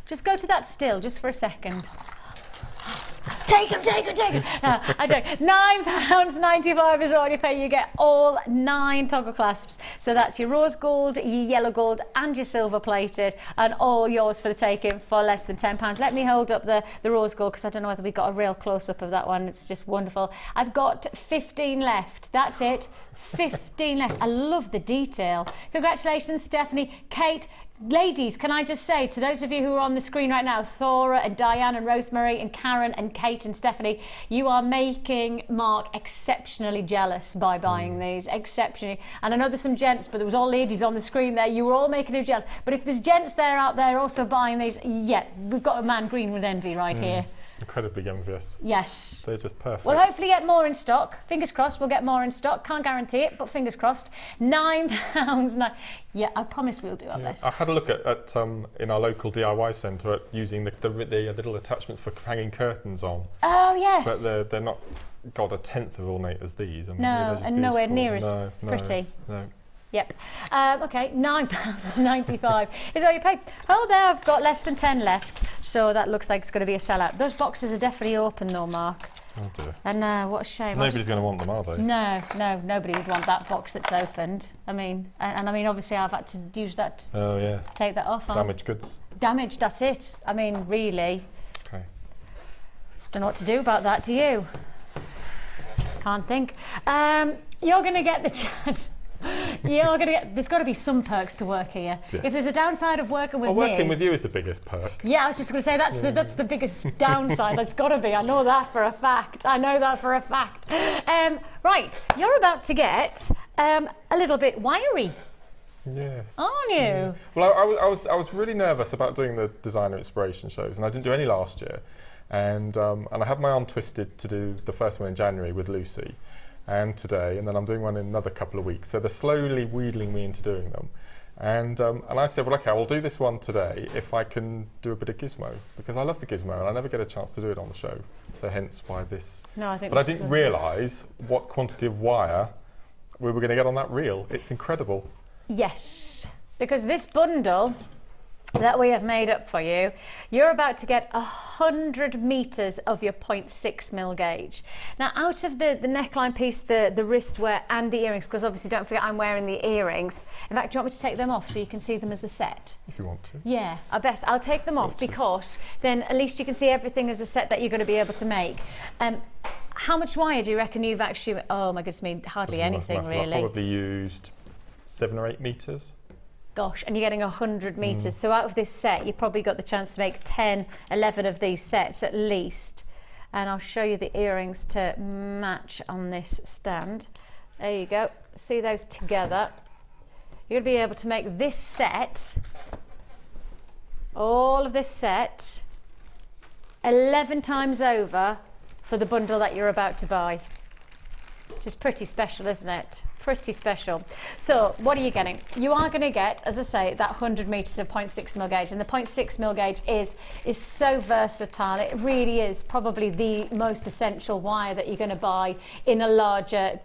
Just go to that still, just for a second. Take them. No, I don't. £9.95 is all you pay. You get all 9 toggle clasps. So that's your rose gold, your yellow gold, and your silver plated, and all yours for the taking for less than £10. Let me hold up the rose gold, because I don't know whether we got a real close-up of that one. It's just wonderful. I've got 15 left. That's it. 15 left. I love the detail. Congratulations, Stephanie, Kate. Ladies, can I just say to those of you who are on the screen right now, Thora and Diane and Rosemary and Karen and Kate and Stephanie, you are making Mark exceptionally jealous by buying these, exceptionally. And I know there's some gents, but there was all ladies on the screen there. You were all making him jealous. But if there's gents out there also buying these, yeah, we've got a man green with envy right here. Incredibly envious. Yes. They're just perfect. We'll hopefully get more in stock. Fingers crossed we'll get more in stock. Can't guarantee it, but fingers crossed. £9. Yeah, I promise we'll do our best. I had a look at in our local DIY centre at using the little attachments for hanging curtains on. Oh, yes. But they're not, God, a tenth of ornate as these. I mean, no, and nowhere near as pretty. No. Yep. Okay, £9.95 is all you pay. Oh, there, I've got less than 10 left, so that looks like it's going to be a sellout. Those boxes are definitely open though, Mark. Oh dear. And what a shame. Nobody's going to want them, are they? No, nobody would want that box that's opened. I mean, and I mean, obviously I've had to use that. Oh yeah. Take that off. Damaged goods. Damaged, that's it. I mean, really. Okay. Don't know what to do about that, do you? Can't think. You're going to get the chance. There's got to be some perks to work here. Yes. If there's a downside of working with me... working with you is the biggest perk. Yeah, I was just going to say that's the biggest downside. That's got to be. I know that for a fact. Right, you're about to get a little bit wiry. Yes. Aren't you? Yeah. Well, I was really nervous about doing the designer inspiration shows, and I didn't do any last year. And I had my arm twisted to do the first one in January with Lucy, and today, and then I'm doing one in another couple of weeks. So they're slowly wheedling me into doing them. And I said, well, okay, I'll do this one today if I can do a bit of gizmo, because I love the gizmo and I never get a chance to do it on the show. So hence why this. No, I think. But I didn't realise what quantity of wire we were going to get on that reel. It's incredible. Yes, because this bundle that we have made up for you, you're about to get 100 meters of your 0.6mm gauge. Now, out of the neckline piece, the wristwear and the earrings, because obviously don't forget I'm wearing the earrings. In fact, do you want me to take them off so you can see them as a set? If you want to. Yeah, I'll take them off because then at least you can see everything as a set that you're going to be able to make. How much wire do you reckon you've actually, oh my goodness me, hardly anything really. I've probably used 7 or 8 meters. Gosh, and you're getting 100 meters. So out of this set, you probably got the chance to make 10, 11 of these sets at least. And I'll show you the earrings to match on this stand. There you go. See those together. You're going to be able to make this set, all of this set, 11 times over for the bundle that you're about to buy. Which is pretty special, isn't it? Pretty special. So what are you getting? You are going to get, as I say, that 100 meters of 0.6mm gauge, and the 0.6mm gauge is so versatile. It really is probably the most essential wire that you're going to buy in the larger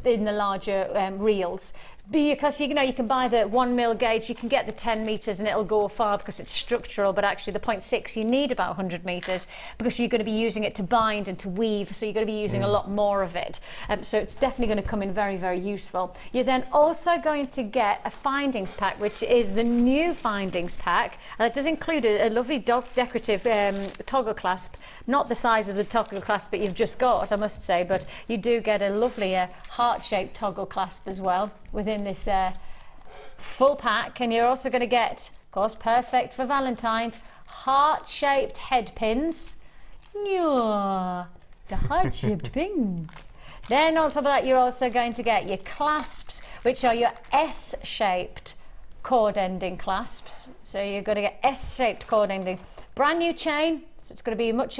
reels. Because you know you can buy the 1mm gauge, you can get the 10 meters and it'll go far because it's structural, but actually the 0.6 you need about 100 meters because you're going to be using it to bind and to weave, so you're going to be using a lot more of it. So it's definitely going to come in very, very useful. You're then also going to get a findings pack, which is the new findings pack. It does include a lovely decorative toggle clasp, not the size of the toggle clasp that you've just got, I must say, but you do get a lovely heart-shaped toggle clasp as well within this full pack. And you're also going to get, of course, perfect for Valentine's, heart-shaped head pins. Yeah, the heart-shaped pins. Then on top of that, you're also going to get your clasps, which are your S-shaped cord ending clasps. So you're going to get S-shaped cord ending. Brand new chain. So it's going to be a much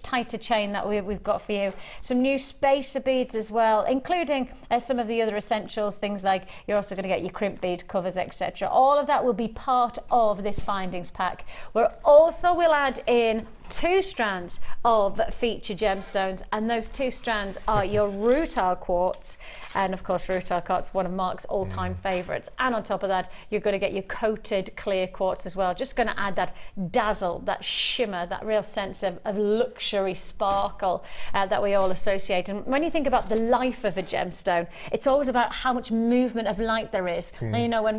tighter chain that we've got for you. Some new spacer beads as well, including some of the other essentials, things like you're also going to get your crimp bead covers, etc. All of that will be part of this findings pack. We'll add in 2 strands of feature gemstones, and those 2 strands are your rutile quartz, and of course rutile quartz, one of Mark's all-time favourites. And on top of that, you're going to get your coated clear quartz as well. Just going to add that dazzle, that shimmer, that real sense of luxury sparkle that we all associate. And when you think about the life of a gemstone, it's always about how much movement of light there is. And you know, when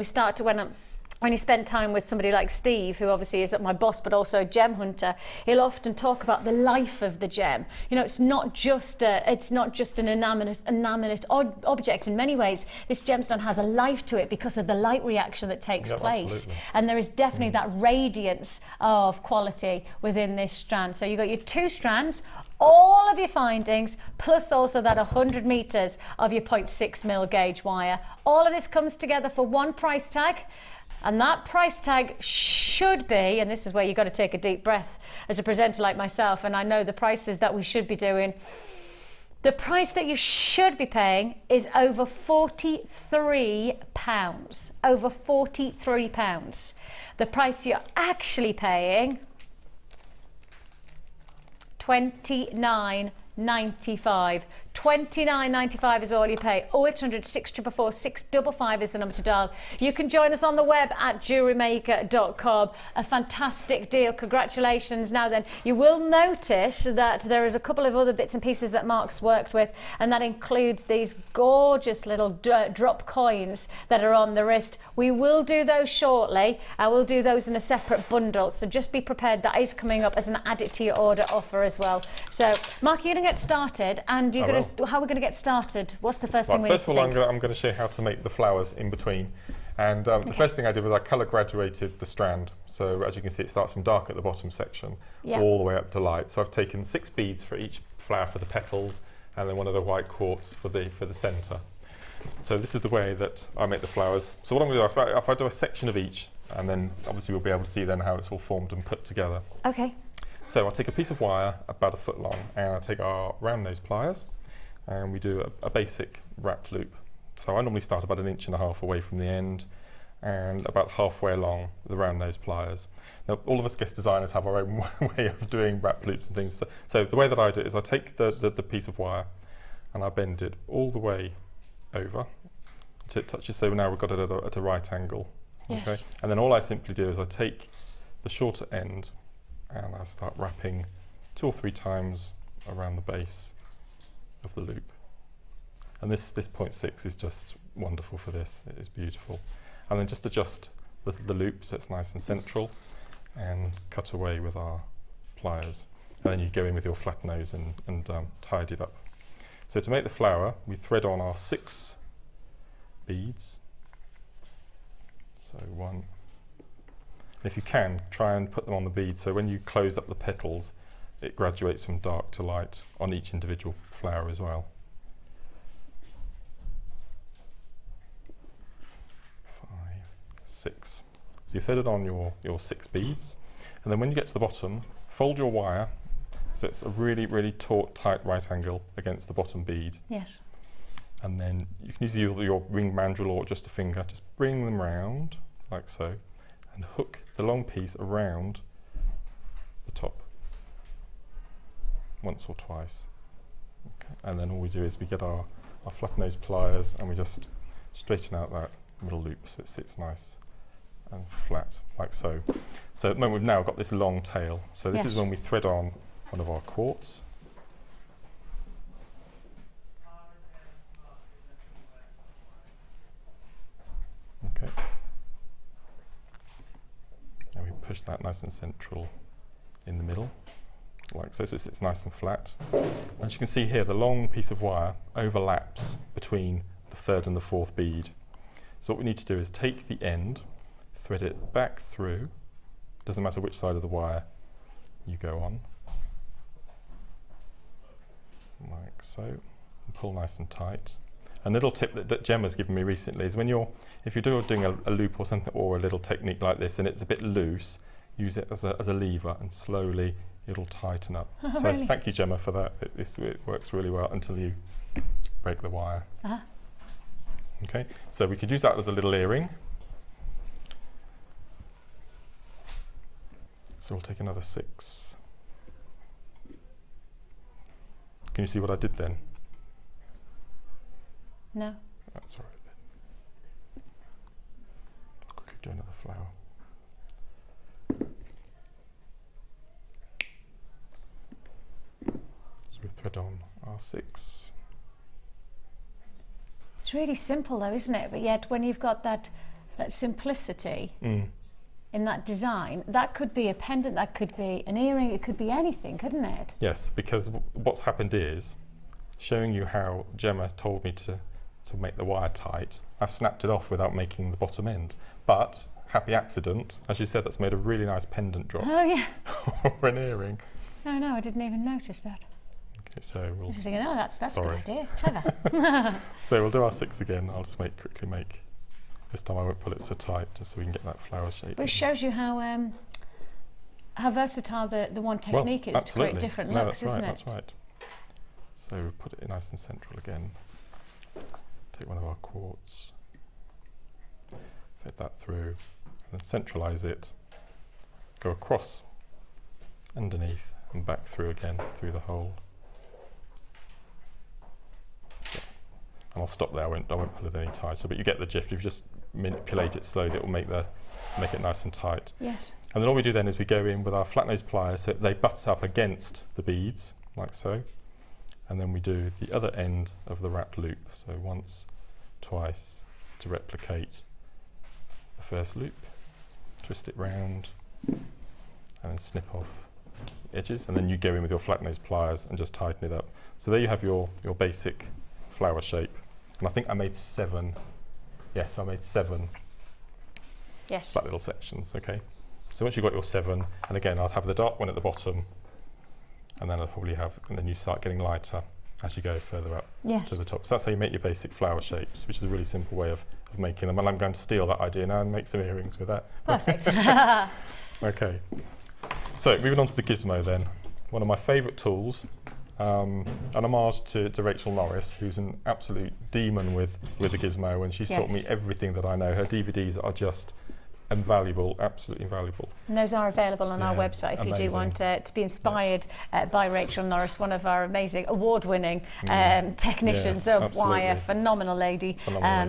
you spend time with somebody like Steve, who obviously is my boss but also a gem hunter, he'll often talk about the life of the gem. You know, it's not just an inanimate object. In many ways, this gemstone has a life to it because of the light reaction that takes place. Absolutely. And there is definitely that radiance of quality within this strand. So you've got your 2 strands, all of your findings, plus also that 100 meters of your 0.6mm gauge wire. All of this comes together for one price tag. And that price tag should be, and this is where you've got to take a deep breath as a presenter like myself, and I know the prices that we should be doing. The price that you should be paying is over £43. Over £43. The price you're actually paying, £29.95. £29.95 is all you pay. 0800 644 655 is the number to dial. You can join us on the web at JewelleryMaker.com. A fantastic deal. Congratulations. Now then, you will notice that there is a couple of other bits and pieces that Mark's worked with, and that includes these gorgeous little drop coins that are on the wrist. We will do those shortly. I will do those in a separate bundle, so just be prepared. That is coming up as an added to your order offer as well. So, Mark, you're going to get started, and you're going to. How are we going to get started? What's the first thing we need to First of all, I'm going to show you how to make the flowers in between. And the first thing I did was I colour graduated the strand. So as you can see, it starts from dark at the bottom section, all the way up to light. So I've taken 6 beads for each flower for the petals, and then one of the white quartz for the centre. So this is the way that I make the flowers. So what I'm going to do, if I do a section of each, and then obviously we'll be able to see then how it's all formed and put together. Okay. So I'll take a piece of wire about 1 foot long, and I'll take our round nose pliers, and we do a basic wrapped loop. So I normally start about 1.5 inches away from the end, and about halfway along the round nose pliers. Now, all of us guest designers have our own way of doing wrap loops and things. So the way that I do it is I take the piece of wire and I bend it all the way over until it touches. So now we've got it at a right angle. Yes. Okay? And then all I simply do is I take the shorter end and I start wrapping 2 or 3 times around the base of the loop. And this 0.6 is just wonderful for this. It is beautiful. And then just adjust the loop so it's nice and central, and cut away with our pliers. And then you go in with your flat nose and tidy it up. So to make the flower, we thread on our 6 beads. So 1. If you can, try and put them on the bead, so when you close up the petals, it graduates from dark to light on each individual flower as well. 5, 6. So you threaded on your 6 beads, and then when you get to the bottom, fold your wire so it's a really, really taut, tight right angle against the bottom bead. Yes. And then you can use your ring mandrel or just a finger, just bring them round like so, and hook the long piece around the top once or twice. Okay. And then all we do is we get our flat nose pliers and we just straighten out that middle loop so it sits nice and flat like so. So at the moment we've now got this long tail. So this is when we thread on one of our quartz. Okay. And we push that nice and central in the middle, like so, so it's nice and flat. As you can see here, the long piece of wire overlaps between the 3rd and the 4th bead. So what we need to do is take the end, thread it back through, doesn't matter which side of the wire you go on, like so, and pull nice and tight. A little tip that Gemma's given me recently is if you're doing a loop or something, or a little technique like this and it's a bit loose, use it as a lever and slowly it'll tighten up. Oh, so really? thank you, Gemma, for that. It works really well until you break the wire. Okay, so we could use that as a little earring. So we'll take another 6. Can you see what I did then? No. That's all right then. I'll quickly do another flower. So we thread on our 6. It's really simple though, isn't it? But yet when you've got that simplicity in that design, that could be a pendant, that could be an earring, it could be anything, couldn't it? Yes, because what's happened is, showing you how Gemma told me to make the wire tight, I've snapped it off without making the bottom end. But, happy accident, as you said, that's made a really nice pendant drop. Oh yeah. Or an earring. Oh no, I didn't even notice that. Okay, so we'll... Just thinking, oh, that's a good idea, clever. So we'll do our 6 again. I'll just quickly make, this time I won't pull it so tight, just so we can get that flower shape. Which shows you how versatile the one technique is to create different looks, isn't it? That's right. So we'll put it nice and central again. Take one of our quartz, thread that through, and then centralise it, go across, underneath, and back through again, through the hole. And I'll stop there, I won't pull it any tighter, but you get the gist. If you just manipulate it slowly, it will make it nice and tight. Yes. And then all we do then is we go in with our flat nose pliers so they butt up against the beads, like so. And then we do the other end of the wrapped loop. So once, twice, to replicate the first loop. Twist it round, and then snip off the edges. And then you go in with your flat nose pliers and just tighten it up. So there you have your basic flower shape. And I think I made 7. Yes, I made 7 flat little sections, okay? So once you've got your 7, and again, I'll have the dark one at the bottom, and then I'll probably have, and then you start getting lighter as you go further up to the top. So that's how you make your basic flower shapes, which is a really simple way of making them. And I'm going to steal that idea now and make some earrings with that. Perfect. Okay. So moving on to the gizmo then. One of my favourite tools, an homage to Rachel Norris, who's an absolute demon with the gizmo, and she's taught me everything that I know. Her DVDs are just invaluable, absolutely invaluable. And those are available on our website if you do want to be inspired by Rachel Norris, one of our amazing award-winning technicians of wire, phenomenal lady.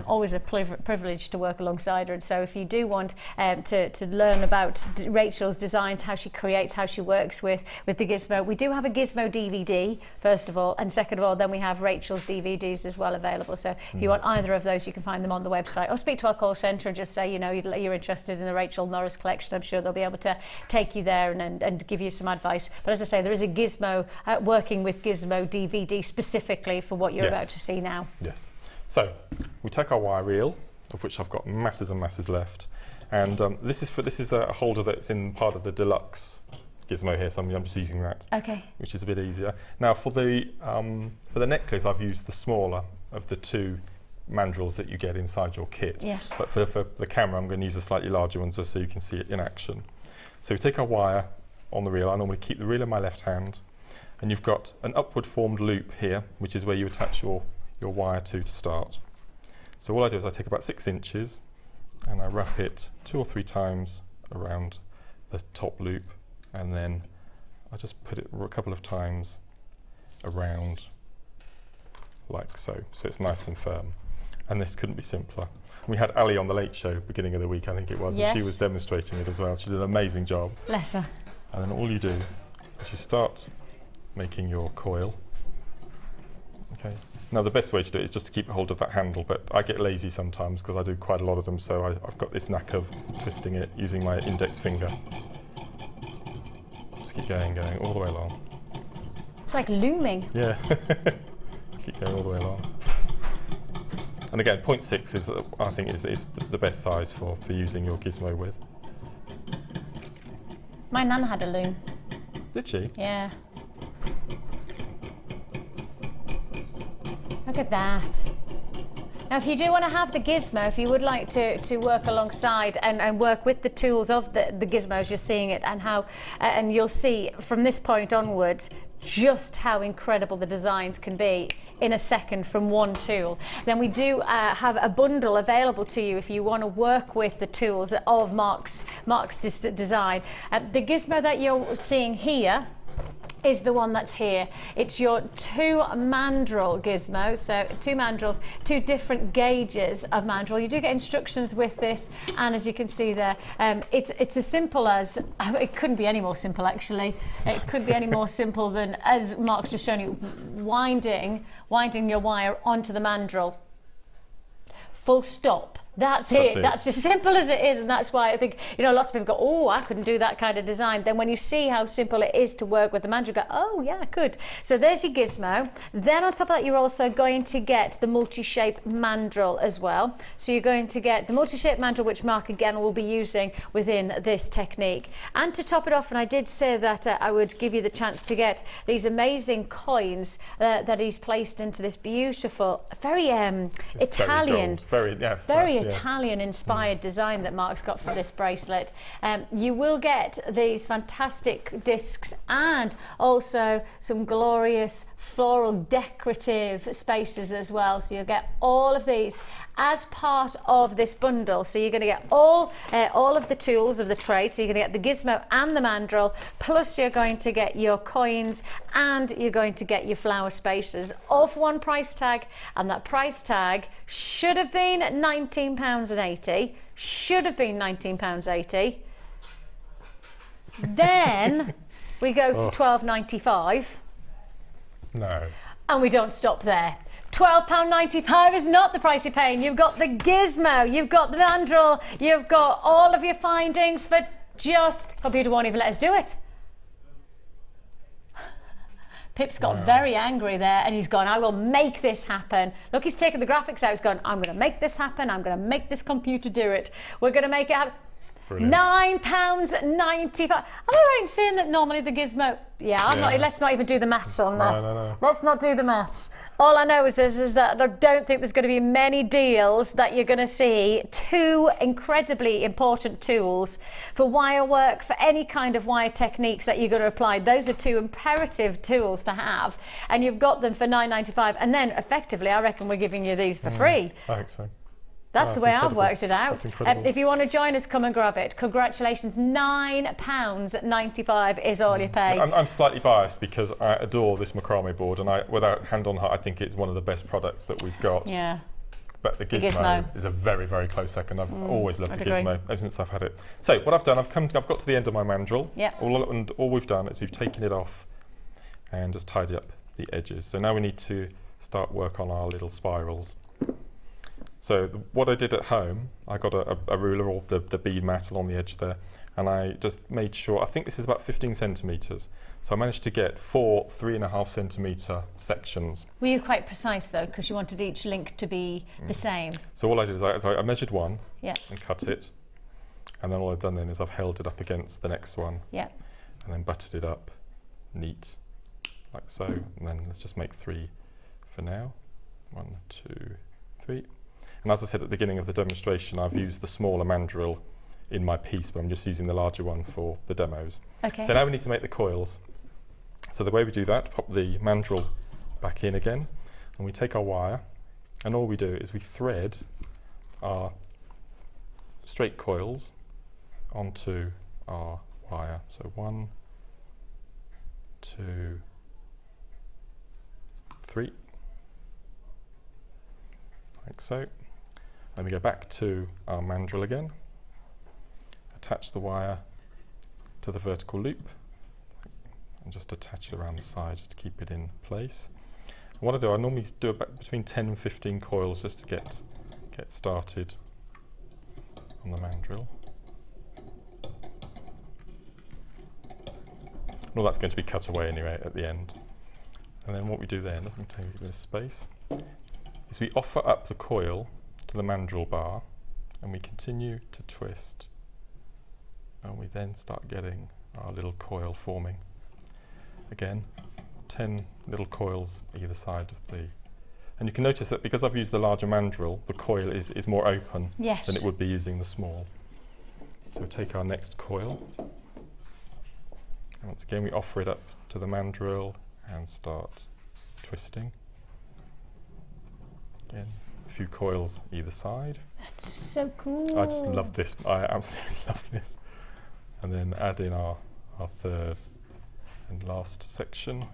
Always a privilege to work alongside her. And so if you do want to learn about Rachel's designs, how she creates, how she works with the gizmo, we do have a gizmo DVD first of all, and second of all then we have Rachel's DVDs as well available. So if you want either of those, you can find them on the website, or speak to our call centre and just say, you know, you're interested in the Rachel Norris collection. I'm sure they'll be able to take you there and give you some advice. But as I say, there is a gizmo, working with gizmo DVD specifically for what you're about to see now. Yes. So we take our wire reel, of which I've got masses and masses left, and this is a holder that's in part of the deluxe gizmo here, so I'm just using that. Okay. Which is a bit easier. Now for the necklace, I've used the smaller of the 2 mandrels that you get inside your kit. Yes. But for the camera, I'm going to use a slightly larger one just so you can see it in action. So we take our wire on the reel. I normally keep the reel in my left hand, and you've got an upward formed loop here, which is where you attach your wire to start. So what I do is I take about 6 inches and I wrap it 2 or 3 times around the top loop, and then I just put it a couple of times around like so. So it's nice and firm. And this couldn't be simpler. We had Ali on the Late Show beginning of the week, I think it was, and she was demonstrating it as well. She did an amazing job. Bless her. And then all you do is you start making your coil. Okay. Now the best way to do it is just to keep hold of that handle, but I get lazy sometimes because I do quite a lot of them, so I've got this knack of twisting it using my index finger. Just keep going all the way along. It's like looming. Yeah. Keep going all the way along. And again, 0.6 is, I think, is the best size for using your gizmo with. My nan had a loom. Did she? Yeah. Look at that. Now, if you do want to have the gizmo, if you would like to work alongside and work with the tools of the gizmos, you're seeing it, and how, and you'll see from this point onwards just how incredible the designs can be in a second from one tool. Then we do have a bundle available to you if you want to work with the tools of Mark's design. The gizmo that you're seeing here is the one that's here. It's your 2 mandrel gizmo, so 2 mandrels, 2 different gauges of mandrel. You do get instructions with this, and as you can see there, it's as simple as, it couldn't be any more simple actually. It couldn't be any more simple than, as Mark's just shown you, winding your wire onto the mandrel. Full stop. That's it. That's as simple as it is, and that's why I think, you know, lots of people go, oh, I couldn't do that kind of design. Then when you see how simple it is to work with the mandrel, you go, oh yeah, I could. So there's your gizmo. Then on top of that, you're also going to get the multi-shape mandrel as well. So you're going to get the multi-shape mandrel, which Mark again will be using within this technique. And to top it off, and I did say that I would give you the chance to get these amazing coins that he's placed into this beautiful, very Italian, very Italian-inspired design that Mark's got for this bracelet. You will get these fantastic discs and also some glorious floral decorative spaces as well. So you'll get all of these as part of this bundle. So you're going to get all of the tools of the trade. So you're going to get the gizmo and the mandrel, plus you're going to get your coins and you're going to get your flower spaces of one price tag. And that price tag should have been £19.80. Should have been £19.80. Then we go to £12.95. No. And we don't stop there. £12.95 is not the price you're paying. You've got the gizmo, you've got the mandrel, you've got all of your findings for just... Computer won't even let us do it. Pip's got very angry there and he's gone, I will make this happen. Look, he's taken the graphics out. He's gone, I'm going to make this happen. I'm going to make this computer do it. We're going to make it happen. £9.95. Am I right in saying that normally the gizmo... Yeah, let's not even do the maths on that. No. Let's not do the maths. All I know is that I don't think there's going to be many deals that you're going to see. Two incredibly important tools for wire work, for any kind of wire techniques that you're going to apply. Those are two imperative tools to have, and you've got them for £9.95. And then effectively, I reckon we're giving you these for free. I think so. That's the way incredible. I've worked it out. If you want to join us, come and grab it. Congratulations, £9.95 is all you pay. I'm slightly biased because I adore this macrame board, and without hand on heart, I think it's one of the best products that we've got. Yeah. But the gizmo is a very, very close second. I've always loved the gizmo ever since I've had it. So what I've done, I've got to the end of my mandrel. Yeah. All we've done is we've taken it off and just tidied up the edges. So now we need to start work on our little spirals. So what I did at home, I got a ruler or the bead mat along the edge there, and I just made sure, I think this is about 15 centimetres. So I managed to get 4 3.5 centimetre sections. Were you quite precise though, because you wanted each link to be the same? So all I did is I measured one and cut it, and then all I've done then is I've held it up against the next one and then butted it up neat, like so, and then let's just make 3 for now. 1, 2, 3. And as I said at the beginning of the demonstration, I've used the smaller mandrel in my piece, but I'm just using the larger one for the demos. Okay. So now we need to make the coils. So the way we do that, pop the mandrel back in again, and we take our wire, and all we do is we thread our straight coils onto our wire. So 1, 2, 3, like so. Then we go back to our mandrel again, attach the wire to the vertical loop, and just attach it around the side just to keep it in place. And what I do, I normally do about between 10 and 15 coils just to get started on the mandrel. And all that's going to be cut away anyway at the end. And then what we do then, let me take a bit of space, is we offer up the coil to the mandrel bar, and we continue to twist, and we then start getting our little coil forming. Again, 10 little coils either side of the... And you can notice that because I've used the larger mandrel, the coil is more open than it would be using the small. So we take our next coil, and once again we offer it up to the mandrel and start twisting. Again, a few coils either side. That's so cool. I just love this. I absolutely love this. And then add in our third and last section.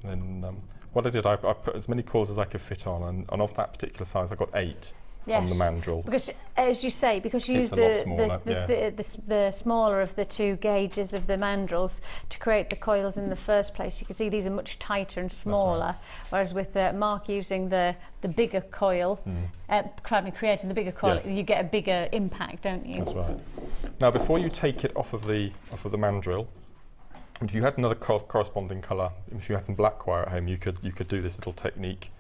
And then what I did, I put as many coils as I could fit on, and of that particular size I got 8 on the mandrel. Because, as you say, because you use the smaller of the two gauges of the mandrels to create the coils in the first place. You can see these are much tighter and smaller, whereas with Mark using the bigger coil, creating the bigger coil, you get a bigger impact, don't you? That's right. Now, before you take it off of the mandrel, if you had another corresponding colour, if you had some black wire at home, you could do this little technique,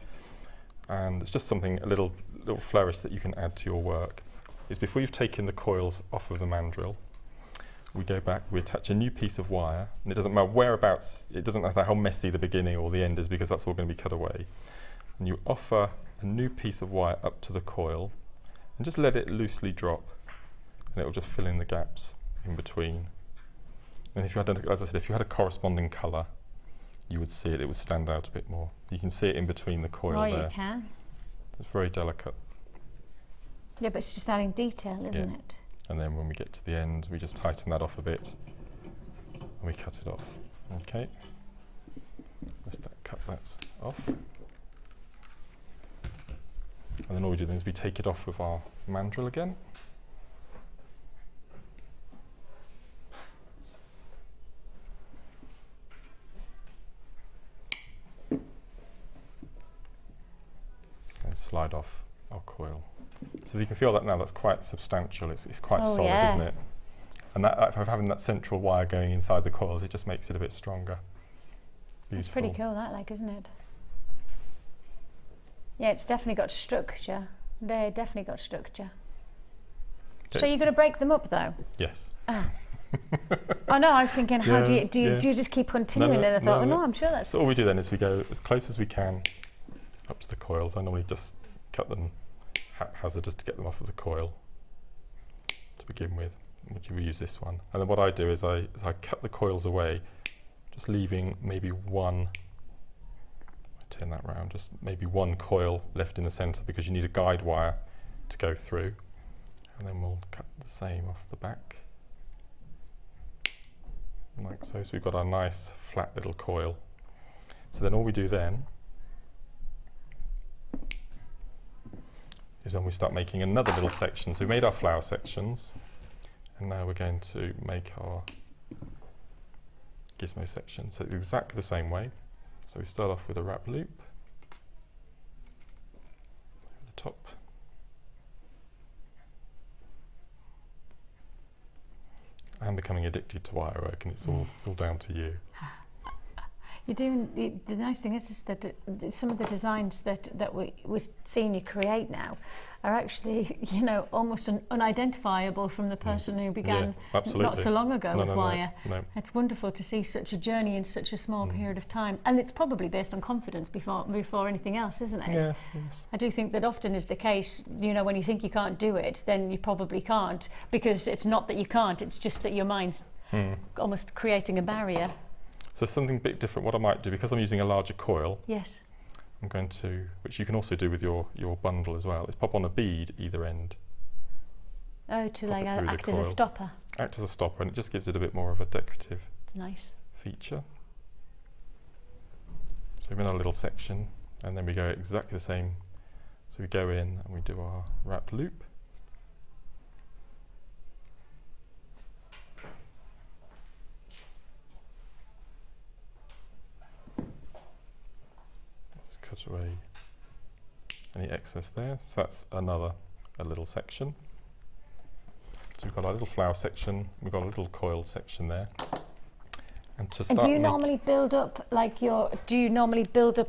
and it's just something a little flourish that you can add to your work. Is before you've taken the coils off of the mandrel, we go back, we attach a new piece of wire, and it doesn't matter whereabouts, it doesn't matter how messy the beginning or the end is, because that's all going to be cut away. And you offer a new piece of wire up to the coil, and just let it loosely drop, and it will just fill in the gaps in between. And if you had, as I said, if you had a corresponding colour, you would see it, it would stand out a bit more. You can see it in between the coil there. You can. It's very delicate. Yeah, but it's just adding detail, isn't it? And then when we get to the end, we just tighten that off a bit and we cut it off. Okay. Let's cut that off. And then all we do then is we take it off with our mandrel again. And slide off our coil. So if you can feel that now, that's quite substantial. It's quite solid, isn't it? And that having that central wire going inside the coils, it just makes it a bit stronger. Beautiful. It's pretty cool, that, like, isn't it? Yeah, it's definitely got structure. They definitely got structure. So you're going to break them up, though? Yes. Oh. Oh no, I was thinking, how do you just keep continuing? And I thought, no, I'm sure that's. So all we do then is we go as close as we can up to the coils. I normally just cut them haphazard just to get them off of the coil to begin with. We use this one, and then what I do is I cut the coils away, just leaving maybe one. Turn that round, just maybe one coil left in the centre because you need a guide wire to go through, and then we'll cut the same off the back like so. So we've got our nice flat little coil. So then all we do then is when we start making another little section. So we made our flower sections, and now we're going to make our gizmo section. So it's exactly the same way. So we start off with a wrap loop at the top. I'm becoming addicted to wirework, and it's all down to you. You're doing, the nice thing is that some of the designs that we're seeing you create now are actually, you know, almost unidentifiable from the person who began not so long ago with wire. No. It's wonderful to see such a journey in such a small period of time, and it's probably based on confidence before anything else, isn't it? Yes, yes. I do think that often is the case, you know, when you think you can't do it, then you probably can't, because it's not that you can't, it's just that your mind's almost creating a barrier. So something a bit different, what I might do, because I'm using a larger coil, yes, I'm going to, which you can also do with your bundle as well, is pop on a bead either end. Oh, to like act as a stopper. Act as a stopper, and it just gives it a bit more of a decorative feature. So we're in our little section, and then we go exactly the same. So we go in and we do our wrap loop. Cut away any excess there. So that's a little section. So we've got our little flower section, we've got a little coil section there. And to start, do you normally build up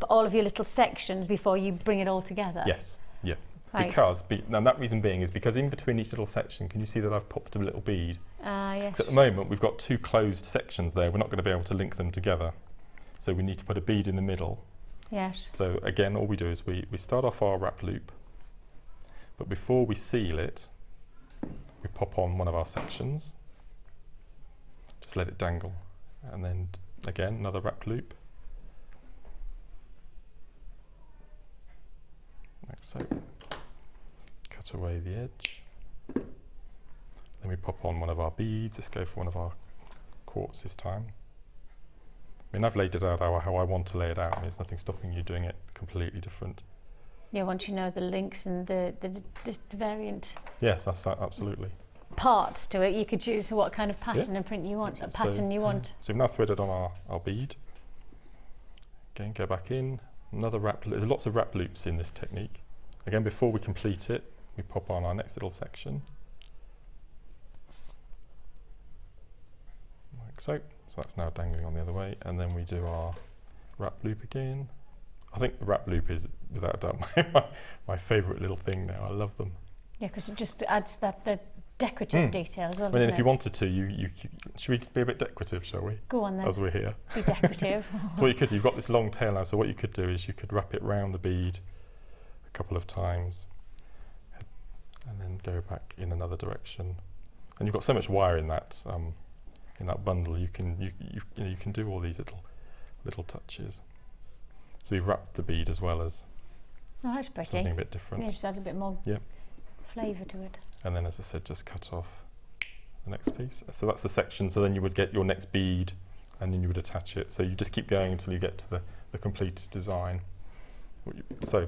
all of your little sections before you bring it all together? Yes, yeah. Right. Because, and that reason being is because in between each little section, can you see that I've popped a little bead? Yes. So at the moment we've got two closed sections there, we're not going to be able to link them together. So we need to put a bead in the middle. Yes. So again, all we do is we start off our wrap loop, but before we seal it, we pop on one of our sections, just let it dangle, and then again another wrap loop, like so. Cut away the edge, then we pop on one of our beads. Let's go for one of our quartz this time. I mean, I've laid it out how I want to lay it out. I mean, there's nothing stopping you doing it completely different. Yeah, once you know the links and the variant. Yes, that's absolutely. Parts to it, you could choose what kind of pattern and print you want, So we've now threaded on our bead. Again, go back in. Another wrap. There's lots of wrap loops in this technique. Again, before we complete it, we pop on our next little section, like so. So that's now dangling on the other way, and then we do our wrap loop again. I think the wrap loop is, without a doubt, my favourite little thing now. I love them. Yeah, because it just adds the decorative detail as well. I mean, if you wanted to, should we be a bit decorative, shall we? Go on then. As we're here. Be decorative. So what you could do, you've got this long tail now, so what you could do is you could wrap it round the bead a couple of times, and then go back in another direction. And you've got so much wire in that bundle. You can do all these little little touches. So we've wrapped the bead as well as that's pretty. something a bit different. Yeah, it just adds a bit more flavour to it. And then, as I said, just cut off the next piece. So that's the section. So then you would get your next bead, and then you would attach it. So you just keep going until you get to the complete design. So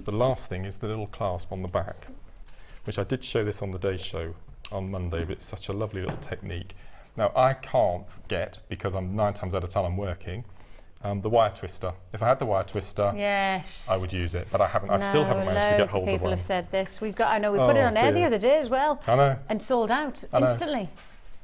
the last thing is the little clasp on the back, which I did show this on the day show on Monday, but it's such a lovely little technique. Now I can't get, because I'm 9 times out of 10 I'm working, the wire twister. If I had the wire twister, yes, I would use it, but I haven't. I still haven't managed to get hold of one. People have said this. We've got. I know we put it on air the other day as well. I know. And sold out instantly.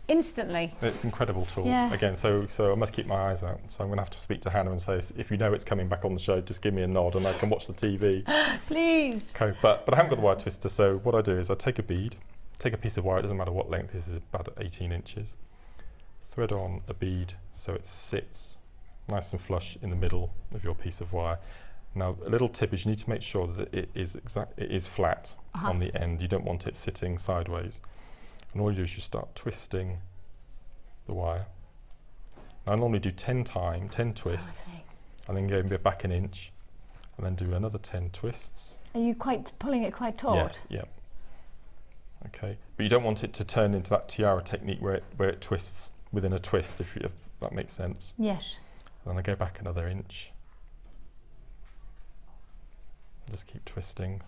Instantly. It's an incredible tool. Yeah. Again, so I must keep my eyes out. So I'm going to have to speak to Hannah and say, if you know it's coming back on the show, just give me a nod and I can watch the TV. Please. Okay, but I haven't got the wire twister, so what I do is I take a bead, take a piece of wire, it doesn't matter what length, this is about 18 inches, thread on a bead so it sits nice and flush in the middle of your piece of wire. Now, a little tip is you need to make sure that it is flat on the end. You don't want it sitting sideways. And all you do is you start twisting the wire. Now, I normally do 10 twists, and then go back an inch, and then do another 10 twists. Are you pulling it quite taut? Yes, yeah. Okay, but you don't want it to turn into that tiara technique where it twists within a twist, if that makes sense. Yes. And then I go back another inch. Just keep twisting.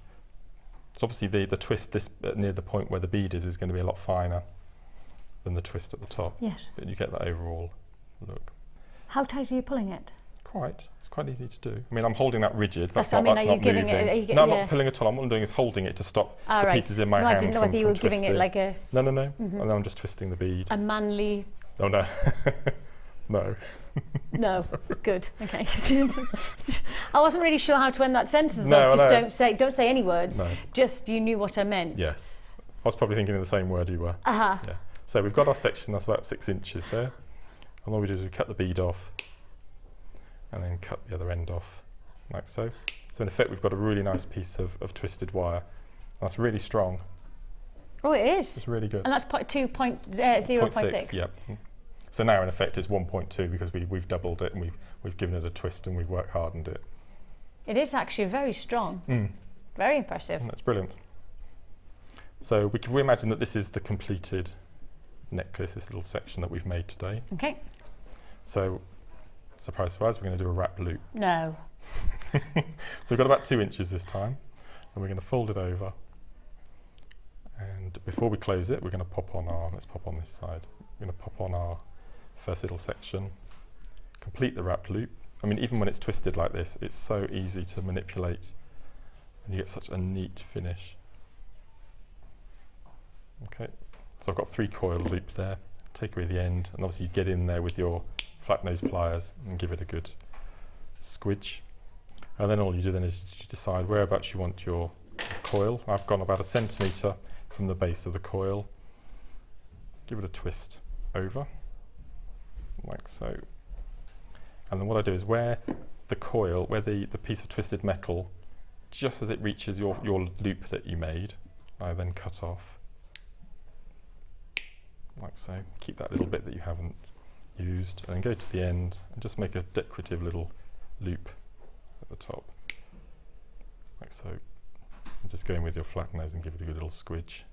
So obviously the twist near the point where the bead is going to be a lot finer than the twist at the top. Yes. But you get that overall look. How tight are you pulling it? It's quite easy to do. I mean, I'm holding that rigid. That's not moving. No, I'm not yeah. pulling at all. All I'm doing is holding it to stop the pieces in my hand. I didn't know whether you were giving it like a... No. And then I'm just twisting the bead. A manly... Oh, no. No. No, good. Okay. I wasn't really sure how to end that sentence. No, just don't say any words. No. Just you knew what I meant. Yes. I was probably thinking of the same word you were. Yeah. So we've got our section that's about 6 inches there. And all we do is we cut the bead off and then cut the other end off like so. So in effect we've got a really nice piece of twisted wire. That's really strong. Oh, it is. It's really good. And that's 0.6. Yep. So now in effect it's 1.2 because we've doubled it and we've given it a twist and we've work hardened it. It is actually very strong. Very impressive. That's brilliant. So we can imagine that this is the completed necklace, this little section that we've made today. Okay. So, surprise, surprise, we're going to do a wrap loop. No. So we've got about 2 inches this time, and we're going to fold it over. And before we close it, we're going to pop on let's pop on this side. We're going to pop on our first little section, complete the wrap loop. I mean, even when it's twisted like this, it's so easy to manipulate, and you get such a neat finish. Okay, so I've got 3 coil loop there. Take away the end, and obviously you get in there with your flat nose pliers and give it a good squidge. And then all you do then is you decide whereabouts you want your coil. I've gone about 1 centimetre from the base of the coil. Give it a twist over, like so. And then what I do is where the coil, where the piece of twisted metal, just as it reaches your loop that you made, I then cut off, like so. Keep that little bit that you haven't used, and then go to the end and just make a decorative little loop at the top, like so. And just go in with your flat nose and give it a good little squidge.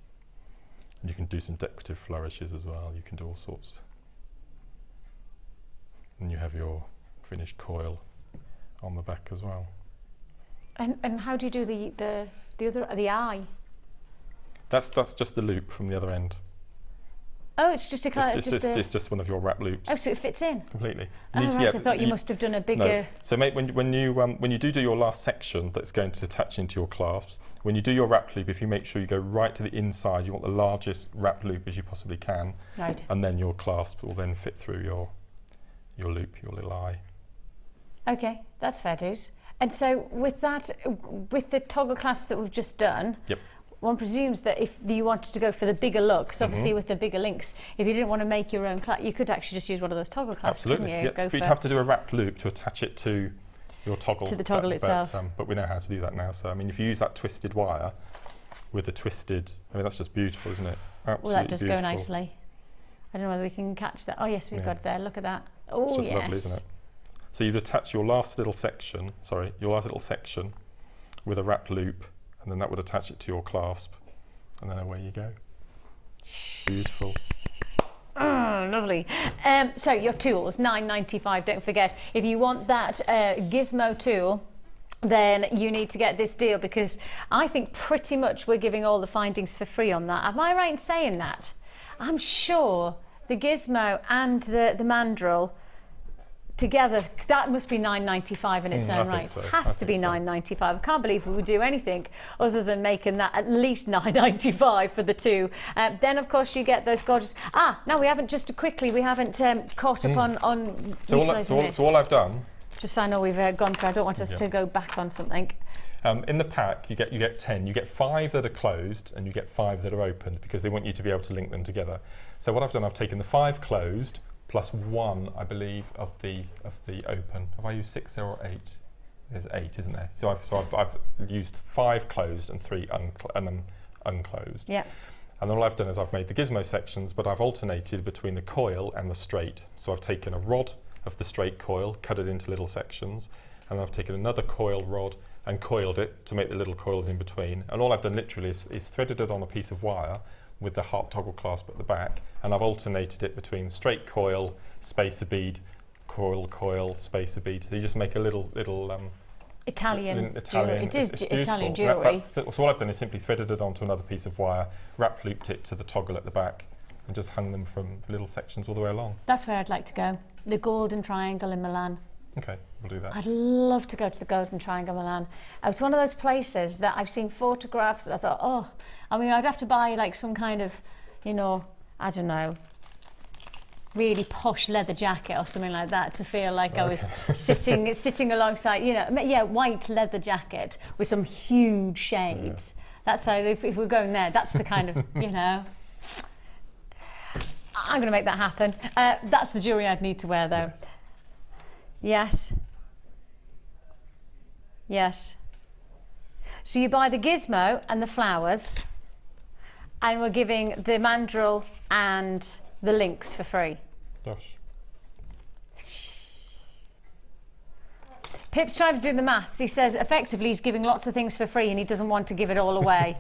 And you can do some decorative flourishes as well. You can do all sorts. And you have your finished coil on the back as well. And how do you do the eye? That's just the loop from the other end. Oh, it's just a kind of it's just one of your wrap loops. Oh, so it fits in completely. Oh, right, I thought you must have done a bigger. No. So, mate, when you do your last section that's going to attach into your clasps, when you do your wrap loop, if you make sure you go right to the inside, you want the largest wrap loop as you possibly can, right? And then your clasp will then fit through your loop, your little eye. Okay, that's fair dues. And so with that, with the toggle clasps that we've just done. Yep. One presumes that if you wanted to go for the bigger look, so obviously with the bigger links, if you didn't want to make your own clasp, you could actually just use one of those toggle clasps. Absolutely, yes. But you'd have to do a wrapped loop to attach it to your toggle. To the toggle itself. But we know how to do that now. So I mean, if you use that twisted wire with the twisted, I mean that's just beautiful, isn't it? Absolutely well, that does beautiful. go nicely. I don't know whether we can catch that. Oh yes, we've got it there. Look at that. Oh it's just yes. lovely, isn't it? So you've attached your last little section, with a wrapped loop, and then that would attach it to your clasp, and then away you go. Beautiful. Oh, lovely. So your tools, £9.95. Don't forget, if you want that gizmo tool, then you need to get this deal, because I think pretty much we're giving all the findings for free on that. Am I right in saying that? I'm sure the gizmo and the mandrel together, that must be £9.95 in its own right. So. Has to be £9.95. I can't believe we would do anything other than making that at least £9.95 for the two. Then of course you get those gorgeous. Now we haven't caught up on. So all I've done. Just so I know we've gone through. I don't want us to go back on something. In the pack, you get 10. You get 5 that are closed, and you get 5 that are open, because they want you to be able to link them together. So what I've done, I've taken the 5 closed plus 1, I believe, of the open. Have I used 6 there or 8? There's 8, isn't there? So I've used 5 closed and 3 unclosed. Yeah. And all I've done is I've made the gizmo sections, but I've alternated between the coil and the straight. So I've taken a rod of the straight coil, cut it into little sections, and I've taken another coil rod and coiled it to make the little coils in between. And all I've done literally is threaded it on a piece of wire with the heart toggle clasp at the back, and I've alternated it between straight coil, spacer bead, coil, spacer bead. So you just make a little Italian jewellery. It is Italian jewellery. So all I've done is simply threaded it onto another piece of wire, wrap looped it to the toggle at the back, and just hung them from little sections all the way along. That's where I'd like to go. The Golden Triangle in Milan. Okay, we'll do that. I'd love to go to the Golden Triangle Milan. It's one of those places that I've seen photographs and I thought, I'd have to buy like some kind of, I don't know, really posh leather jacket or something like that to feel like I was sitting alongside, white leather jacket with some huge shades. Yeah. That's how, if we're going there, that's the kind of, I'm going to make that happen. That's the jewellery I'd need to wear though. Yes. Yes. So you buy the gizmo and the flowers, and we're giving the mandrel and the links for free. Gosh. Pip's trying to do the maths. He says effectively he's giving lots of things for free and he doesn't want to give it all away.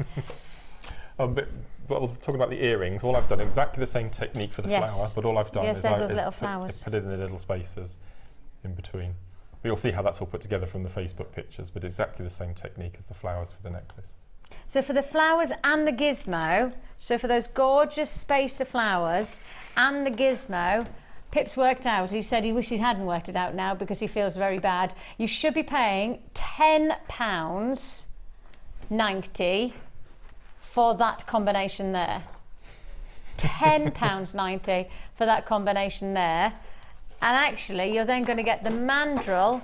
But talking about the earrings, all I've done exactly the same technique for the flower, but all I've done is those I little flowers. Put it in the little spaces in between. But you'll see how that's all put together from the Facebook pictures, but exactly the same technique as the flowers for the necklace. So for the flowers and the gizmo, so for those gorgeous spacer flowers and the gizmo, Pip's worked out, he said he wished he hadn't worked it out now because he feels very bad. You should be paying £10.90 for that combination there. £10.90 for that combination there. And actually, you're then going to get the mandrel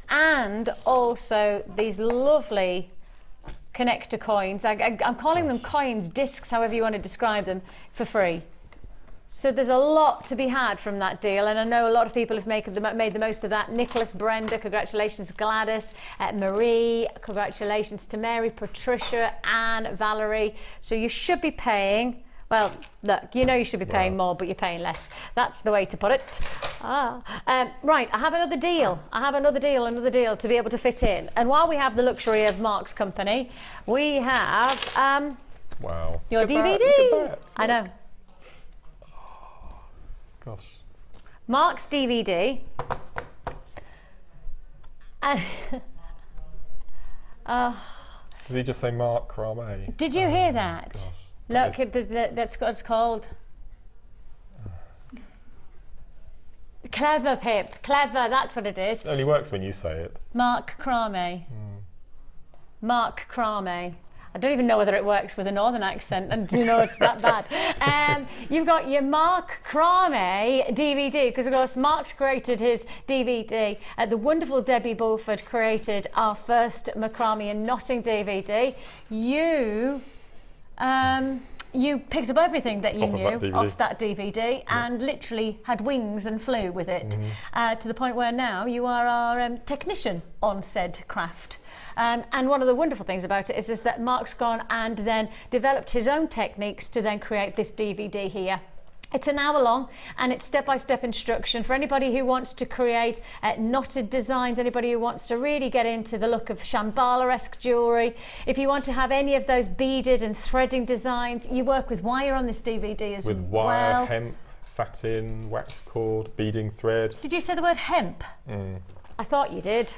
and also these lovely connector coins. I'm calling them coins, discs, however you want to describe them, for free. So there's a lot to be had from that deal, and I know a lot of people have made the most of that. Nicholas, Brenda, congratulations. Gladys, Marie, congratulations to Mary, Patricia, Anne, Valerie. So you should be paying, well, look, you should be paying more, but you're paying less. That's the way to put it. Right, I have another deal. Another deal to be able to fit in. And while we have the luxury of Mark's company, we have wow. Your look DVD. That. I know. Gosh. Mark's DVD. And did he just say Macrame? Did you hear that? Gosh. Look, that's what it's called. Clever, Pip. Clever, that's what it is. It only works when you say it. Macrame. Macrame. I don't even know whether it works with a northern accent, and it's that bad. You've got your Macrame DVD, because of course Mark's created his DVD. The wonderful Debbie Bulford created our first macrame and knotting DVD. You picked up everything that you knew off that DVD and literally had wings and flew with it, to the point where now you are our technician on said craft. And one of the wonderful things about it is that Mark's gone and then developed his own techniques to then create this DVD here. It's an hour long and it's step-by-step instruction for anybody who wants to create knotted designs, anybody who wants to really get into the look of Shambhala-esque jewellery. If you want to have any of those beaded and threading designs, you work with wire on this DVD as well. With wire, hemp, satin, wax cord, beading thread. Did you say the word hemp? Mm. I thought you did.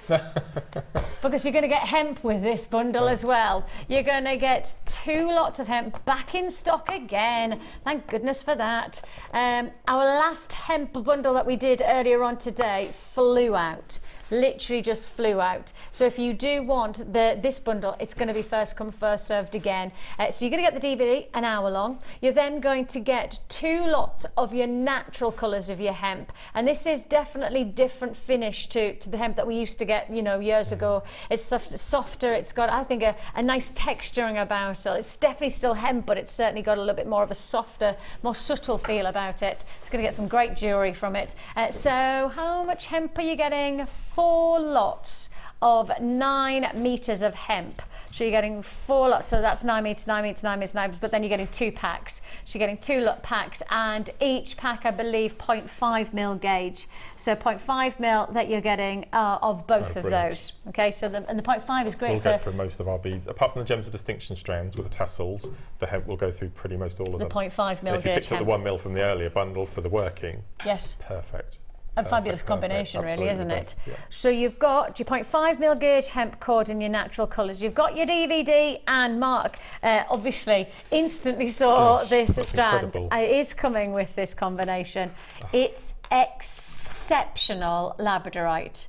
Because you're going to get hemp with this bundle as well. You're going to get 2 lots of hemp back in stock again. Thank goodness for that. Our last hemp bundle that we did earlier on today flew out. Literally just flew out. So if you do want this bundle, it's going to be first come first served again. So you're going to get the DVD an hour long. You're then going to get 2 lots of your natural colours of your hemp, and this is definitely different finish to the hemp that we used to get, you know, years ago. It's softer. It's got, I think, a nice texturing about it. It's definitely still hemp, but it's certainly got a little bit more of a softer, more subtle feel about it. It's going to get some great jewellery from it. So how much hemp are you getting? 4 lots of 9 meters of hemp. So you're getting 4 lots, so that's 9 meters, 9 meters, 9 meters, 9 meters, but then you're getting 2 packs. So you're getting 2 lot packs, and each pack, I believe, 0.5 mil gauge. So 0.5 mil that you're getting of both of those. Okay, so the 0.5 is great. We'll go through most of our beads, apart from the Gems of Distinction strands with the tassels. The hemp will go through pretty most all of them. The 0.5 mil and if you gauge picked up the 1 mil from the earlier bundle for the working, yes, perfect. A fabulous combination, really, isn't it? Yeah. So you've got your 0.5 mil gauge hemp cord in your natural colours. You've got your DVD, and Mark obviously instantly saw this strand. It is coming with this combination. It's exceptional labradorite.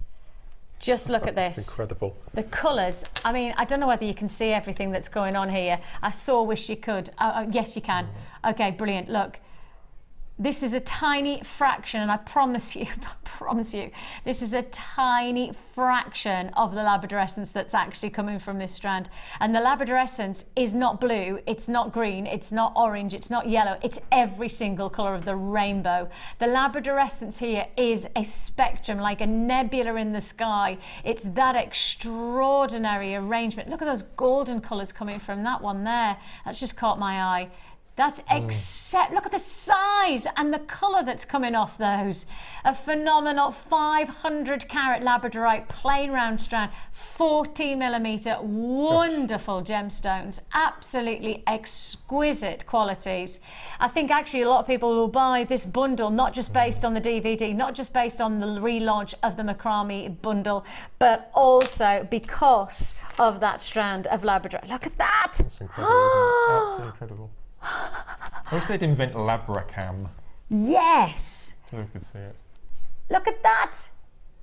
Just look at this. It's incredible. The colours, I mean, I don't know whether you can see everything that's going on here. I wish you could. Yes, you can. Okay, brilliant. Look. This is a tiny fraction, and I promise you, this is a tiny fraction of the labradorescence that's actually coming from this strand. And the labradorescence is not blue, it's not green, it's not orange, it's not yellow, it's every single colour of the rainbow. The labradorescence here is a spectrum, like a nebula in the sky. It's that extraordinary arrangement. Look at those golden colours coming from that one there. That's just caught my eye. That's look at the size and the colour that's coming off those. A phenomenal 500 carat labradorite plain round strand, 40mm, wonderful gemstones, absolutely exquisite qualities. I think actually a lot of people will buy this bundle not just based on the DVD, not just based on the relaunch of the Macrame bundle, but also because of that strand of labradorite. Look at that! That's incredible, absolutely incredible. I wish they'd invent Labracam. Yes! So we could see it. Look at that!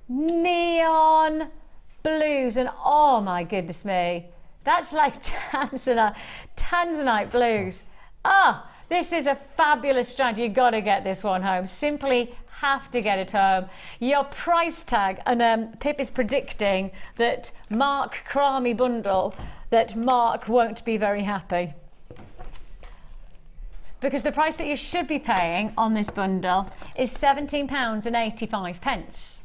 Neon blues, and oh my goodness me, that's like Tanzanite blues. Ah, this is a fabulous strand. You've got to get this one home. Simply have to get it home. Your price tag, and Pip is predicting that Mark Macrame bundle, that Mark won't be very happy. Because the price that you should be paying on this bundle is £17.85.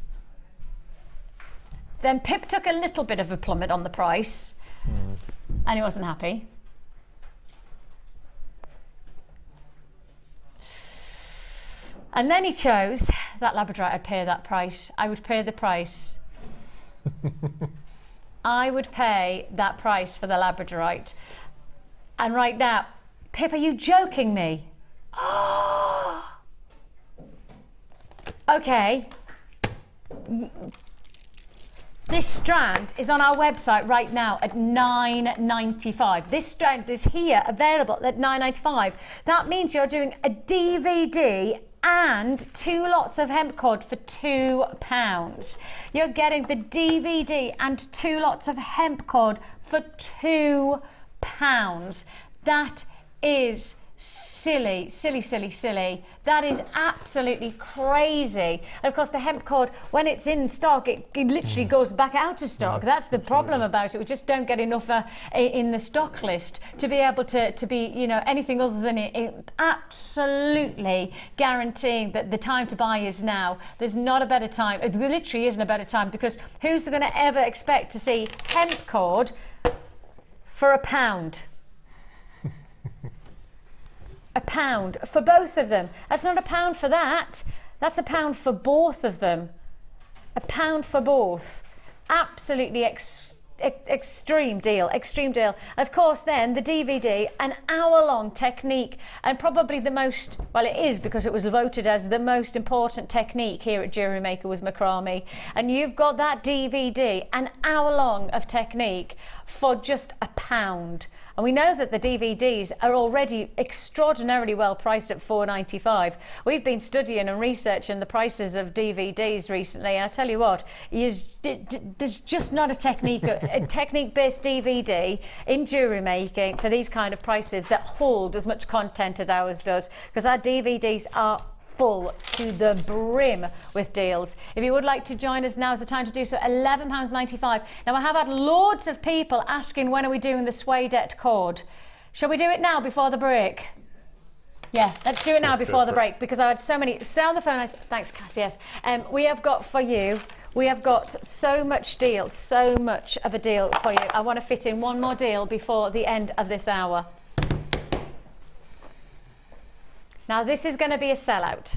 Then Pip took a little bit of a plummet on the price, and he wasn't happy. And then he chose that labradorite. I'd pay that price. I would pay the price. I would pay that price for the labradorite. And right now, Pip, are you joking me? Okay. This strand is on our website right now at £9.95. This strand is here available at £9.95. That means you're doing a DVD and 2 lots of hemp cord for £2. You're getting the DVD and 2 lots of hemp cord for £2. That is silly, silly, silly, silly. That is absolutely crazy. And of course, the hemp cord, when it's in stock, it literally goes back out of stock. That's the problem about it. We just don't get enough in the stock list to be able to be, you know, anything other than it absolutely guaranteeing that the time to buy is now. There's not a better time. There literally isn't a better time, because who's going to ever expect to see hemp cord for £1? £1 for both of them. That's not £1 for that. That's £1 for both of them. £1 for both. Absolutely extreme deal, extreme deal. Of course, then the DVD, an hour-long technique, and probably the most, well, it is because it was voted as the most important technique here at Jewellery Maker was macrame. And you've got that DVD, an hour-long of technique for just £1. And we know that the DVDs are already extraordinarily well priced at $4.95. We've been studying and researching the prices of DVDs recently, and I tell you what, there's just not a technique-based DVD in jewellery making for these kind of prices that hold as much content as ours does, because our DVDs are full to the brim with deals. If you would like to join us, now is the time to do so. £11.95. Now, I have had loads of people asking when are we doing the suedette cord. Shall we do it now before the break? Yeah, let's do it now before the break, because I had so many. Stay on the phone. Thanks, Cass. Yes. We have got for you. We have got so much deal, so much of a deal for you. I want to fit in one more deal before the end of this hour. Now, this is going to be a sellout,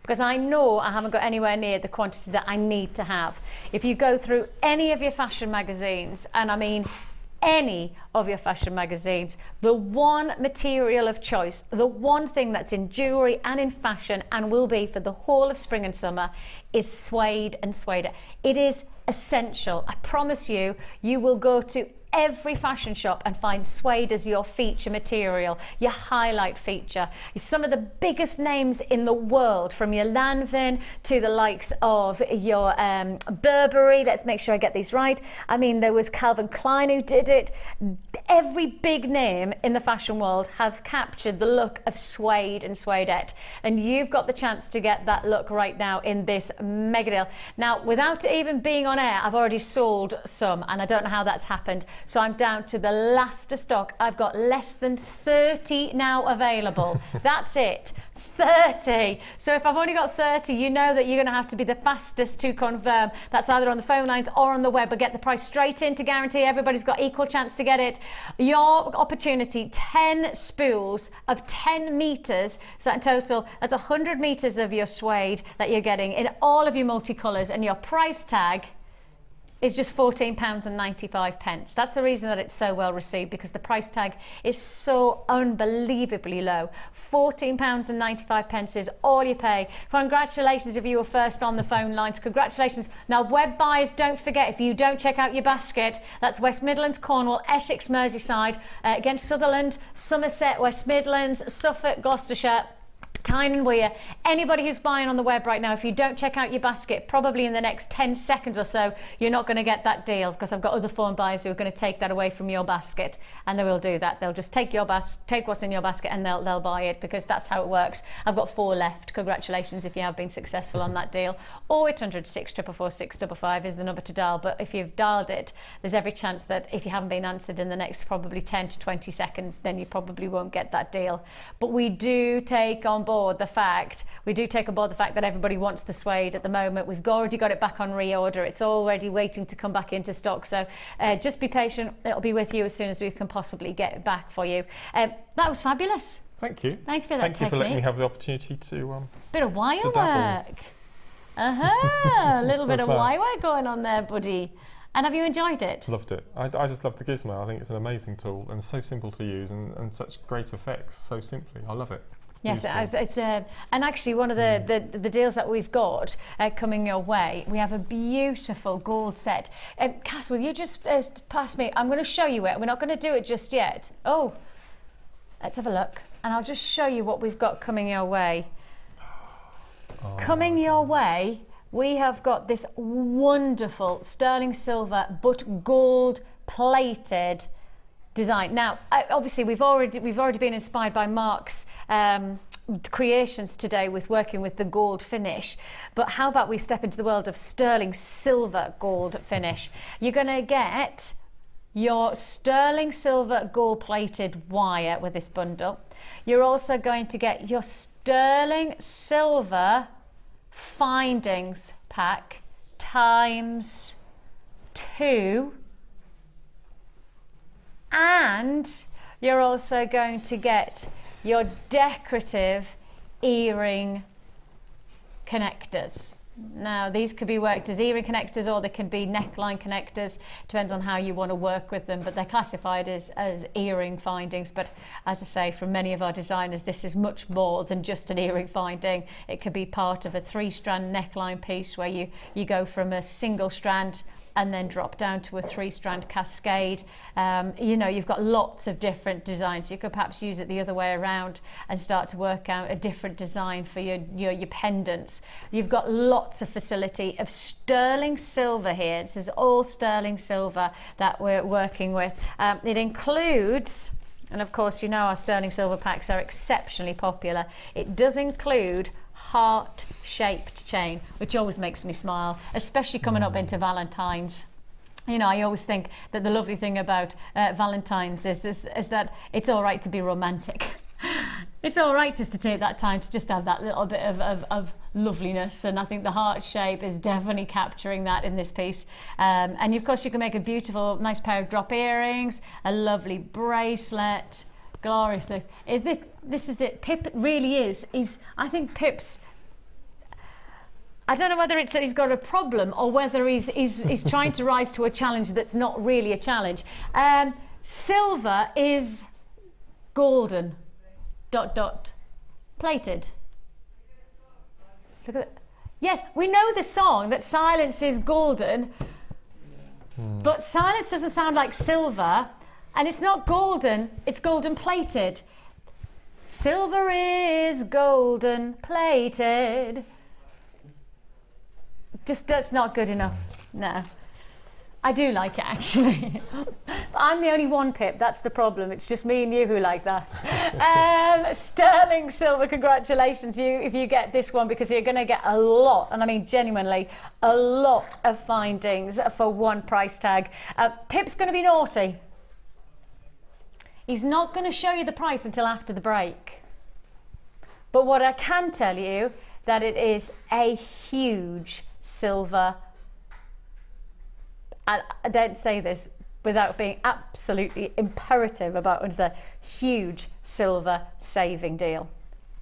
because I know I haven't got anywhere near the quantity that I need to have. If you go through any of your fashion magazines, and I mean any of your fashion magazines, the one material of choice, the one thing that's in jewellery and in fashion and will be for the whole of spring and summer is suede and suede. It is essential. I promise you, you will go to every fashion shop and find suede as your feature material, your highlight feature. Some of the biggest names in the world, from your Lanvin to the likes of your Burberry. Let's make sure I get these right. I mean, there was Calvin Klein who did it. Every big name in the fashion world have captured the look of suede and suedette, and you've got the chance to get that look right now in this mega deal. Now, without even being on air, I've already sold some, and I don't know how that's happened. So I'm down to the last of stock. I've got less than 30 now available. That's it. 30. So if I've only got 30, you know that you're going to have to be the fastest to confirm. That's either on the phone lines or on the web, but get the price straight in to guarantee everybody's got equal chance to get it. Your opportunity, 10 spools of 10 metres. So in total, that's 100 metres of your suede that you're getting in all of your multicolours, and your price tag is just £14.95. That's the reason that it's so well received, because the price tag is so unbelievably low. £14.95 is all you pay. Congratulations if you were first on the phone lines. Congratulations. Now, web buyers, don't forget, if you don't check out your basket, that's West Midlands, Cornwall, Essex, Merseyside, against Sutherland, Somerset, West Midlands, Suffolk, Gloucestershire, Tyne and Weir. Anybody who's buying on the web right now, if you don't check out your basket, probably in the next 10 seconds or so, you're not going to get that deal, because I've got other phone buyers who are going to take that away from your basket, and they will do that. They'll just take what's in your basket and they'll buy it, because that's how it works. I've got 4 left. Congratulations if you have been successful on that deal. 0800 644 655 is the number to dial, but if you've dialed it, there's every chance that if you haven't been answered in the next probably 10 to 20 seconds, then you probably won't get that deal. But we do take on board the fact that everybody wants the suede at the moment. We've already got it back on reorder. It's already waiting to come back into stock. So just be patient. It'll be with you as soon as we can possibly get it back for you. That was fabulous. Thank you. Thank you for that Thank you technique. for letting me have the opportunity to bit of wire work. A little bit of nice. wire work going on there, buddy. And have you enjoyed it? Loved it. I just love the gizmo. I think it's an amazing tool and so simple to use, and such great effects so simply. I love it. Yes, it's and actually one of the deals that we've got coming your way, we have a beautiful gold set. Cass, will you just pass me? I'm going to show you it. We're not going to do it just yet. Oh, let's have a look, and I'll just show you what we've got coming your way. Coming your way, we have got this wonderful sterling silver but gold plated design. Now, obviously, we've already been inspired by Mark's creations today with working with the gold finish. But how about we step into the world of sterling silver gold finish? You're going to get your sterling silver gold plated wire with this bundle. You're also going to get your sterling silver findings pack times 2. And you're also going to get your decorative earring connectors. Now, these could be worked as earring connectors or they can be neckline connectors, depends on how you want to work with them, but they're classified as earring findings. But as I say, for many of our designers, this is much more than just an earring finding. It could be part of a 3-strand neckline piece where you go from a single strand and then drop down to a 3-strand cascade. You know, you've got lots of different designs. You could perhaps use it the other way around and start to work out a different design for your pendants. You've got lots of facility of sterling silver here. This is all sterling silver that we're working with. It includes, and of course you know our sterling silver packs are exceptionally popular, it does include heart-shaped chain, which always makes me smile, especially coming up into Valentine's. You know, I always think that the lovely thing about Valentine's is that it's all right to be romantic. It's all right just to take that time to just have that little bit of loveliness, and I think the heart shape is definitely capturing that in this piece. And of course you can make a beautiful, nice pair of drop earrings, a lovely bracelet. Glorious. This is it. Pip really is. I think Pip's, I don't know whether it's that he's got a problem or whether he's trying to rise to a challenge that's not really a challenge. Silver is golden, ... plated. Look at that. Yes, we know the song that silence is golden, but silence doesn't sound like silver. And it's not golden, it's golden plated. Silver is golden plated. Just that's not good enough. No. I do like it actually. I'm the only one, Pip, that's the problem. It's just me and you who like that. Sterling silver, congratulations if you get this one, because you're going to get a lot, and I mean genuinely, a lot of findings for one price tag. Pip's going to be naughty. He's not going to show you the price until after the break. But what I can tell you, that it is a huge silver, and I don't say this without being absolutely imperative about it, it's a huge silver saving deal.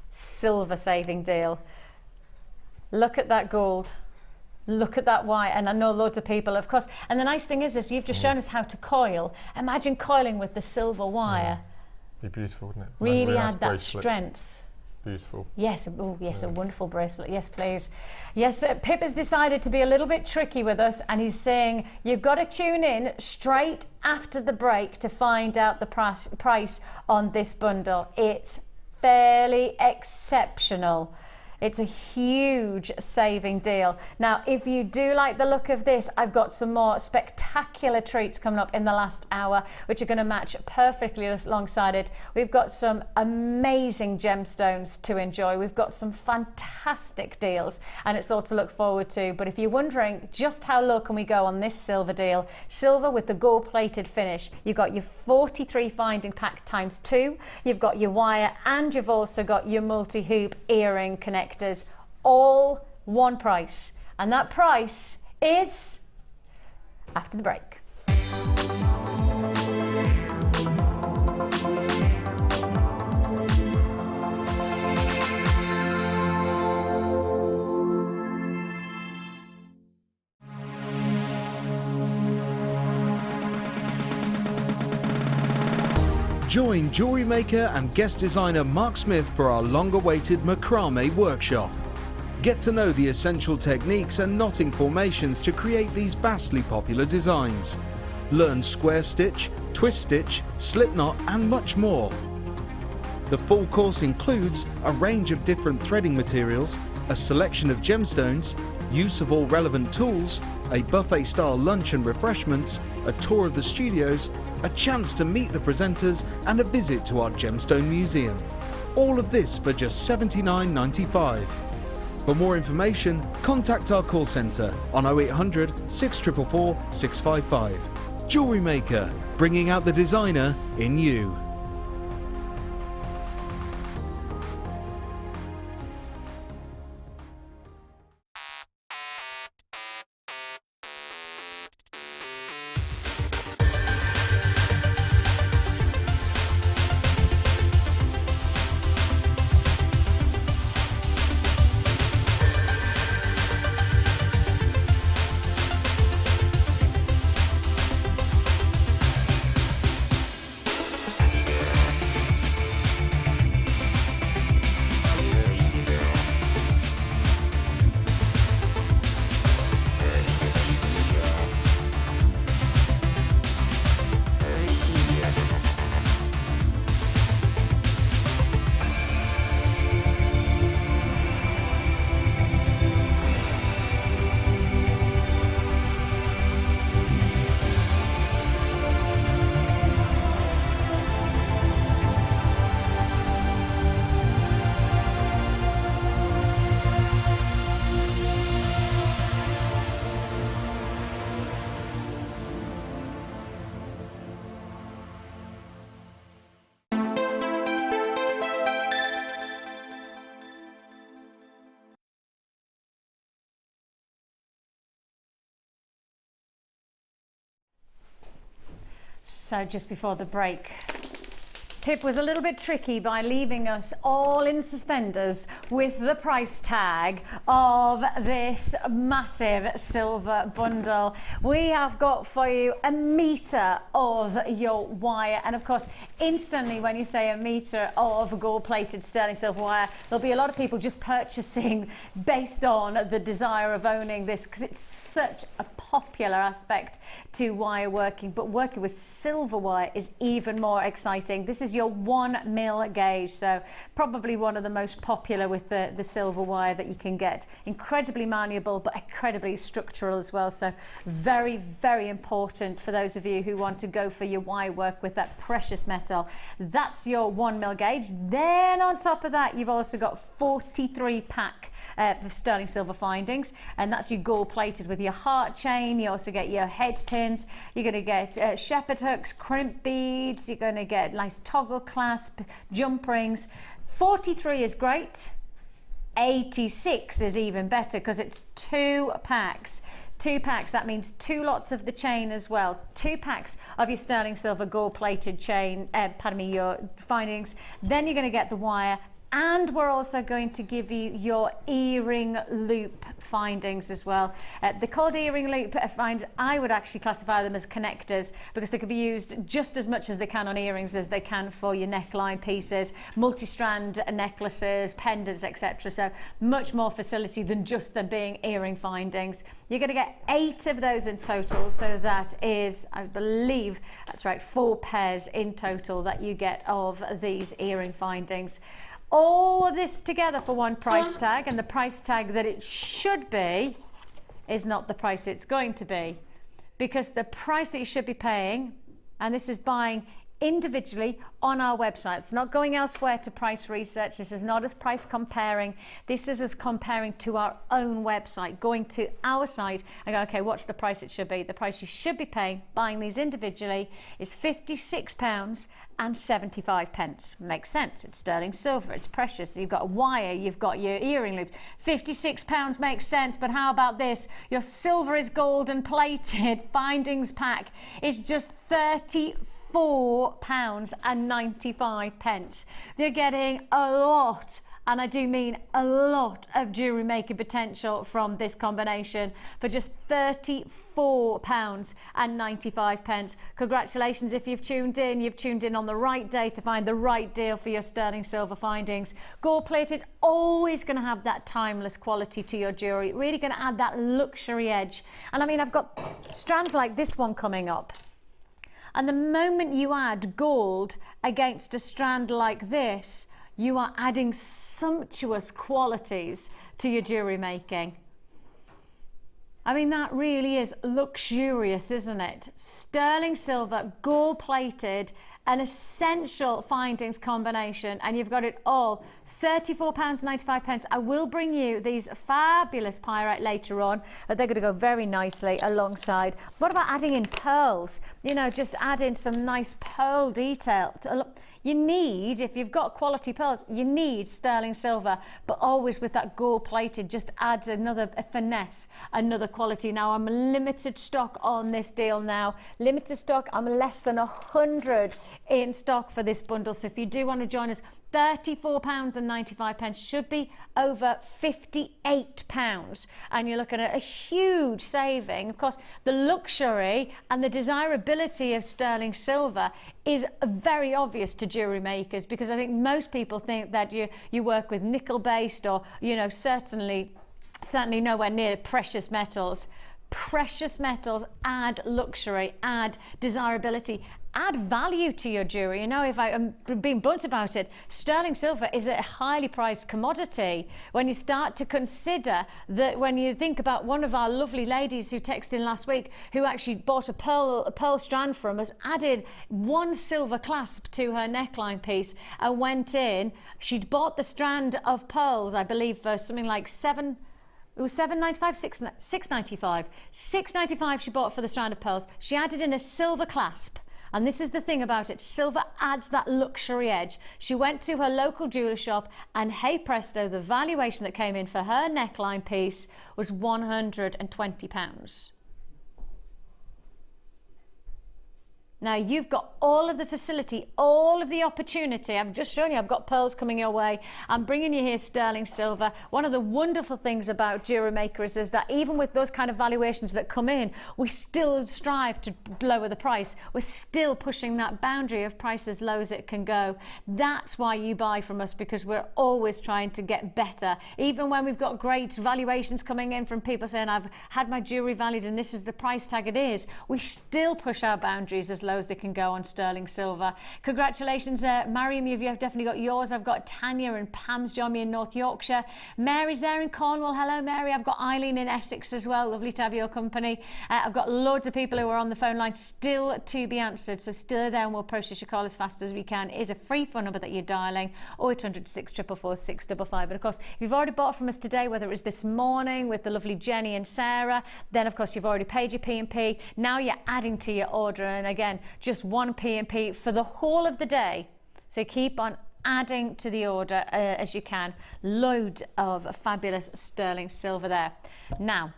Silver saving deal. Look at that gold. Look at that wire, and I know loads of people, of course. And the nice thing is you've just shown us how to coil. Imagine coiling with the silver wire. Be beautiful, wouldn't it? Really nice add that bracelet. Strength. Beautiful. Yes, oh yes, a wonderful bracelet. Yes, please. Yes, Pip has decided to be a little bit tricky with us, and he's saying you've got to tune in straight after the break to find out the price on this bundle. It's fairly exceptional. It's a huge saving deal. Now, if you do like the look of this, I've got some more spectacular treats coming up in the last hour, which are going to match perfectly alongside it. We've got some amazing gemstones to enjoy. We've got some fantastic deals, and it's all to look forward to. But if you're wondering just how low can we go on this silver deal, silver with the gold-plated finish, you've got your 43 finding pack times 2, you've got your wire, and you've also got your multi-hoop earring connectors, all one price, and that price is after the break. Join Jewellery Maker and guest designer Mark Smith for our long-awaited macrame workshop. Get to know the essential techniques and knotting formations to create these vastly popular designs. Learn square stitch, twist stitch, slip knot and much more. The full course includes a range of different threading materials, a selection of gemstones, use of all relevant tools, a buffet-style lunch and refreshments, a tour of the studios, a chance to meet the presenters and a visit to our Gemstone Museum. All of this for just $79.95. For more information, contact our call centre on 0800 644 655. Jewellery Maker, bringing out the designer in you. So just before the break, Pip was a little bit tricky by leaving us all in suspenders with the price tag of this massive silver bundle. We have got for you a metre of your wire, and of course instantly when you say a metre of gold-plated sterling silver wire, there'll be a lot of people just purchasing based on the desire of owning this, because it's such a popular aspect to wire working, but working with silver wire is even more exciting. This is your 1 mil gauge, so probably one of the most popular with the silver wire that you can get. Incredibly malleable, but incredibly structural as well, so very, very important for those of you who want to go for your wire work with that precious metal. That's your 1 mil gauge. Then on top of that, you've also got 43 pack of sterling silver findings, and that's your gold plated with your heart chain. You also get your head pins, you're going to get shepherd hooks, crimp beads, you're going to get nice toggle clasp, jump rings. 43 is great, 86 is even better because it's 2 packs. 2 packs, that means 2 lots of the chain as well. 2 packs of your sterling silver gold plated chain, your findings. Then you're going to get the wire, and we're also going to give you your earring loop findings as well. They're called earring loop finds. I would actually classify them as connectors because they can be used just as much as they can on earrings as they can for your neckline pieces, multi-strand necklaces, pendants, etc. So much more facility than just them being earring findings. You're going to get 8 of those in total, so that is, I believe, that's right, 4 pairs in total that you get of these earring findings. All of this together for one price tag, and the price tag that it should be is not the price it's going to be, because the price that you should be paying, and this is buying individually on our website, it's not going elsewhere to price research, this is not us price comparing, this is us comparing to our own website, going to our site and go, okay, what's the price it should be? The price you should be paying buying these individually is £56.75. Makes sense, it's sterling silver, it's precious, you've got a wire, you've got your earring loop. £56 makes sense, but how about this? Your silver is golden plated findings pack is just £34.95. They're getting a lot, and I do mean a lot, of jewellery making potential from this combination for just £34.95. Congratulations if you've tuned in. You've tuned in on the right day to find the right deal for your sterling silver findings. Gold plated, always going to have that timeless quality to your jewellery, really going to add that luxury edge. And I mean, I've got strands like this one coming up. And the moment you add gold against a strand like this, you are adding sumptuous qualities to your jewellery making. I mean, that really is luxurious, isn't it? Sterling silver, gold plated, an essential findings combination, and you've got it all. £34.95. I will bring you these fabulous pyrite later on, but they're going to go very nicely alongside. What about adding in pearls? You know, just add in some nice pearl detail. You need, if you've got quality pearls, you need sterling silver, but always with that gold plated, just adds another finesse, another quality. Now, I'm limited stock on this deal now. Limited stock, I'm less than 100 in stock for this bundle. So if you do want to join us, £34.95 should be over £58, and you're looking at a huge saving. Of course, the luxury and the desirability of sterling silver is very obvious to jewellery makers, because I think most people think that you work with nickel based, or certainly nowhere near precious metals. Precious metals add luxury, add desirability, add value to your jewellery. You know, if I'm being blunt about it, sterling silver is a highly priced commodity. When you start to consider that, when you think about one of our lovely ladies who texted in last week, who actually bought a pearl strand from us, added 1 silver clasp to her neckline piece, and went in, she'd bought the strand of pearls, I believe, for something like £7.95, £6.95. £6.95 she bought for the strand of pearls. She added in a silver clasp. And this is the thing about it, silver adds that luxury edge. She went to her local jeweller shop, and hey presto, the valuation that came in for her neckline piece was £120. Now you've got all of the facility, all of the opportunity. I've just shown you I've got pearls coming your way. I'm bringing you here sterling silver. One of the wonderful things about Jewellery Maker is that even with those kind of valuations that come in, we still strive to lower the price. We're still pushing that boundary of price as low as it can go. That's why you buy from us, because we're always trying to get better. Even when we've got great valuations coming in from people saying, I've had my jewellery valued and this is the price tag it is, we still push our boundaries as low as they can go on sterling silver. Congratulations, Mariam, you have definitely got yours. I've got Tanya and Pam's joined me in North Yorkshire. Mary's there in Cornwall. Hello, Mary. I've got Eileen in Essex as well. Lovely to have your company. I've got loads of people who are on the phone line still to be answered, so still there, and we'll process your call as fast as we can. It is a free phone number that you're dialing, 0800 644 655. And of course, if you've already bought from us today, whether it was this morning with the lovely Jenny and Sarah, then of course you've already paid your P&P. Now you're adding to your order, and again, just one P&P for the whole of the day. So keep on adding to the order as you can. Loads of fabulous sterling silver there. Now,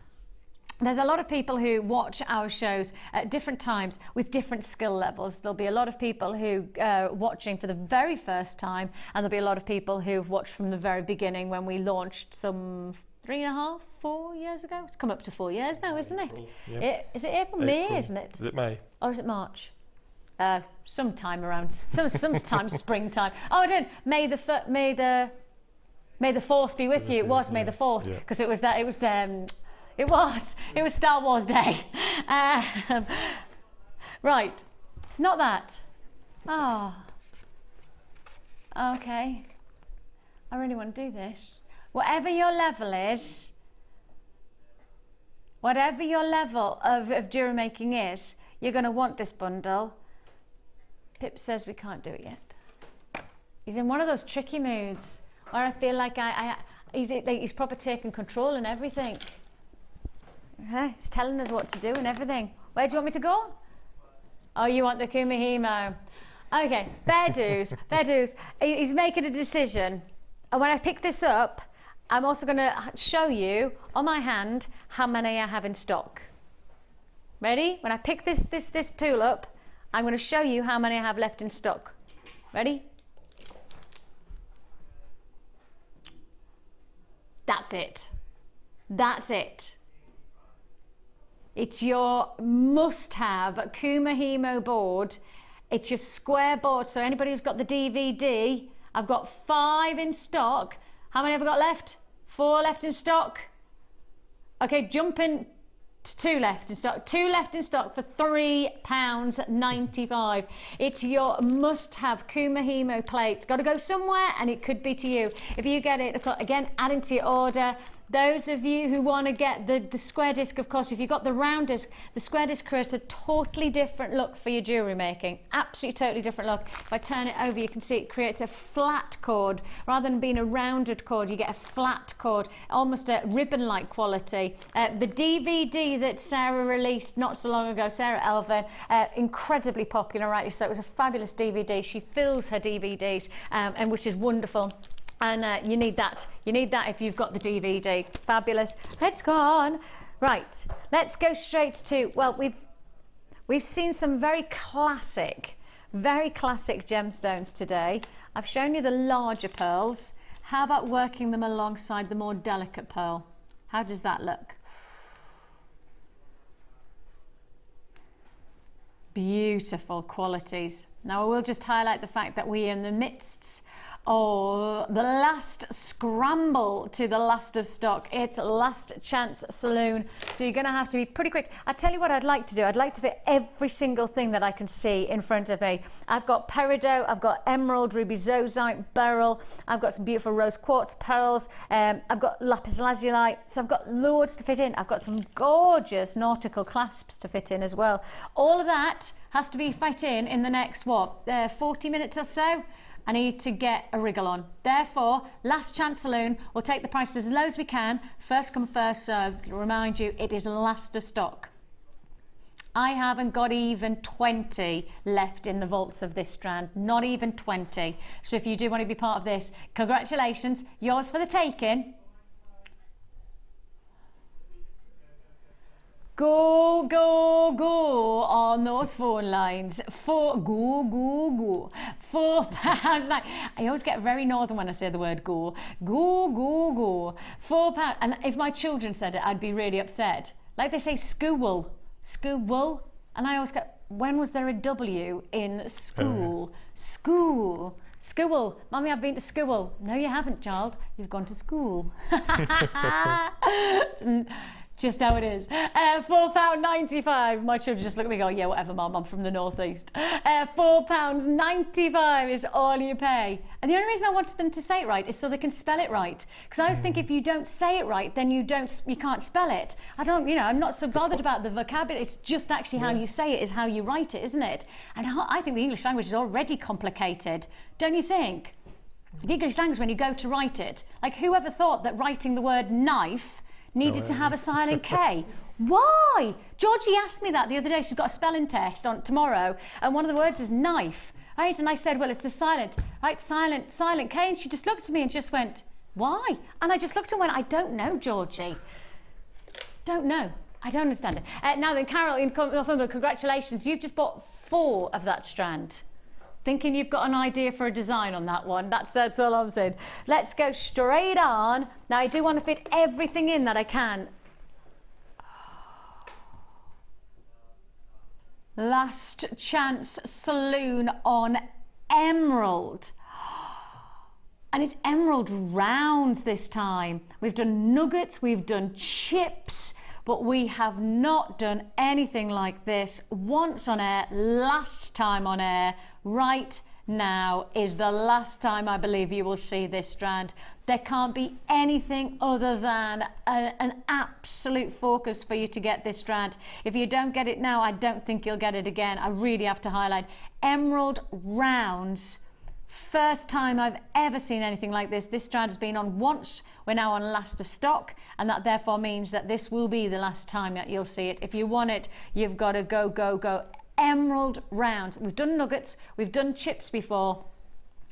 there's a lot of people who watch our shows at different times with different skill levels. There'll be a lot of people who are watching for the very first time, and there'll be a lot of people who've watched from the very beginning when we launched some 3.5, 4 years ago. It's come up to 4 years now, isn't it? Yep. Is it April? May, isn't it? Is it May? Or is it March? Sometime around, sometime springtime. Oh, I don't. May the 4th be with you. It was May the 4th, because it was that. It was Star Wars Day. Right, not that. Oh, okay. I really want to do this. Whatever your level is, whatever your level of jewellery making is, you're going to want this bundle. Pip says we can't do it yet. He's in one of those tricky moods where I feel like he's proper taking control and everything. He's telling us what to do and everything. Where do you want me to go? Oh, you want the Kumihimo. Okay, fair dues, fair dues. He's making a decision. And when I pick this up, I'm also going to show you on my hand how many I have in stock. Ready? When I pick this tool up, I'm going to show you how many I have left in stock. Ready? That's it. That's it. It's your must-have Kumihimo board. It's your square board. So anybody who's got the DVD, I've got 5 in stock. How many have I got left? 4 left in stock. Okay, jump in. 2 left in stock. 2 left in stock for £3.95. It's your must-have Kumihimo plate. Got to go somewhere, and it could be to you. If you get it, again, add into your order. Those of you who want to get the square disc, of course, if you've got the round disc, the square disc creates a totally different look for your jewellery making. Absolutely totally different look. If I turn it over, you can see it creates a flat cord. Rather than being a rounded cord, you get a flat cord, almost a ribbon-like quality. The DVD that Sarah released not so long ago, Sarah Elvin, incredibly popular, right? So it was a fabulous DVD. She fills her DVDs, and which is wonderful. And you need that. You need that if you've got the DVD. Fabulous. Let's go on. Right. Let's go straight to, well, we've seen some very classic gemstones today. I've shown you the larger pearls. How about working them alongside the more delicate pearl? How does that look? Beautiful qualities. Now I will just highlight the fact that we're in the midst of the last scramble to the last of stock. It's last chance saloon, so you're going to have to be pretty quick. I'll tell you what I'd like to do. I'd like to fit every single thing that I can see in front of me. I've got peridot, I've got emerald, ruby zoisite, beryl, I've got some beautiful rose quartz pearls, I've got lapis lazuli, so I've got loads to fit in. I've got some gorgeous nautical clasps to fit in as well. All of that has to be fit in the next, 40 minutes or so. I need to get a wriggle on. Therefore, last chance saloon, we'll take the price as low as we can. First come, first served. Remind you, it is last of stock. I haven't got even 20 left in the vaults of this strand, not even 20. So if you do want to be part of this, congratulations, yours for the taking. Go, go, go on those phone lines. Go, go. £4. I always get very northern when I say the word go. Go, go, go. £4. And if my children said it, I'd be really upset. Like they say school. School. And I always go, when was there a W in school? School. School. Mummy, I've been to school. No, you haven't, child. You've gone to school. Just how it is. £4.95. My children just look at me and go, yeah, whatever, Mum, I'm from the northeast. £4.95 is all you pay. And the only reason I wanted them to say it right is so they can spell it right. Because I always think if you don't say it right, then you can't spell it. I'm not so bothered about the vocabulary. It's just actually how you say it is how you write it, isn't it? And I think the English language is already complicated. Don't you think? The English language, when you go to write it, like whoever thought that writing the word knife needed to have a silent K? Why? Georgie asked me that the other day. She's got a spelling test on tomorrow, and one of the words is knife. Right? And I said, well, it's a silent K. And she just looked at me and just went, why? And I just looked at her and went, I don't know, Georgie. Don't know. I don't understand it. Now then, Carol in Northumberland, congratulations. You've just bought 4 of that strand. Thinking you've got an idea for a design on that one. That's all I'm saying. Let's go straight on. Now I do want to fit everything in that I can. Last chance saloon on emerald. And it's emerald rounds this time. We've done nuggets, we've done chips, but we have not done anything like this once on air, last time on air. Right now is the last time I believe you will see this strand. There can't be anything other than an absolute focus for you to get this strand. If you don't get it now, I don't think you'll get it again. I really have to highlight emerald rounds. First time I've ever seen anything like this. This strand has been on once. We're now on last of stock, and that therefore means that this will be the last time that you'll see it. If you want it, you've got to go, go, go. Emerald rounds. We've done nuggets, we've done chips before.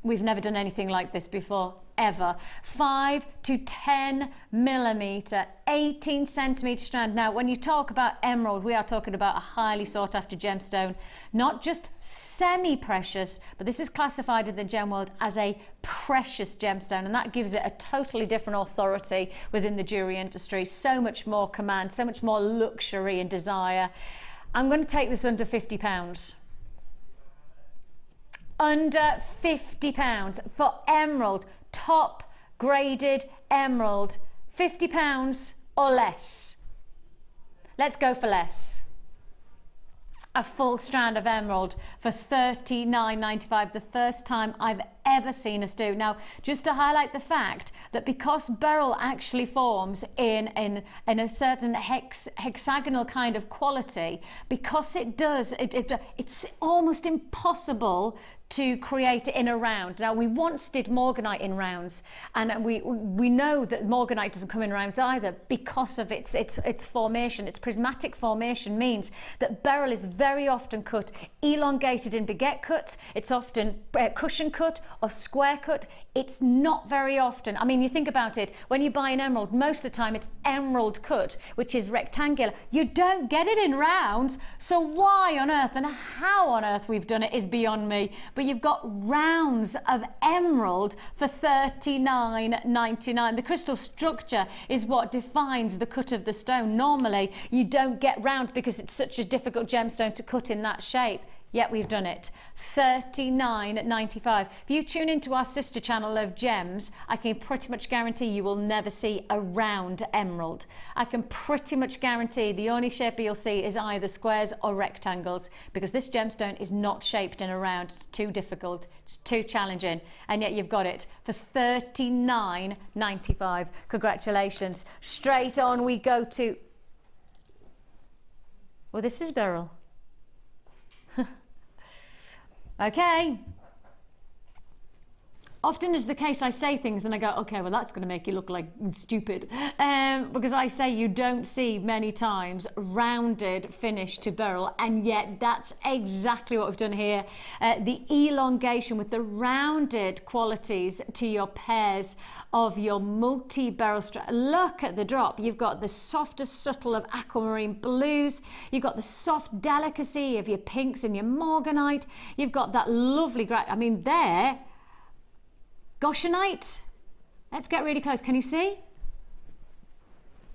We've never done anything like this before, ever. 5 to 10 millimeter, 18 centimeter strand. Now, when you talk about emerald, we are talking about a highly sought after gemstone, not just semi-precious, but this is classified in the gem world as a precious gemstone, and that gives it a totally different authority within the jewelry industry. So much more command, so much more luxury and desire. I'm going to take this under £50. Under £50 for emerald, top graded emerald. £50 or less. Let's go for less. A full strand of emerald for $39.95, the first time I've ever seen us do. Now, just to highlight the fact that because beryl actually forms in a certain hexagonal kind of quality, because it does, it's almost impossible to create it in a round. Now, we once did morganite in rounds, and we know that morganite doesn't come in rounds either because of its formation. Its prismatic formation means that beryl is very often cut elongated in baguette cut. It's often cushion cut or square cut. It's not very often. I mean, you think about it, when you buy an emerald, most of the time it's emerald cut, which is rectangular. You don't get it in rounds. So why on earth and how on earth we've done it is beyond me. But you've got rounds of emerald for $39.99. The crystal structure is what defines the cut of the stone. Normally, you don't get rounds because it's such a difficult gemstone to cut in that shape. Yet we've done it. $39.95. If you tune into our sister channel of gems, I can pretty much guarantee you will never see a round emerald. I can pretty much guarantee the only shape you'll see is either squares or rectangles, because this gemstone is not shaped in a round. It's too difficult. It's too challenging. And yet you've got it for $39.95. Congratulations. Straight on we go to... Well, this is beryl. Okay. often is the case, I say things and I go, okay, well, that's going to make you look like stupid. Because I say you don't see many times rounded finish to beryl, and yet that's exactly what we've done here. The elongation with the rounded qualities to your pairs of your multi-beryl strap. Look at the drop. You've got the softest subtle of aquamarine blues. You've got the soft delicacy of your pinks and your morganite. You've got that lovely grey. I mean, there, goshenite. Let's get really close. Can you see?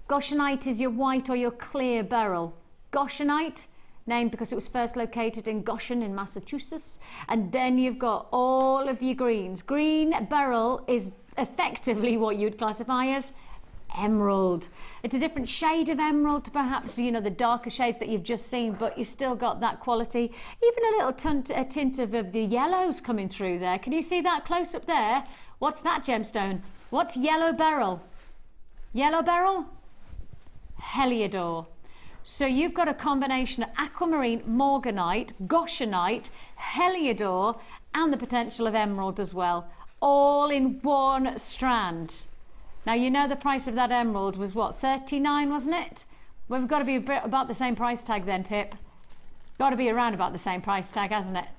Goshenite is your white or your clear beryl. Goshenite, named because it was first located in Goshen in Massachusetts. And then you've got all of your greens. Green beryl is effectively what you'd classify as emerald. It's a different shade of emerald to perhaps, you know, the darker shades that you've just seen, but you've still got that quality. Even a little tint of the yellows coming through there. Can you see that close up there? What's that gemstone? What's yellow beryl? Yellow beryl? Heliodor. So you've got a combination of aquamarine, morganite, goshenite, heliodor, and the potential of emerald as well, all in one strand. Now, you know the price of that emerald was what, 39, wasn't it? Well, we've got to be about the same price tag then, Pip. Got to be around about the same price tag, hasn't it?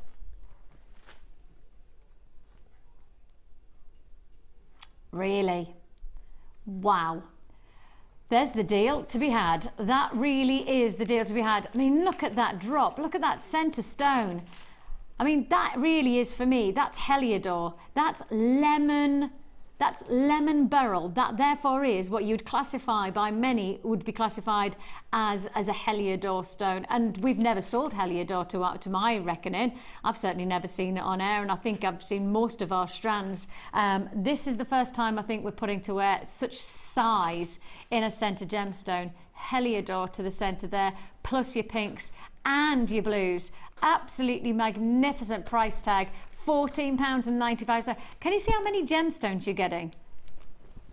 Really? Wow. There's the deal to be had. That really is the deal to be had. I mean, look at that drop. Look at that centre stone. I mean, that really is, for me, that's heliodor. That's lemon beryl. That therefore is what you'd classify, by many would be classified as a heliodor stone. And we've never sold heliodor to my reckoning. I've certainly never seen it on air, and I think I've seen most of our strands. This is the first time I think we're putting to wear such size in a centre gemstone. Heliodor to the centre there, plus your pinks and your blues. Absolutely magnificent price tag, £14.95. Can you see how many gemstones you're getting?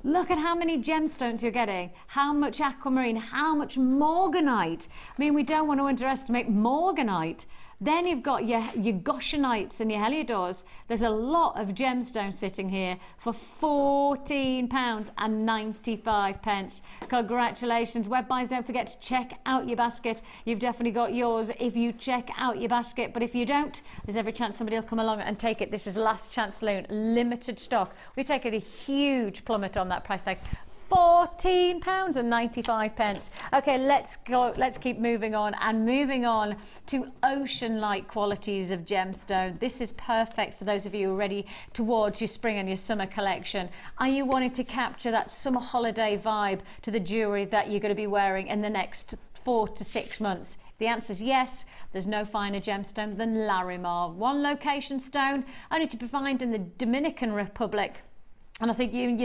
Look at how many gemstones you're getting, how much aquamarine, how much morganite. I mean, we don't want to underestimate morganite. Then you've got your goshenites and your heliodors. There's a lot of gemstones sitting here for £14.95. Congratulations. Web buyers, don't forget to check out your basket. You've definitely got yours if you check out your basket. But if you don't, there's every chance somebody will come along and take it. This is last chance saloon, limited stock. We've taken a huge plummet on that price tag. £14.95. Okay, let's go. Let's keep moving on to ocean-like qualities of gemstone. This is perfect for those of you who are ready towards your spring and your summer collection. Are you wanting to capture that summer holiday vibe to the jewellery that you're going to be wearing in the next 4 to 6 months? The answer is yes. There's no finer gemstone than Larimar. One location stone, only to be found in the Dominican Republic. And I think you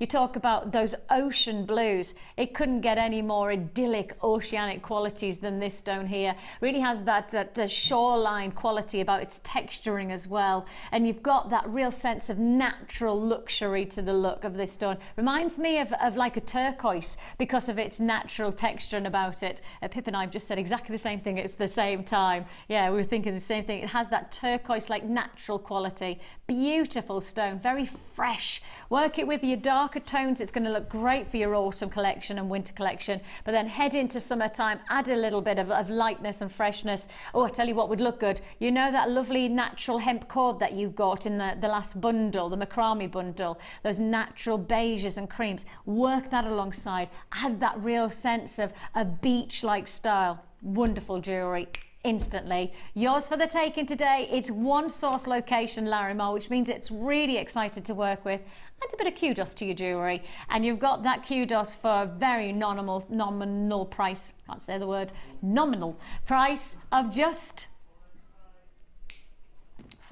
talk about those ocean blues. It couldn't get any more idyllic oceanic qualities than this stone here. Really has that shoreline quality about its texturing as well. And you've got that real sense of natural luxury to the look of this stone. Reminds me of like a turquoise because of its natural texture and about it. Pip and I have just said exactly the same thing at the same time. Yeah, we were thinking the same thing. It has that turquoise like natural quality. Beautiful stone, very fresh. Work it with your darker tones. It's going to look great for your autumn collection and winter collection. But then head into summertime, add a little bit of lightness and freshness. Oh, I tell you what would look good. You know that lovely natural hemp cord that you got in the last bundle, the macrame bundle, those natural beiges and creams. Work that alongside. Add that real sense of a beach-like style. Wonderful jewellery. Instantly. Yours for the taking today. It's one source location, Larimar, which means it's really excited to work with. That's a bit of kudos to your jewellery, and you've got that kudos for a very nominal price, can't say the word, nominal price of just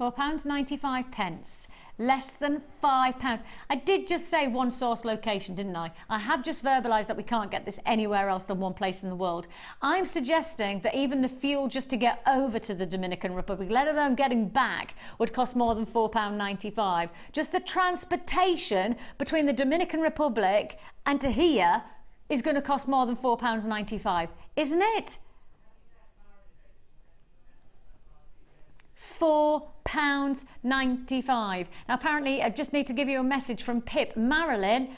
£4.95. Less than £5. I did just say one source location, didn't I? I have just verbalised that we can't get this anywhere else than one place in the world. I'm suggesting that even the fuel just to get over to the Dominican Republic, let alone getting back, would cost more than £4.95. Just the transportation between the Dominican Republic and to here is going to cost more than £4.95, isn't it? £4.95. Now apparently I just need to give you a message from Pip. Marilyn,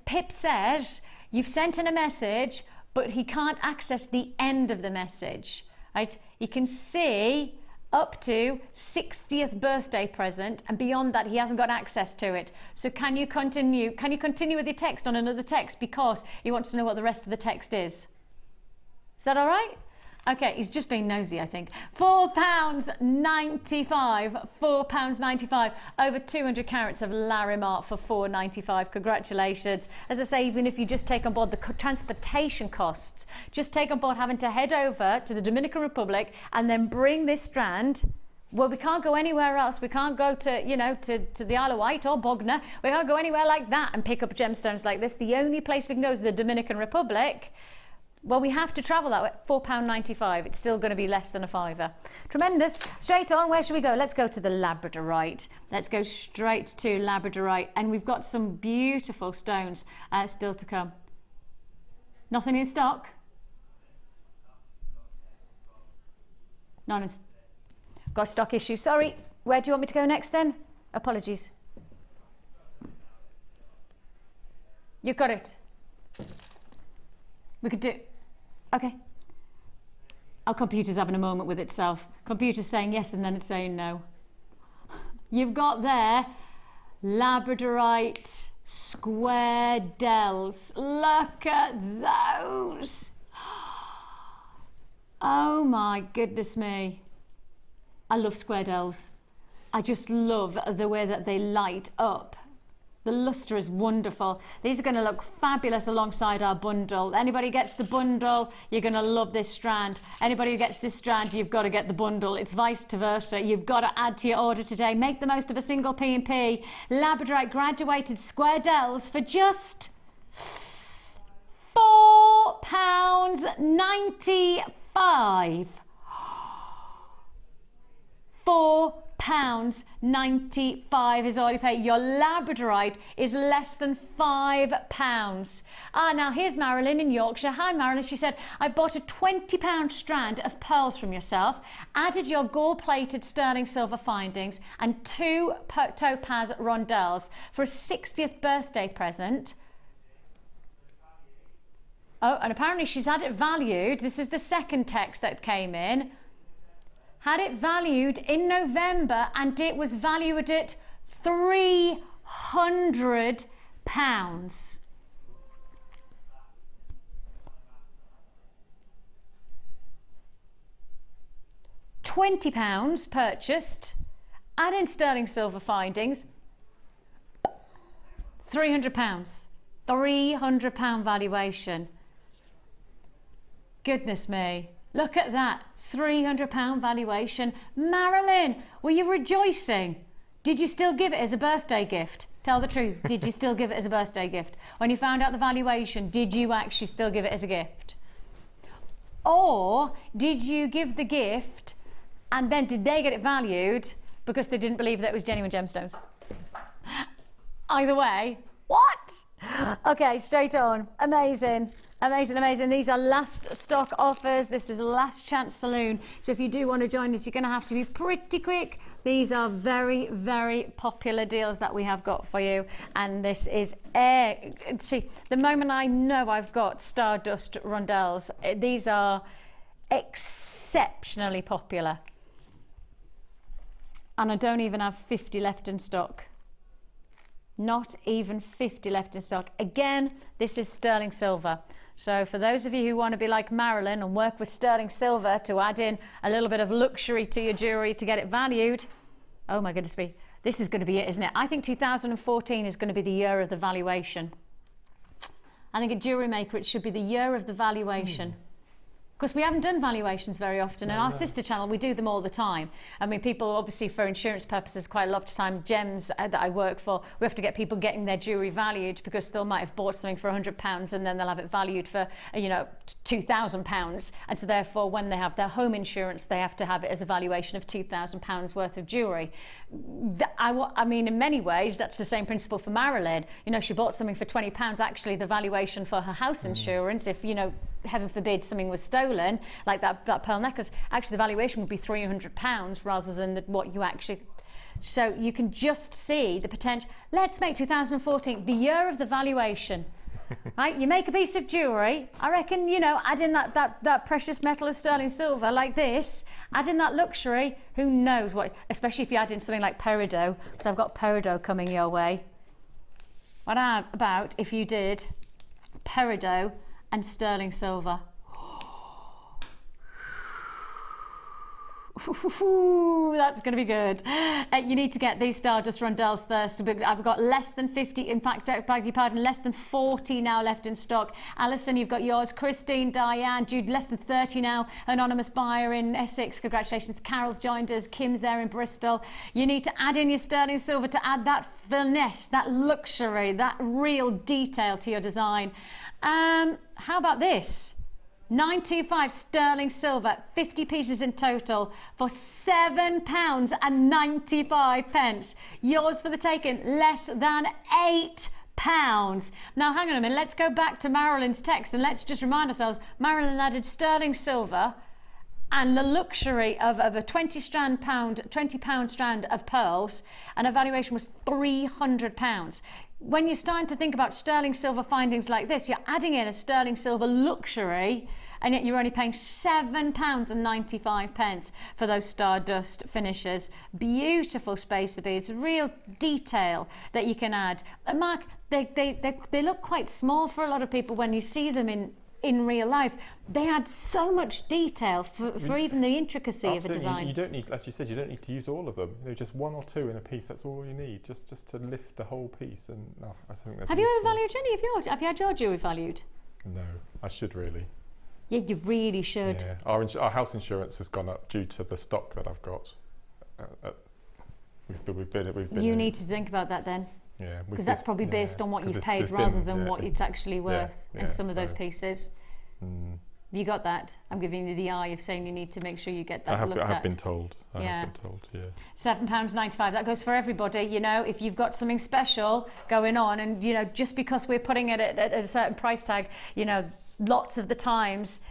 Pip says you've sent in a message but he can't access the end of the message, right? He can see up to 60th birthday present, and beyond that he hasn't got access to it. So can you continue with your text on another text, because he wants to know what the rest of the text is. Is that all right? Okay, he's just being nosy, I think. £4.95, £4.95. Over 200 carats of Larimar for £4.95. Congratulations. As I say, even if you just take on board the transportation costs, just take on board having to head over to the Dominican Republic and then bring this strand. Well, we can't go anywhere else. We can't go to, you know, to the Isle of Wight or Bognor. We can't go anywhere like that and pick up gemstones like this. The only place we can go is the Dominican Republic. Well, we have to travel that way. £4.95. It's still going to be less than a fiver. Tremendous. Straight on, where should we go? Let's go to the labradorite. Let's go straight to labradorite. And we've got some beautiful stones still to come. Nothing in stock? None in stock. Got a stock issue. Sorry. Where do you want me to go next then? Apologies. You've got it. We could do... Okay. Our computer's having a moment with itself. Computer's saying yes and then it's saying no. You've got there labradorite square dells. Look at those. Oh my goodness me. I love square dells. I just love the way that they light up. The luster is wonderful. These are going to look fabulous alongside our bundle. Anybody gets the bundle, you're going to love this strand. Anybody who gets this strand, you've got to get the bundle. It's vice versa. You've got to add to your order today. Make the most of a single P&P. Labradorite graduated square dells for just £4.95. £4.95 is all you pay. Your labradorite is less than £5. Now here's Marilyn in Yorkshire. Hi Marilyn, she said, I bought a £20 strand of pearls from yourself, added your gold-plated sterling silver findings and 2 topaz rondelles for a 60th birthday present. Oh, and apparently she's had it valued. This is the second text that came in. Had it valued in November and it was valued at £300. £20 purchased, add in sterling silver findings, £300. £300 valuation. Goodness me, look at that. £300 valuation. Marilyn, were you rejoicing? Did you still give it as a birthday gift? Tell the truth. Did you still give it as a birthday gift? When you found out the valuation, did you actually still give it as a gift? Or did you give the gift and then did they get it valued because they didn't believe that it was genuine gemstones? Either way, what? Okay, straight on. Amazing. Amazing, amazing. These are last stock offers. This is last chance saloon. So if you do want to join us, you're going to have to be pretty quick. These are very, very popular deals that we have got for you. And this is, see, the moment I know I've got Stardust rondelles, these are exceptionally popular. And I don't even have 50 left in stock. Not even 50 left in stock. Again, this is sterling silver. So for those of you who want to be like Marilyn and work with sterling silver to add in a little bit of luxury to your jewellery to get it valued, oh my goodness me, this is going to be it, isn't it? I think 2014 is going to be the year of the valuation. I think at Jewellery Maker it should be the year of the valuation. Because we haven't done valuations very often. In our sister channel, we do them all the time. I mean, people, obviously, for insurance purposes, quite a lot of time, Gems that I work for, we have to get people getting their jewellery valued because they might have bought something for £100 and then they'll have it valued for, you know, £2,000. And so therefore, when they have their home insurance, they have to have it as a valuation of £2,000 worth of jewellery. I mean, in many ways, that's the same principle for Marilyn. You know, she bought something for £20. Actually, the valuation for her house insurance, if, you know, heaven forbid something was stolen, like that pearl necklace, actually the valuation would be £300 rather than what you actually. So you can just see the potential. Let's make 2014 the year of the valuation. Right, you make a piece of jewellery, I reckon, you know, add in that precious metal of sterling silver like this, add in that luxury, who knows what, especially if you add in something like peridot, because I've got peridot coming your way. What about if you did peridot and sterling silver? Ooh, that's going to be good. You need to get these Stardust rondelles first. I've got less than 50, in fact, beg your pardon, less than 40 now left in stock. Alison, you've got yours. Christine, Diane, Jude, less than 30 now. Anonymous buyer in Essex, congratulations. Carol's joined us. Kim's there in Bristol. You need to add in your sterling silver to add that finesse, that luxury, that real detail to your design. How about this? 925 sterling silver, 50 pieces in total for £7.95. Yours for the taking, less than £8. Now hang on a minute, let's go back to Marilyn's text and let's just remind ourselves, Marilyn added sterling silver and the luxury of a 20 pound strand of pearls, and her valuation was £300. When you're starting to think about sterling silver findings like this, you're adding in a sterling silver luxury, and yet you're only paying £7.95 for those Stardust finishes. Beautiful spacer beads, real detail that you can add. And Mark, they look quite small for a lot of people when you see them in real life. They add so much detail for even the intricacy of a design. You don't need, as you said, you don't need to use all of them. You know, just one or two in a piece, that's all you need, just to lift the whole piece. And no, I think have you ever valued any of yours? Have you had your jewellery valued? No, I should really. Yeah, you really should. Yeah. Our house insurance has gone up due to the stock that I've got. You need to think about that then. Yeah, because that's probably based on what you've paid rather than what it's actually worth in some of those pieces. You got that? I'm giving you the eye of saying you need to make sure you get that looked at. I have been told. I have been told, yeah. £7.95, that goes for everybody, you know, if you've got something special going on, and, you know, just because we're putting it at a certain price tag, you know, lots of the times,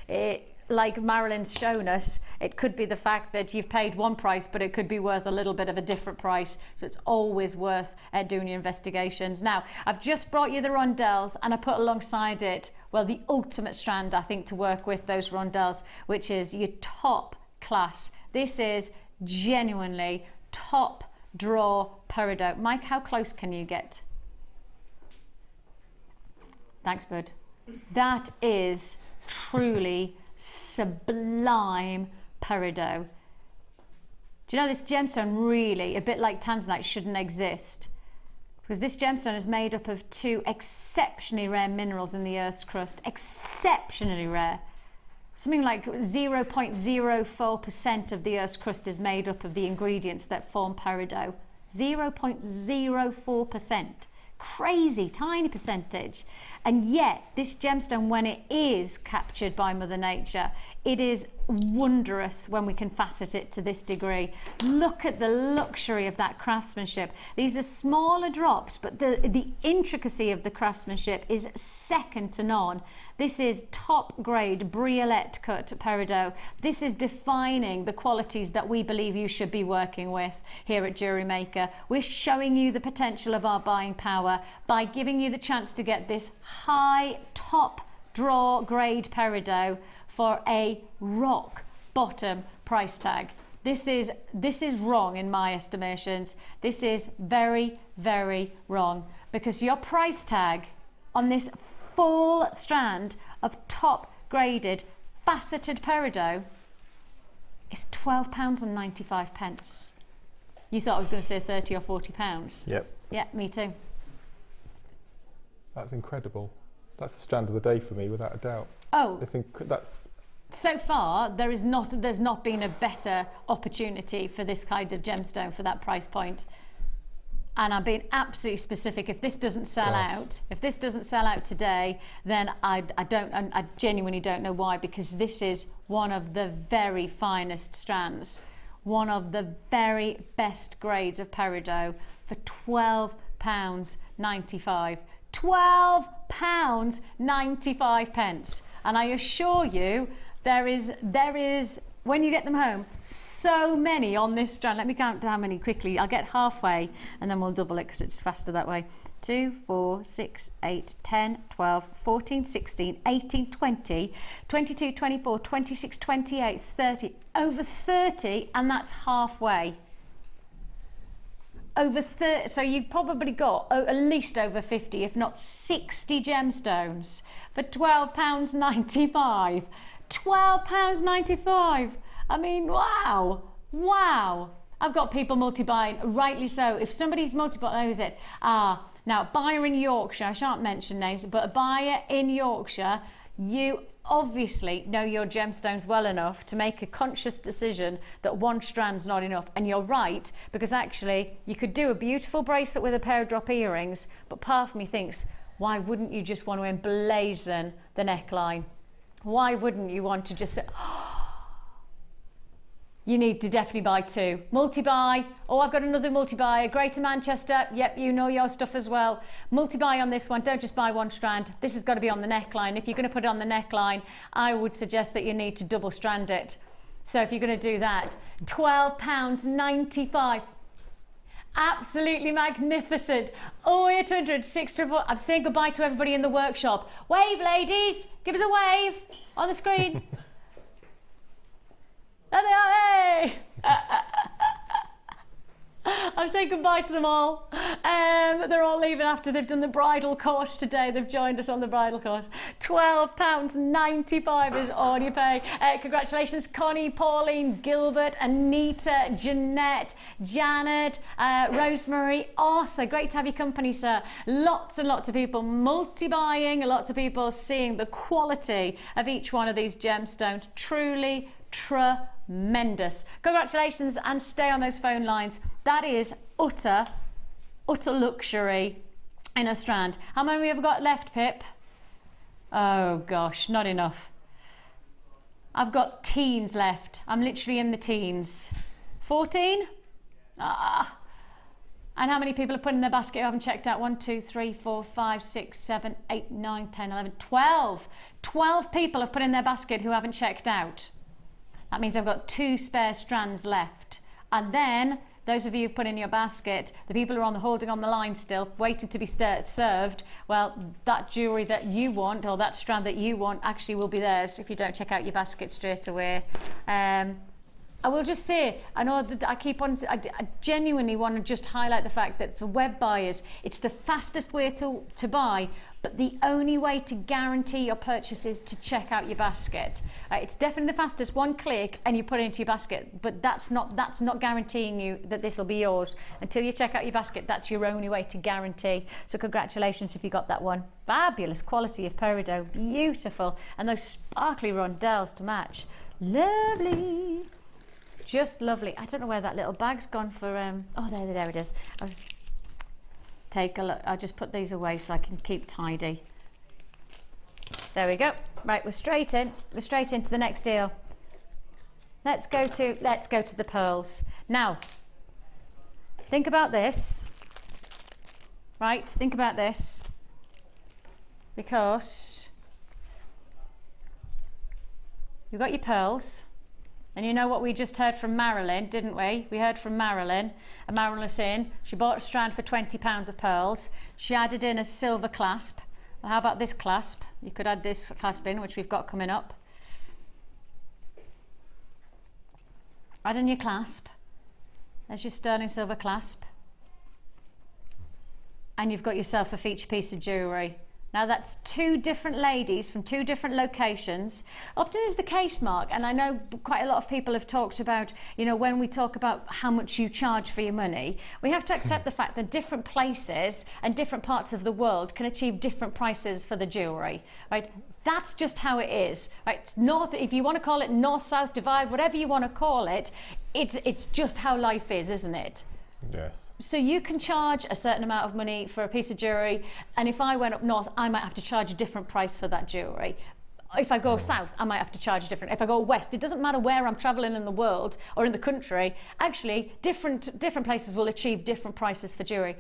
like Marilyn's shown us, it could be the fact that you've paid one price, but it could be worth a little bit of a different price. So it's always worth doing your investigations. Now, I've just brought you the rondelles, and I put alongside it, well, the ultimate strand, I think, to work with those rondelles, which is your top class. This is genuinely top draw peridot. Mike, how close can you get? Thanks, bud. That is truly sublime peridot. Do you know this gemstone really, a bit like tanzanite, shouldn't exist? Because this gemstone is made up of two exceptionally rare minerals in the Earth's crust. Exceptionally rare. Something like 0.04% of the Earth's crust is made up of the ingredients that form peridot. 0.04%. Crazy, tiny percentage. And yet, this gemstone, when it is captured by Mother Nature, it is wondrous when we can facet it to this degree. Look at the luxury of that craftsmanship. These are smaller drops, but the intricacy of the craftsmanship is second to none. This is top grade briolette cut peridot. This is defining the qualities that we believe you should be working with here at Jewellery Maker. We're showing you the potential of our buying power by giving you the chance to get this high top draw grade peridot for a rock bottom price tag. This is wrong in my estimations. This is very, very wrong, because your price tag on this full strand of top graded faceted peridot is £12.95. You thought I was going to say £30 or £40? Yep. Yeah, me too. That's incredible. That's the strand of the day for me, without a doubt. Oh, that's. So far, there's not been a better opportunity for this kind of gemstone for that price point. And I'm being absolutely specific. If this doesn't sell out, today, then I genuinely don't know why, because this is one of the very finest strands, one of the very best grades of peridot for £12.95. £12.95. And I assure you, there is, when you get them home, so many on this strand. Let me count down how many quickly. I'll get halfway and then we'll double it because it's faster that way. 2, 4, 6, 8, 10, 12, 14, 16, 18, 20, 22, 24, 26, 28, 30. Over 30, and that's halfway. Over 30, so you've probably got at least over 50, if not 60 gemstones for £12.95. £12.95. I mean, wow, wow. I've got people multi-buying, rightly so. If somebody's multi-buying, who is it? Now, a buyer in Yorkshire, I shan't mention names, but a buyer in Yorkshire, you obviously know your gemstones well enough to make a conscious decision that one strand's not enough. And you're right, because actually you could do a beautiful bracelet with a pair of drop earrings, but part of me thinks, why wouldn't you just want to emblazon the neckline? Why wouldn't you want to just say, oh, you need to definitely buy 2. Multi-buy. Oh, I've got another multi-buy. Greater Manchester. Yep, you know your stuff as well. Multi-buy on this one. Don't just buy one strand. This has got to be on the neckline. If you're going to put it on the neckline, I would suggest that you need to double strand it. So if you're going to do that, £12.95. Absolutely magnificent. Oh, 800 644. I'm saying goodbye to everybody in the workshop. Wave, ladies. Give us a wave on the screen. There they are, hey! I'm saying goodbye to them all. They're all leaving after they've done the bridal course today. They've joined us on the bridal course. £12.95 is all you pay. Congratulations, Connie, Pauline, Gilbert, Anita, Jeanette, Janet, Rosemary, Arthur. Great to have your company, sir. Lots and lots of people multi-buying, lots of people seeing the quality of each one of these gemstones. Truly tremendous. Congratulations, and stay on those phone lines. That is utter luxury in a strand. How many have we got left, Pip? Oh gosh, not enough. I've got teens left. I'm literally in the teens. 14? Ah. And how many people have put in their basket who haven't checked out? 1, 2, 3, 4, 5, 6, 7, 8, 9, 10, 11, 12. 12 people have put in their basket who haven't checked out. That means I've got 2 spare strands left. And then, those of you who've put in your basket, the people who are holding on the line still, waiting to be served, well, that jewellery that you want, or that strand that you want, actually will be theirs if you don't check out your basket straight away. I will just say, I know that I genuinely want to just highlight the fact that for web buyers, it's the fastest way to buy, but the only way to guarantee your purchase is to check out your basket. It's definitely the fastest, one click and you put it into your basket, but that's not guaranteeing you that this will be yours. Until you check out your basket, that's your only way to guarantee. So congratulations if you got that one. Fabulous quality of peridot, beautiful, and those sparkly rondelles to match. Lovely. Just lovely. I don't know where that little bag's gone for, oh, there it is. Take a look. I'll just put these away so I can keep tidy. There we go. Right, we're straight in. We're straight into the next deal. Let's go to the pearls. Now, think about this. Right, think about this. Because you've got your pearls. And you know what we just heard from Marilyn, didn't we? We heard from Marilyn, and Marilyn was saying she bought a strand for £20 of pearls. She added in a silver clasp. Well, how about this clasp? You could add this clasp in, which we've got coming up. Add in your clasp. There's your sterling silver clasp. And you've got yourself a feature piece of jewellery. Now that's 2 different ladies from 2 different locations. Often is the case, Mark, and I know quite a lot of people have talked about, you know, when we talk about how much you charge for your money, we have to accept the fact that different places and different parts of the world can achieve different prices for the jewellery, right? That's just how it is, right? North, if you want to call it north-south divide, whatever you want to call it, it's just how life is, isn't it? Yes. So you can charge a certain amount of money for a piece of jewellery, and if I went up north, I might have to charge a different price for that jewellery. If I go south, I might have to charge different. If I go west, it doesn't matter where I'm travelling in the world or in the country. Actually, different places will achieve different prices for jewellery.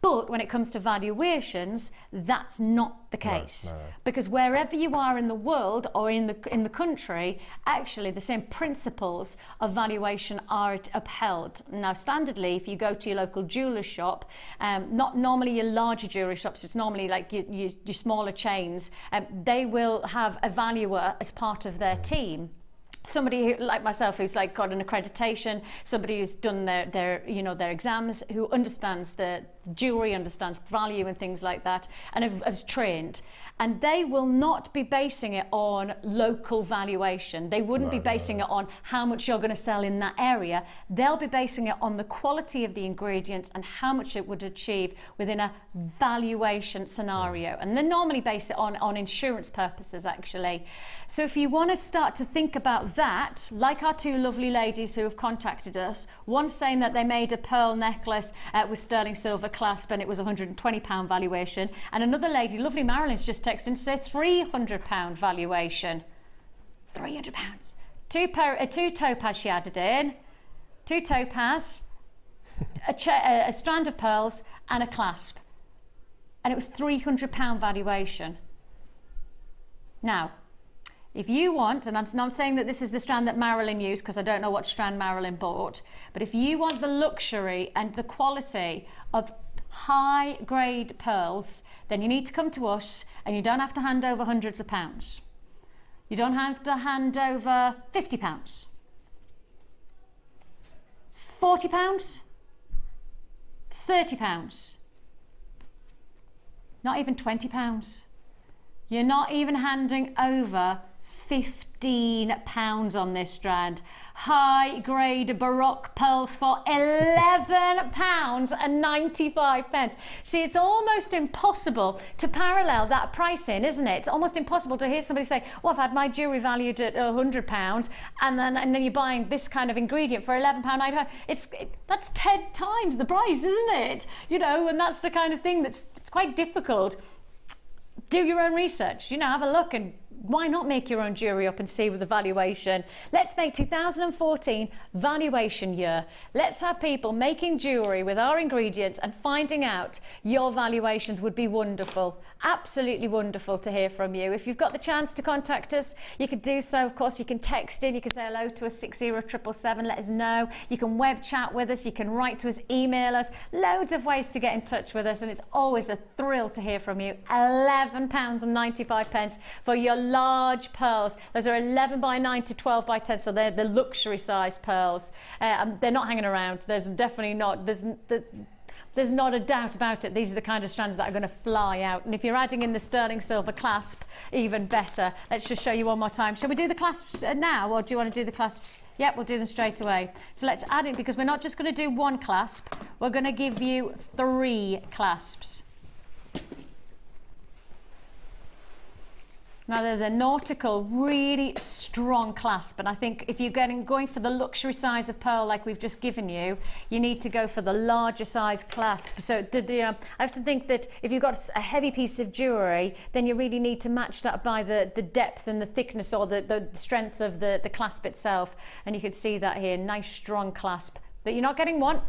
But when it comes to valuations, that's not the case. No. Because wherever you are in the world or in the country, actually the same principles of valuation are upheld. Now, standardly, if you go to your local jeweller's shop, not normally your larger jewellery shops, it's normally like your smaller chains, they will have a valuer as part of their team. Somebody who, like myself, who's like got an accreditation, somebody who's done their exams, who understands the jewellery, understands value and things like that, and have trained. And they will not be basing it on local valuation. They wouldn't be basing it on how much you're going to sell in that area. They'll be basing it on the quality of the ingredients and how much it would achieve within a valuation scenario. And they normally base it on insurance purposes, actually. So if you want to start to think about that, like our two lovely ladies who have contacted us, one saying that they made a pearl necklace with sterling silver clasp and it was £120 valuation, and another lady, lovely Marilyn's just texted to say £300 valuation. £300. Two topaz she added in, two topaz, a strand of pearls and a clasp, and it was £300 valuation. Now, if you want, and I'm not saying that this is the strand that Marilyn used because I don't know what strand Marilyn bought, but if you want the luxury and the quality of high grade pearls, then you need to come to us, and you don't have to hand over hundreds of pounds. You don't have to hand over £50, £40, £30, not even £20. You're not even handing over £15 on this strand. High grade Baroque pearls for £11.95. See, it's almost impossible to parallel that pricing, isn't it? It's almost impossible to hear somebody say, well, I've had my jewellery valued at £100 and then you're buying this kind of ingredient for £11.95. That's 10 times the price, isn't it? You know, and that's the kind of thing it's quite difficult. Do your own research, you know, have a look, and why not make your own jewellery up and see with the valuation? Let's make 2014 valuation year. Let's have people making jewellery with our ingredients and finding out your valuations would be wonderful. Absolutely wonderful to hear from you. If you've got the chance to contact us, you could do so. Of course, you can text in, you can say hello to us, 60777, let us know. You can web chat with us, you can write to us, email us, loads of ways to get in touch with us, and it's always a thrill to hear from you. £11.95 for your large pearls. Those are 11 by 9 to 12 by 10, so they're the luxury size pearls. They're not hanging around. There's definitely not. There's not a doubt about it. These are the kind of strands that are going to fly out. And if you're adding in the sterling silver clasp, even better. Let's just show you one more time. Shall we do the clasps now, or do you want to do the clasps? Yep, we'll do them straight away. So let's add in, because we're not just going to do one clasp. We're going to give you 3 clasps. Now they're the nautical, really strong clasp, and I think if you're going for the luxury size of pearl like we've just given you, you need to go for the larger size clasp. So I have to think that if you've got a heavy piece of jewellery, then you really need to match that by the depth and the thickness, or the strength of the clasp itself. And you can see that here, nice strong clasp. But you're not getting one,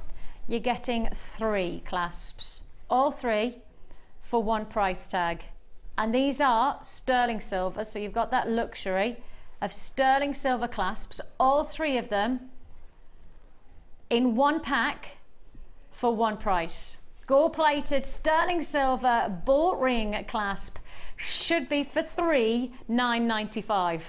you're getting 3 clasps. All 3 for one price tag. And these are sterling silver, so you've got that luxury of sterling silver clasps, all 3 of them in one pack for one price. Gold plated sterling silver bolt ring clasp should be for $3,995.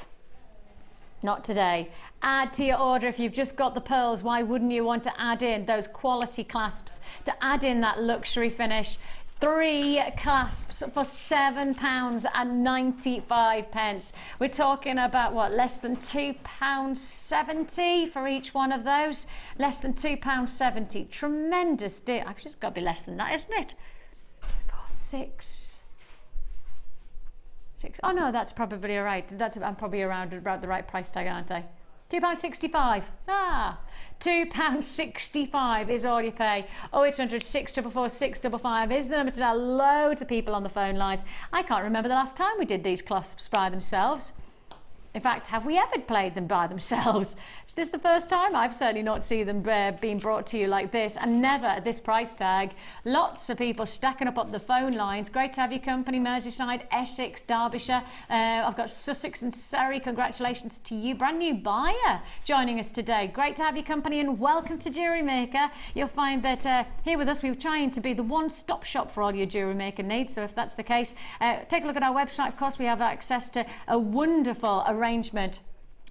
Not today. Add to your order if you've just got the pearls. Why wouldn't you want to add in those quality clasps to add in that luxury finish? 3 clasps for £7.95. We're talking about what, less than £2.70 for each one of those? Less than £2.70. Tremendous deal. Actually, it's got to be less than that, isn't it? 4, 6. Oh no, that's probably right. I'm probably around about the right price tag, aren't I? £2.65. £2.65 is all you pay. 0800 644 655 is the number to dial. Loads of people on the phone lines. I can't remember the last time we did these clasps by themselves. In fact, have we ever played them by themselves? Is this the first time? I've certainly not seen them being brought to you like this, and never at this price tag. Lots of people stacking up the phone lines. Great to have your company, Merseyside, Essex, Derbyshire. I've got Sussex and Surrey. Congratulations to you. Brand new buyer joining us today. Great to have your company, and welcome to Jewellery Maker. You'll find that here with us, we're trying to be the one-stop shop for all your Jewellery Maker needs. So if that's the case, take a look at our website. Of course, we have access to a wonderful arrangement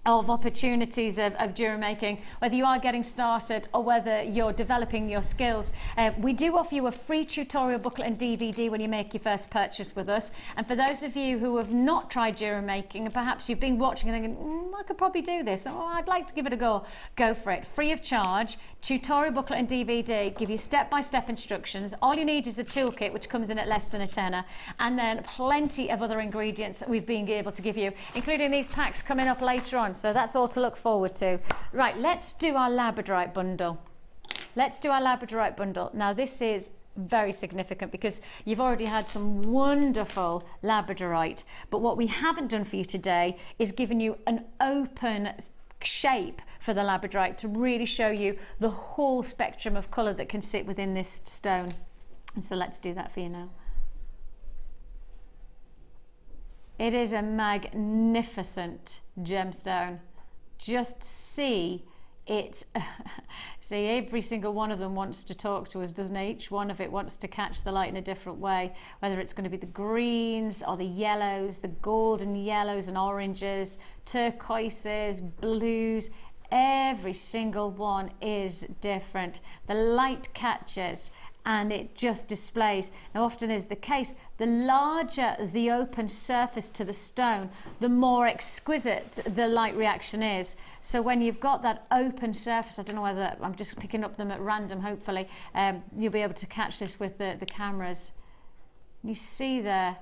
of opportunities of jewellery making, whether you are getting started or whether you're developing your skills. We do offer you a free tutorial booklet and DVD when you make your first purchase with us. And for those of you who have not tried jewellery making, and perhaps you've been watching and thinking, I could probably do this, or I'd like to give it a go, go for it. Free of charge, tutorial booklet and DVD, give you step-by-step instructions. All you need is a toolkit, which comes in at less than a tenner, and then plenty of other ingredients that we've been able to give you, including these packs coming up later on. So that's all to look forward to. Right, let's do our labradorite bundle. Let's do our labradorite bundle. Now this is very significant because you've already had some wonderful labradorite, but what we haven't done for you today is given you an open shape for the labradorite to really show you the whole spectrum of colour that can sit within this stone. And so let's do that for you now. It is a magnificent gemstone. Just see it. See, every single one of them wants to talk to us, doesn't it? Each one of it wants to catch the light in a different way, whether it's going to be the greens or the yellows, the golden yellows and oranges, turquoises, blues. Every single one is different. The light catches and it just displays. Now, often is the case, the larger the open surface to the stone, the more exquisite the light reaction is. So when you've got that open surface, I don't know whether I'm just picking up them at random, hopefully, you'll be able to catch this with the cameras. You see there.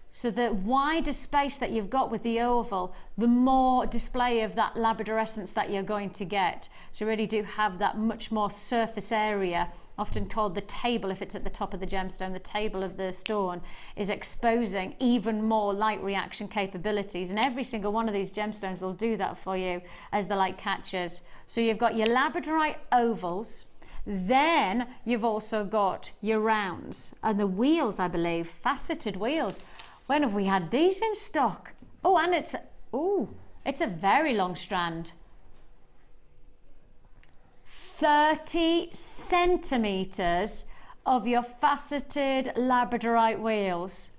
So the wider space that you've got with the oval, the more display of that labradorescence that you're going to get. So you really do have that much more surface area, often called the table if it's at the top of the gemstone. The table of the stone is exposing even more light reaction capabilities, and every single one of these gemstones will do that for you as the light catches. So you've got your labradorite ovals, then you've also got your rounds and the wheels, I believe, faceted wheels. When have we had these in stock? Oh, and it's a very long strand. 30 centimetres of your faceted labradorite wheels.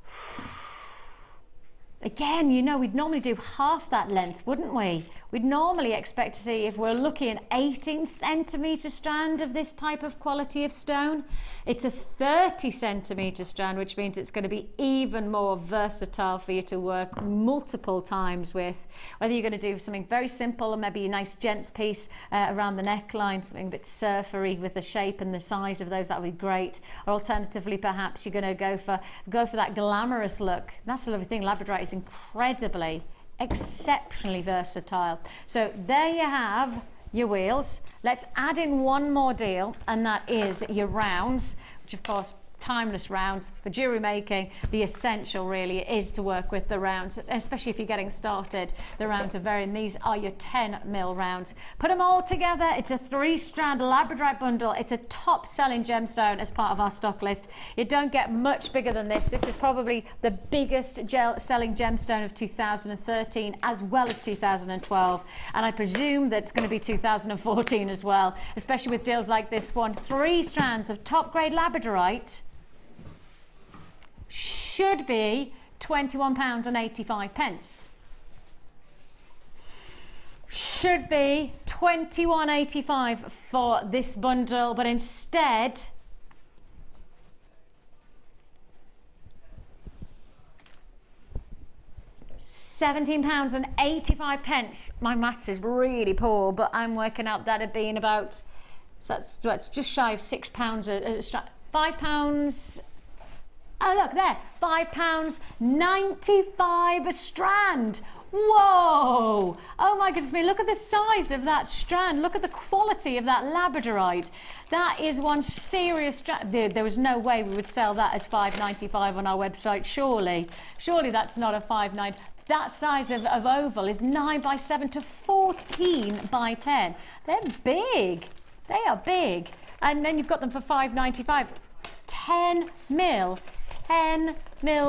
Again, you know, we'd normally do half that length, wouldn't we? We'd normally expect to see, if we're looking at 18 centimetre strand of this type of quality of stone. It's a 30 centimetre strand, which means it's going to be even more versatile for you to work multiple times with. Whether you're going to do something very simple, or maybe a nice gents piece around the neckline, something a bit surfery with the shape and the size of those, that would be great. Or alternatively, perhaps you're going to go for that glamorous look. That's the lovely thing, labradorite is incredibly, exceptionally versatile. So there you have your wheels. Let's add in one more deal, and that is your rounds, which of course, timeless rounds for jewellery making. The essential really is to work with the rounds, especially if you're getting started. The rounds are and these are your 10mm rounds. Put them all together, it's a 3-strand labradorite bundle. It's a top selling gemstone as part of our stock list. You don't get much bigger than this. This is probably the biggest selling gemstone of 2013 as well as 2012, and I presume that it's going to be 2014 as well, especially with deals like this one. 3 strands of top grade labradorite should be £21.85. Should be £21.85 for this bundle, but instead £17.85. My maths is really poor, but I'm working out that it being about, so that's just shy of £6 £5. Oh, look there, £5.95 a strand. Whoa! Oh my goodness me, look at the size of that strand. Look at the quality of that labradorite. That is one serious strand. There was no way we would sell that as £5.95 on our website, surely. Surely that's not a £5.95. that size of oval is 9 by 7 to 14 by 10. They're big. They are big. And then you've got them for £5.95. 10 mil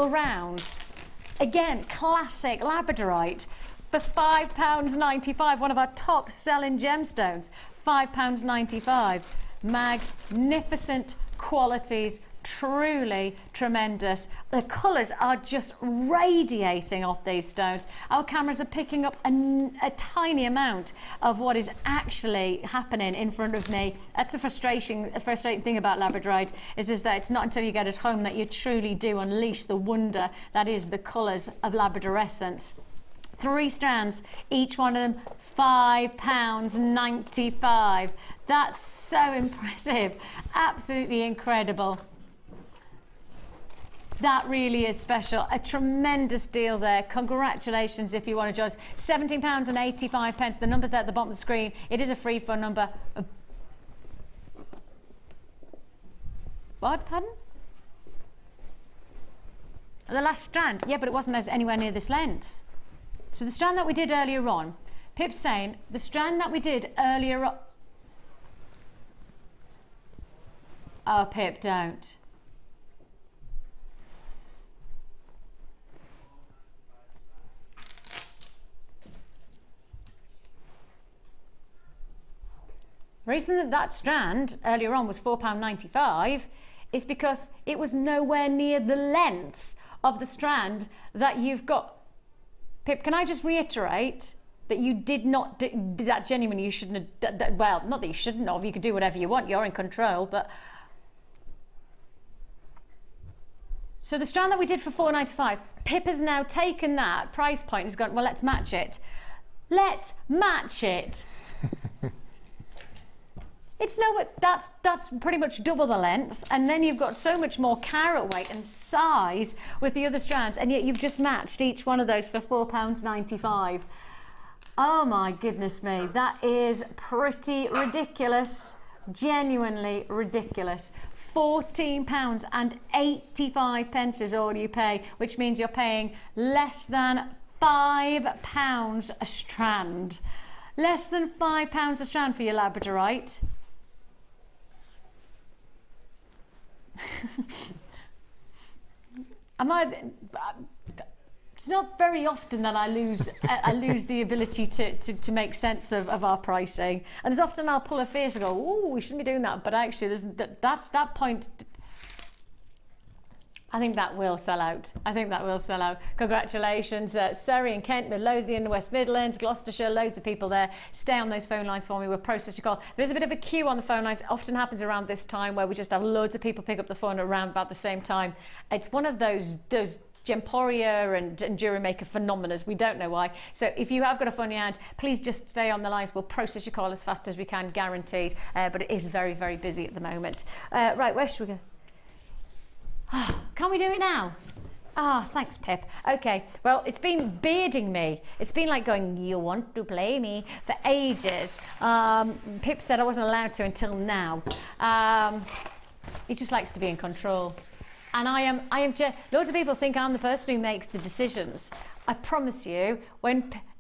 rounds. Again, classic labradorite for £5.95. One of our top selling gemstones. £5.95. Magnificent qualities, truly tremendous. The colours are just radiating off these stones. Our cameras are picking up a tiny amount of what is actually happening in front of me. That's the frustrating thing about labradorite, is that it's not until you get it home that you truly do unleash the wonder that is the colours of labradorescence. 3 strands, each one of them £5.95. That's so impressive, absolutely incredible. That really is special. A tremendous deal there. Congratulations if you want to join us. £17.85. The number's there at the bottom of the screen. It is a free phone number. What? Pardon? The last strand. Yeah, but it wasn't anywhere near this length. So the strand that we did earlier on, Pip's saying the strand that we did earlier on. Oh, Pip, don't. The reason that strand earlier on was £4.95 is because it was nowhere near the length of the strand that you've got. Pip, can I just reiterate that you did not do that genuinely? You shouldn't have, well, not that you shouldn't have, you could do whatever you want, you're in control, but. So the strand that we did for £4.95, Pip has now taken that price point and has gone, well, let's match it. Let's match it. It's that's pretty much double the length, and then you've got so much more carat weight and size with the other strands, and yet you've just matched each one of those for £4.95. Oh my goodness me, that is pretty ridiculous, genuinely ridiculous. £14.85 is all you pay, which means you're paying less than £5 a strand. Less than £5 a strand for your labradorite. It's not very often that I lose the ability to make sense of our pricing, and as often I'll pull a face and go, oh, we shouldn't be doing that, but actually that's that point. I think that will sell out. I think that will sell out. Congratulations, Surrey and Kent, Midlothian, West Midlands, Gloucestershire, loads of people there. Stay on those phone lines for me. We'll process your call. There's a bit of a queue on the phone lines. It often happens around this time where we just have loads of people pick up the phone around about the same time. It's one of those Gemporia and Jewellery Maker phenomena. We don't know why. So if you have got a phone in your hand, please just stay on the lines. We'll process your call as fast as we can, guaranteed. But it is very, very busy at the moment. Right, where should we go? Can we do it now? Ah, thanks, Pip. Okay, well, it's been bearding me. It's been like going, you want to play me, for ages. Pip said I wasn't allowed to until now. He just likes to be in control. And I am loads of people think I'm the person who makes the decisions. I promise you,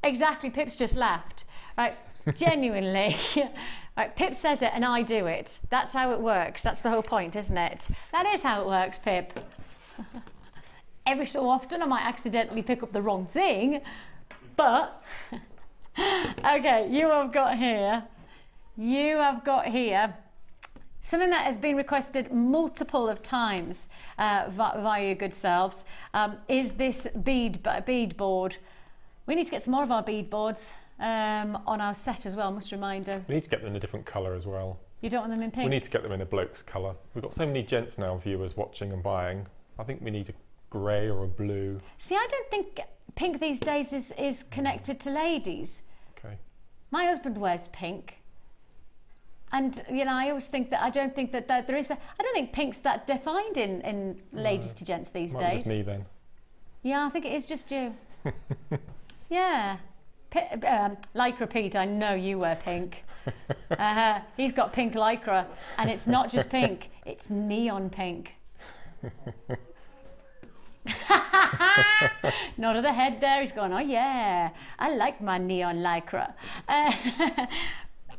exactly, Pip's just laughed, right? Genuinely. Right, Pip says it and I do it. That's how it works. That's the whole point, isn't it? That is how it works, Pip. Every so often I might accidentally pick up the wrong thing, but okay, you have got here something that has been requested multiple of times via your good selves, is this bead board. We need to get some more of our bead boards on our set as well, must remind you. We need to get them in a different colour as well. You don't want them in pink? We need to get them in a bloke's colour. We've got so many gents now, viewers watching and buying. I think we need a grey or a blue. See, I don't think pink these days is connected to ladies. Okay. My husband wears pink. And, you know, I always think that, I don't think that there is I don't think pink's that defined in ladies to gents these days. Just me then. Yeah, I think it is just you. Yeah. Lycra Pete, I know you wear pink. He's got pink lycra, and it's not just pink, it's neon pink. Nod of the head there. He's going, oh yeah, I like my neon lycra.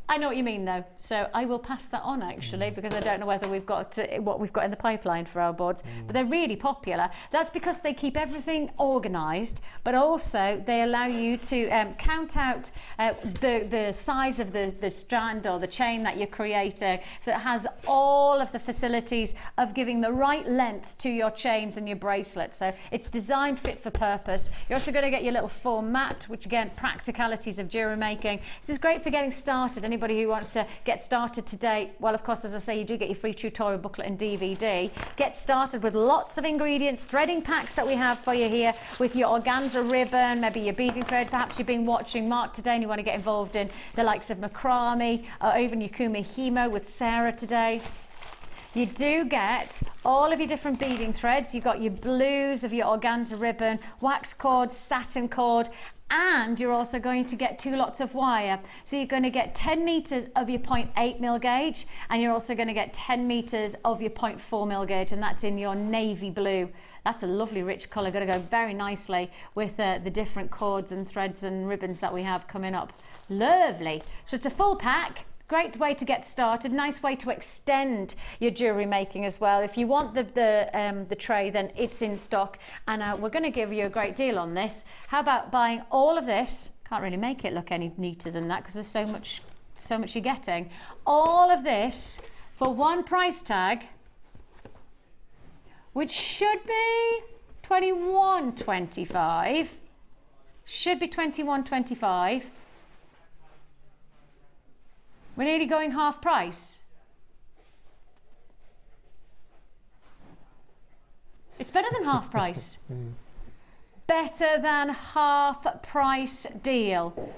I know what you mean though, so I will pass that on actually, because I don't know whether we've got what we've got in the pipeline for our boards, but they're really popular. That's because they keep everything organised, but also they allow you to count out the size of the strand or the chain that you're creating, so it has all of the facilities of giving the right length to your chains and your bracelets. So it's designed fit for purpose. You're also going to get your little foam mat, which again, practicalities of jewellery making. This is great for getting started. Anybody who wants to get started today, well, of course, as I say, you do get your free tutorial booklet and DVD. Get started with lots of ingredients, threading packs that we have for you here with your organza ribbon, maybe your beading thread. Perhaps you've been watching Mark today and you want to get involved in the likes of macrame, or even your kumihimo with Sarah today. You do get all of your different beading threads. You've got your blues of your organza ribbon, wax cord, satin cord, and you're also going to get 2 lots of wire. So you're going to get 10 meters of your 0.8 mil gauge, and you're also going to get 10 meters of your 0.4 mil gauge, and that's in your navy blue. That's a lovely rich colour, going to go very nicely with the different cords and threads and ribbons that we have coming up. Lovely. So it's a full pack. Great way to get started, nice way to extend your jewellery making as well. If you want the tray, then it's in stock, and we're going to give you a great deal on this. How about buying all of this? Can't really make it look any neater than that because there's so much you're getting. All of this for one price tag, which should be $21.25. Should be $21.25. We're nearly going half price. It's better than half price. Better than half price deal.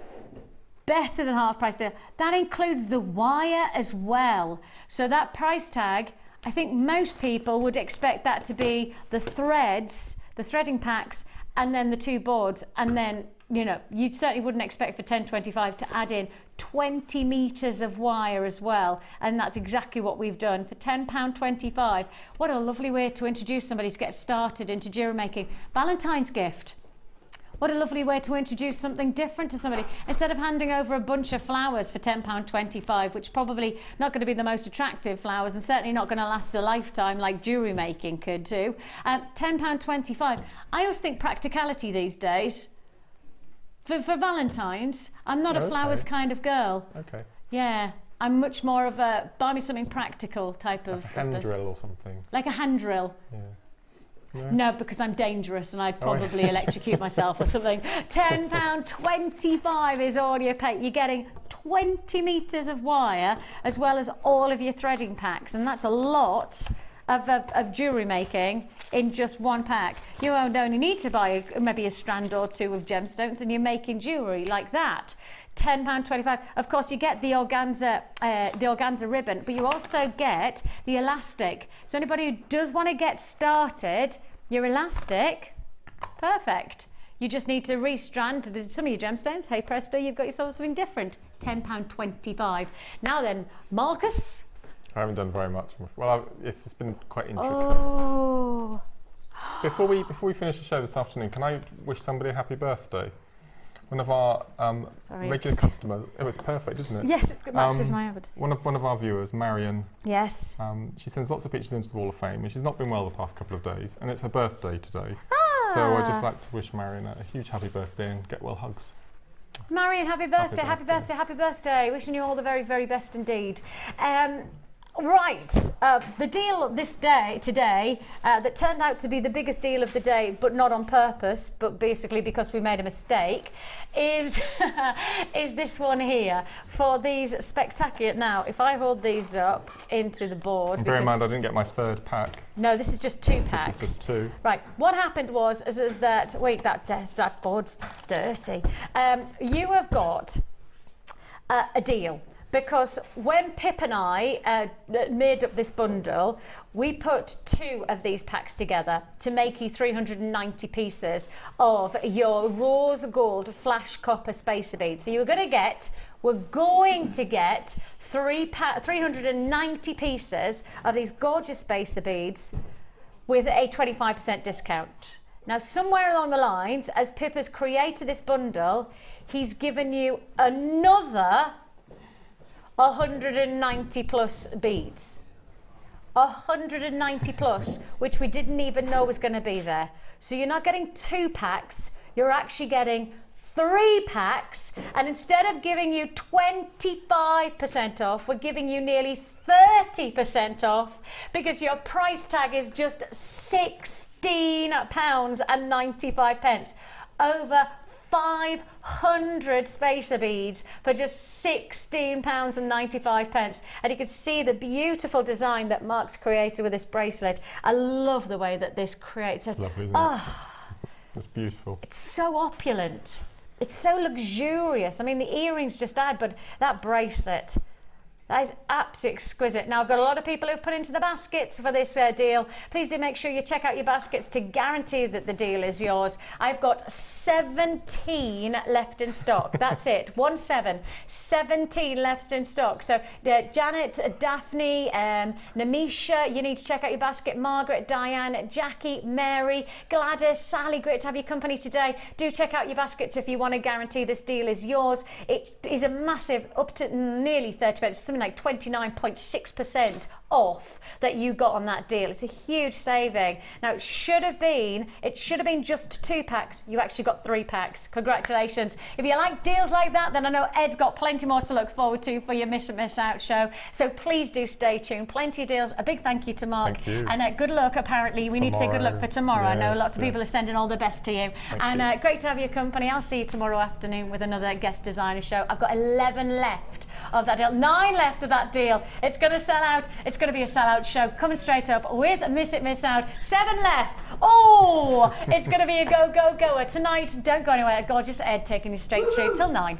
Better than half price deal. That includes the wire as well. So that price tag, I think most people would expect that to be the threads, the threading packs, and then the 2 boards, and then, you know, you certainly wouldn't expect for $10.25 to add in 20 meters of wire as well, and that's exactly what we've done for £10.25. What a lovely way to introduce somebody to get started into jewellery making. Valentine's gift. What a lovely way to introduce something different to somebody. Instead of handing over a bunch of flowers for £10.25, which probably not going to be the most attractive flowers and certainly not going to last a lifetime like jewellery making could do. £10.25. I always think practicality these days. For Valentine's, I'm not a flowers kind of girl. Okay. Yeah, I'm much more of a buy me something practical type of... Like a hand drill or something. Like a hand drill. Yeah. No, because I'm dangerous and I'd probably electrocute myself or something. £10.25 is all you pay. You're getting 20 meters of wire as well as all of your threading packs, and that's a lot of jewellery making in just one pack. You only need to buy maybe a strand or 2 of gemstones and you're making jewellery like that. £10.25. Of course, you get the organza ribbon, but you also get the elastic. So anybody who does want to get started, your elastic, perfect. You just need to restrand some of your gemstones. Hey presto, you've got yourself something different. £10.25. Now then, Marcus. I haven't done very much. Well, it's just been quite intricate. Oh. Before we finish the show this afternoon, can I wish somebody a happy birthday? One of our regular customers. It was perfect, isn't it? Yes, it matches my outfit. One of our viewers, Marion. Yes. She sends lots of pictures into the Wall of Fame, and she's not been well the past couple of days, and it's her birthday today. So I'd just like to wish Marion a huge happy birthday and get well hugs. Marion, happy birthday, happy birthday, happy birthday. Wishing you all the very, very best indeed. Right, the deal today that turned out to be the biggest deal of the day, but not on purpose, but basically because we made a mistake, is is this one here for these spectacular. Now, if I hold these up into the board, bear in mind I didn't get my 3rd pack. No, this is just 2 packs. This is just 2. Right. What happened was is that that board's dirty. You have got a deal. Because when Pip and I made up this bundle, we put 2 of these packs together to make you 390 pieces of your rose gold flash copper spacer beads. So we're going to get 390 pieces of these gorgeous spacer beads with a 25% discount. Now, somewhere along the lines, as Pip has created this bundle, he's given you another 190 plus beads. 190 plus, which we didn't even know was going to be there. So you're not getting 2 packs, you're actually getting 3 packs, and instead of giving you 25% off, we're giving you nearly 30% off because your price tag is just £16.95. Over 500 spacer beads for just £16.95. And you can see the beautiful design that Mark's created with this bracelet. I love the way that this creates. It's lovely, isn't it? It's beautiful. It's so opulent. It's so luxurious. I mean, the earrings just add, but that bracelet, that is absolutely exquisite. Now, I've got a lot of people who've put into the baskets for this deal. Please do make sure you check out your baskets to guarantee that the deal is yours. I've got 17 left in stock. That's it. 17 left in stock. So, Janet, Daphne, Namisha, you need to check out your basket. Margaret, Diane, Jackie, Mary, Gladys, Sally, great to have your company today. Do check out your baskets if you want to guarantee this deal is yours. It is a massive, up to nearly 30%. Something like 29.6% off that you got on that deal. It's a huge saving. Now, it should have been just 2 packs. You actually got 3 packs. Congratulations. If you like deals like that, then I know Ed's got plenty more to look forward to for your Miss Out show. So please do stay tuned. Plenty of deals. A big thank you to Mark. Thank you. And good luck, apparently. We need to say good luck for tomorrow. I know lots of people are sending all the best to you. And great to have your company. I'll see you tomorrow afternoon with another guest designer show. I've got 11 left of that deal. 9 left of that deal. It's going to sell out. It's going to be a sellout show coming straight up with Miss Out. 7 left. Oh, it's going to be a go, go, goer tonight. Don't go anywhere. Gorgeous Ed taking you straight through till 9.